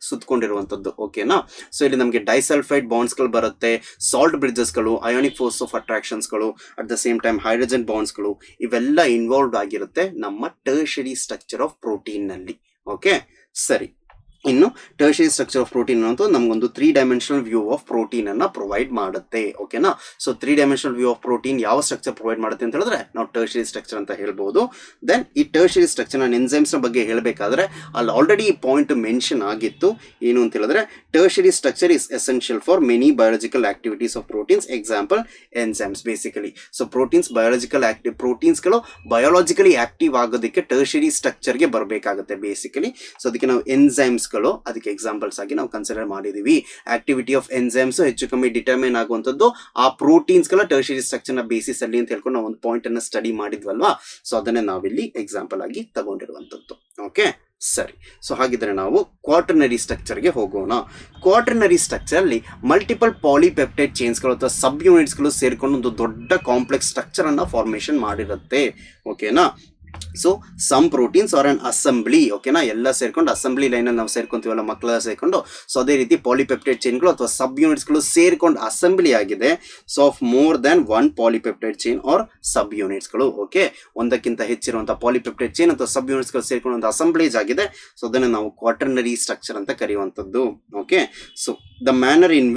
ಸುತ್ಕೊಂಡಿರುವಂತದ್ದು. ಓಕೆನಾ. ಸೊ ಇಲ್ಲಿ ನಮಗೆ ಡೈಸಲ್ಫೈಡ್ ಬಾಂಡ್ಸ್ ಗಳು ಬರುತ್ತೆ, ಸಾಲ್ಟ್ ಬ್ರಿಡ್ಜಸ್ ಗಳು, ಅಯೋನಿಕ್ ಫೋರ್ಸ್ ಆಫ್ ಅಟ್ರಾಕ್ಷನ್ಸ್ ಗಳು, at the same time hydrogen bonds ಗಳು, ಇವೆಲ್ಲ ಇನ್ವಾಲ್ವ್ ಆಗಿರುತ್ತೆ ನಮ್ಮ ಟರ್ಷರಿ ಸ್ಟ್ರಕ್ಚರ್ ಆಫ್ ಪ್ರೋಟೀನ್ ನಲ್ಲಿ. ಓಕೆ, ಸರಿ. ಇನ್ನು ಟರ್ಷರಿ ಸ್ಟ್ರಕ್ಚರ್ ಆಫ್ ಪ್ರೋಟೀನ್ ಅನ್ನೋದು ನಮಗೊಂದು 3 ಡೈಮೆನ್ಷನಲ್ ವ್ಯೂ ಆಫ್ ಪ್ರೋಟೀನ್ ಅನ್ನ ಪ್ರೊವೈಡ್ ಮಾಡುತ್ತೆ. ಓಕೆನಾ. So 3 dimensional view of protein ಯಾವ ಸ್ಟ್ರಕ್ಚರ್ ಪ್ರೊವೈಡ್ ಮಾಡುತ್ತೆ ಅಂತ ಹೇಳಿದ್ರೆ ನಾವು ಟರ್ಷರಿ ಸ್ಟ್ರಕ್ಚರ್ ಅಂತ ಹೇಳ್ಬೋದು. ದೆನ್ ಈ ಟರ್ಷರಿ ಸ್ಟ್ರಕ್ಚರ್ ನ ಎನ್ಸೈಮ್ಸ್ ನ ಬಗ್ಗೆ ಹೇಳಬೇಕಾದ್ರೆ ಅಲ್ಲಿ ಆಲ್ರೆಡಿ ಈ ಪಾಯಿಂಟ್ ಮೆನ್ಷನ್ ಆಗಿತ್ತು. ಏನು ಅಂತ ಹೇಳಿದ್ರೆ tertiary structure is essential for many biological activities of proteins, example enzymes basically. So proteins ಗಳು ಬಯೋಲಾಜಿಕಲಿ ಆಕ್ಟಿವ್ ಆಗೋದಕ್ಕೆ ಟರ್ಷರಿ ಸ್ಟ್ರಕ್ಚರ್ ಗೆ ಬರಬೇಕಾಗುತ್ತೆ ಬೇಸಿಕಲಿ. ಸೊ ಅದಕ್ಕೆ ನಾವು ಎನ್ಸೈಮ್ಸ್ ಅದಕ್ಕೆ ಎಕ್ಸಾಂಪಲ್ಸ್ ಆಗಿ ನಾವು ಕನ್ಸಿಡರ್ ಮಾಡಿದೀವಿ. ಆಕ್ಟಿವಿಟಿ ಆಫ್ ಎನ್ಸೈಮ್ಸ್ ಹೆಚ್ಚು ಕಮ್ಮಿ ಡಿಟರ್ಮೈನ್ ಆಗುವಂತದ್ದು ಆ ಪ್ರೋಟೀನ್ಸ್ ಗಳ ಟರ್ಷರಿ ಸ್ಟ್ರಕ್ಚರ್ ನ ಬೇಸಿಸ್ ಅಲ್ಲಿ ಅಂತ ಹೇಳ್ಕೊಂಡು ನಾವು ಒಂದು ಪಾಯಿಂಟ್ ಅನ್ನ ಸ್ಟಡಿ ಮಾಡಿದ್ವಲ್ವಾ. ಸೊ ಅದನ್ನೇ ನಾವಿಲ್ಲಿ ಎಕ್ಸಾಂಪಲ್ ಆಗಿ ತಗೊಂಡಿರುವಂತದ್ದು. ಓಕೆ, ಸರಿ. ಸೊ ಹಾಗಿದ್ರೆ ನಾವು ಕ್ವಾಟರ್ನರಿ ಸ್ಟ್ರಕ್ಚರ್ ಗೆ ಹೋಗೋಣ. ಕ್ವಾಟರ್ನರಿ ಸ್ಟ್ರಕ್ಚರ್ ಅಲ್ಲಿ ಮಲ್ಟಿಪಲ್ ಪಾಲಿಪೆಪ್ಟೈಡ್ ಚೈನ್ಸ್ ಗಳು ಅಥವಾ ಸಬ್ ಯೂನಿಟ್ಸ್ ಗಳು ಸೇರ್ಕೊಂಡು ಒಂದು ದೊಡ್ಡ ಕಾಂಪ್ಲೆಕ್ಸ್ ಸ್ಟ್ರಕ್ಚರ್ ಅನ್ನ ಫಾರ್ಮೇಶನ್ ಮಾಡಿರುತ್ತೆ. ಓಕೆನಾ. ಸೊ ಸಮ್ ಪ್ರೋಟೀನ್ಸ್ ಆರ್ ಅನ್ ಅಸೆಂಬ್ಲಿ. ಓಕೆನಾ. ಎಲ್ಲ ಸೇರ್ಕೊಂಡು ಅಸೆಂಬ್ಲಿ ಲೈನ್ ಅಲ್ಲಿ ನಾವು ಸೇರ್ಕೊಂತೀವಲ್ಲ ಮಕ್ಕಳೆಲ್ಲ ಸೇರ್ಕೊಂಡು. ಸೊ ಅದೇ ರೀತಿ ಪಾಲಿಪೆಪ್ಟೈಡ್ ಚೈನ್ಗಳು ಅಥವಾ ಸಬ್ ಯೂನಿಟ್ಸ್ ಗಳು ಸೇರ್ಕೊಂಡು ಅಸೆಂಬ್ಲಿ ಆಗಿದೆ. So of more than one polypeptide chain are subunits ಗಳು. ಓಕೆ, ಒಂದಕ್ಕಿಂತ ಹೆಚ್ಚಿರುವಂತಹ ಪಾಲಿಪೆಪ್ಟೈಡ್ ಚೈನ್ ಅಥವಾ ಸಬ್ ಯೂನಿಟ್ಸ್ ಗಳು ಸೇರ್ಕೊಂಡು ಒಂದು ಅಸೆಂಬ್ಲೇಜ್ ಆಗಿದೆ. ಸೊ ಅದನ್ನ ನಾವು ಕ್ವಾಟರ್ನರಿ ಸ್ಟ್ರಕ್ಚರ್ ಅಂತ ಕರೆಯುವಂತದ್ದು. Okay, so the manner in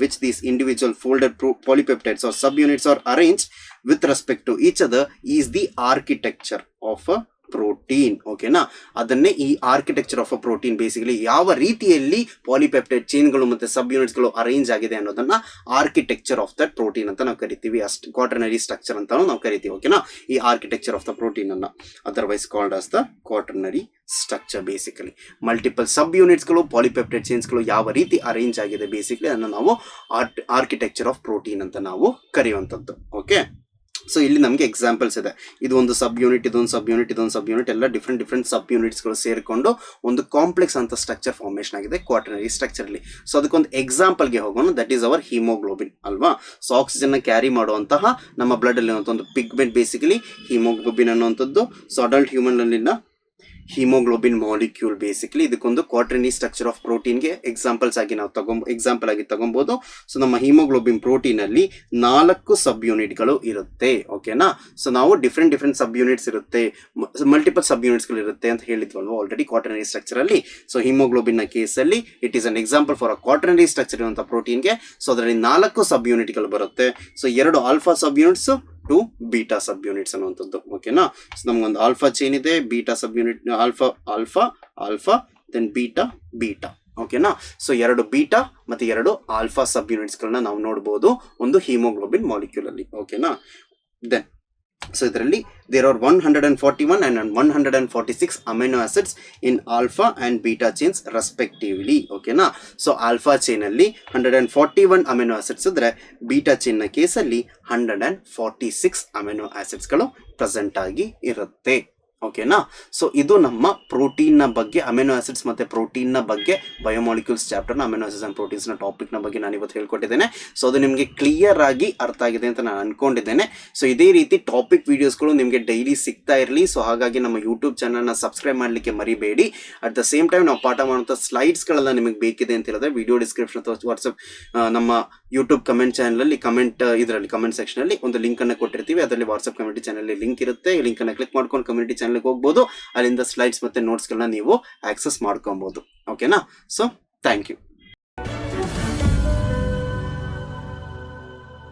which these individual folded polypeptides or subunits are arranged with respect to each other is the architecture of a protein. ಓಕೆನಾ, ಅದನ್ನೇ ಈ architecture of a protein, basically ಯಾವ ರೀತಿಯಲ್ಲಿ polypeptide ಚೈನ್ಗಳು ಮತ್ತೆ ಸಬ್ ಯೂನಿಟ್ಸ್ಗಳು arrange ಆಗಿದೆ ಅನ್ನೋದನ್ನ architecture of that protein ಅಂತ ನಾವು ಕರಿತೀವಿ. ಕ್ವಾಟರ್ನರಿ ಸ್ಟ್ರಕ್ಚರ್ ಅಂತಾನು ನಾವು ಕರಿತೀವಿ. ಓಕೆನಾ, ಈ ಆರ್ಕಿಟೆಕ್ಚರ್ ಆಫ್ ದ ಪ್ರೋಟೀನ್ ಅನ್ನ otherwise called as the quaternary structure. Basically multiple ಸಬ್ ಯೂನಿಟ್ಸ್ಗಳು ಪಾಲಿಪೆಪ್ಟೈಡ್ ಚೈನ್ಸ್ಗಳು ಯಾವ ರೀತಿ ಅರೇಂಜ್ ಆಗಿದೆ ಬೇಸಿಕಲಿ ಅದನ್ನು ನಾವು ಆರ್ಕಿಟೆಕ್ಚರ್ ಆಫ್ ಪ್ರೋಟೀನ್ ಅಂತ ನಾವು ಕರೆಯುವಂಥದ್ದು. ಓಕೆ, ಸೊ ಇಲ್ಲಿ ನಮಗೆ ಎಕ್ಸಾಂಪಲ್ಸ್ ಇದೆ. ಇದು ಒಂದು ಸಬ್ ಯೂನಿಟ್, ಇದೊಂದು ಸಬ್ ಯೂನಿಟ್, ಇದೊಂದು ಸಬ್ ಯೂನಿಟ್, ಎಲ್ಲ ಡಿಫ್ರೆಂಟ್ ಸಬ್ ಯೂನಿಟ್ಸ್ಗಳು ಸೇರಿಕೊಂಡು ಒಂದು ಕಾಂಪ್ಲೆಕ್ಸ್ ಅಂತ ಸ್ಟ್ರಕ್ಚರ್ ಫಾರ್ಮೇಷನ್ ಆಗಿದೆ ಕ್ವಾಟರ್ನರಿ ಸ್ಟ್ರಕ್ಚರ್ ಅಲ್ಲಿ. ಸೊ ಅದಕ್ಕೊಂದು ಎಕ್ಸಾಂಪಲ್ಗೆ ಹೋಗೋಣ, ದಟ್ ಈಸ್ ಅವರ್ ಹಿಮೋಗ್ಲೋಬಿನ್ ಅಲ್ವಾ. ಸೊ ಆಕ್ಸಿಜನ್ ಕ್ಯಾರಿ ಮಾಡುವಂತಹ ನಮ್ಮ ಬ್ಲಡ್ ಅಲ್ಲಿ ಒಂದು ಪಿಗ್ಮೆಂಟ್ ಬೇಸಿಕಲಿ ಹಿಮೋಗ್ಲೋಬಿನ್ ಅನ್ನುವಂಥದ್ದು. ಸೊ ಅಡಲ್ಟ್ ಹ್ಯೂಮನ್ ಅಲ್ಲಿನ ಹಿಮೋಗ್ಲೋಬಿನ್ ಮಾಲಿಕ್ಯೂಲ್ ಬೇಸಿಕಲಿ ಇದಕ್ಕೊಂದು ಕ್ವಾಟರ್ನರಿ ಸ್ಟ್ರಕ್ಚರ್ ಆಫ್ ಪ್ರೋಟೀನ್ಗೆ ಎಕ್ಸಾಂಪಲ್ ಆಗಿ ತಗೊಬಹುದು. ಸೊ ನಮ್ಮ ಹಿಮೋಗ್ಲೋಬಿನ್ ಪ್ರೋಟೀನ್ ಅಲ್ಲಿ 4 ಸಬ್ ಯೂನಿಟ್ಗಳು ಇರುತ್ತೆ. ಓಕೆನಾ, ಸೊ ನಾವು ಡಿಫ್ರೆಂಟ್ ಸಬ್ ಯೂನಿಟ್ಸ್ ಇರುತ್ತೆ, ಮಲ್ಟಿಪಲ್ ಸಬ್ ಯೂನಿಟ್ಸ್ಗಳು ಇರುತ್ತೆ ಅಂತ ಹೇಳಿದ್ವಲ್ವ ಆಲ್ರೆಡಿ ಕ್ವಾಟರ್ನರಿ ಸ್ಟ್ರಕ್ಚರ್ ಅಲ್ಲಿ. ಸೊ ಹಿಮೋಗ್ಲೋಬಿನ್ ನ ಕೇಸಲ್ಲಿ it is an example for a quaternary structure ಇರುವಂತಹ ಪ್ರೋಟೀನ್ಗೆ. ಸೊ ಅದರಲ್ಲಿ 4 ಸಬ್ ಯೂನಿಟ್ಗಳು ಬರುತ್ತೆ. ಸೊ 2 ಆಲ್ಫಾ ಸಬ್ ಯೂನಿಟ್ಸ್, 2 ಬೀಟಾ ಸಬ್ ಯೂನಿಟ್ಸ್ ಅನ್ನುವಂಥದ್ದು. ಓಕೆನಾ, ಸೊ ನಮ್ಗೊಂದು ಆಲ್ಫಾ ಚೈನ್ ಇದೆ, ಬೀಟಾ ಸಬ್ ಯೂನಿಟ್, ಆಲ್ಫಾ ದೆನ್ ಬೀಟಾ. ಓಕೆನಾ, ಸೊ 2 ಬೀಟಾ ಮತ್ತೆ 2 ಆಲ್ಫಾ ಸಬ್ ಯೂನಿಟ್ಸ್ ಗಳನ್ನ ನಾವು ನೋಡಬಹುದು ಒಂದು ಹಿಮೋಗ್ಲೋಬಿನ್ ಮಾಲಿಕ್ಯೂಲ್ ಅಲ್ಲಿ. ಓಕೆನಾ, ದೆನ್ ಸೊ ಇದರಲ್ಲಿ there are 141 and 146 amino acids in alpha and beta chains respectively. ಓಕೆನಾ, ಸೊ ಆಲ್ಫಾ ಚೈನ್ ಅಲ್ಲಿ 141 ಅಮಿನೋ ಆಸಿಡ್ಸ್ ಇದ್ರೆ ಬೀಟಾ ಚೈನ್ ನ ಕೇಸಲ್ಲಿ 146 ಅಮಿನೋ ಆಸಿಡ್ಸ್ ಗಳು ಪ್ರೆಸೆಂಟ್ ಆಗಿ ಇರುತ್ತೆ. ಓಕೆನಾ, ಸೊ ಇದು ನಮ್ಮ ಪ್ರೋಟೀನ್ ನ ಬಗ್ಗೆ, ಅಮಿನೋ ಆಸಿಡ್ಸ್ ಮತ್ತೆ ಪ್ರೋಟೀನ್ ನ ಬಗ್ಗೆ ಬಯೋಮಾಲಿಕ್ಯೂಲ್ಸ್ ಚಾಪ್ಟರ್ ನ ಅಮಿನೋ ಆಸಿಡ್ಸ್ ಅಂಡ್ ಪ್ರೋಟೀನ್ಸ್ ನ ಟಾಪಿಕ್ ನ ಬಗ್ಗೆ ನಾನು ಇವತ್ತು ಹೇಳ್ಕೊಟ್ಟಿದ್ದೇನೆ. ಸೊ ಅದು ನಿಮಗೆ ಕ್ಲಿಯರ್ ಆಗಿ ಅರ್ಥ ಆಗಿದೆ ಅಂತ ನಾನು ಅನ್ಕೊಂಡಿದ್ದೇನೆ. ಸೊ ಇದೇ ರೀತಿ ಟಾಪಿಕ್ ವಿಡಿಯೋಸ್ಗಳು ನಿಮಗೆ ಡೈಲಿ ಸಿಗ್ತಾ ಇರಲಿ. ಸೊ ಹಾಗಾಗಿ ನಮ್ಮ ಯೂಟ್ಯೂಬ್ ಚಾನಲ್ ನ ಸಬ್ಸ್ಕ್ರೈಬ್ ಮಾಡ್ಲಿಕ್ಕೆ ಮರಿಬೇಡಿ. ಅಟ್ ದ ಸೇಮ್ ಟೈಮ್ ನಾವು ಪಾಠ ಮಾಡುವಂತ ಸ್ಲೈಡ್ಸ್ ಗಳೆಲ್ಲ ನಿಮಗೆ ಬೇಕಿದೆ ಅಂತ ಹೇಳಿದ್ರೆ ವಿಡಿಯೋ ಡಿಸ್ಕ್ರಿಪ್ಷನ್ ಅಥವಾ ವಾಟ್ಸ್ಆಪ್ ನಮ್ಮ ಯೂಟ್ಯೂಬ್ ಕಮೆಂಟ್ ಚಾನಲ್ ಅಲ್ಲಿ ಇದರಲ್ಲಿ ಕಮೆಂಟ್ ಸೆಕ್ಷನ್ ಅಲ್ಲಿ ಒಂದು ಲಿಂಕ್ ಅನ್ನು ಕೊಟ್ಟಿರ್ತೀವಿ. ಅದರಲ್ಲಿ ವಾಟ್ಸ್ಆಪ್ ಕಮ್ಯುನಿಟಿ ಚಾನಲ್ ಲಿಂಕ್ ಇರುತ್ತೆ. ಲಿಂಕ್ ಅನ್ನು ಕ್ಲಿಕ್ ಮಾಡ್ಕೊಂಡು ಕಮ್ಯುನಿಟಿ ಚಾನಲ್ ಹೋಗ್ಬೋದು. ಅಲ್ಲಿಂದ ಸ್ಲೈಡ್ಸ್ ಮತ್ತೆ ನೋಟ್ಸ್ ಗಳನ್ನ ನೀವು ಆಕ್ಸೆಸ್ ಮಾಡ್ಕೊಬಹುದು. ಓಕೆನಾ, ಸೊ ಥ್ಯಾಂಕ್ ಯು.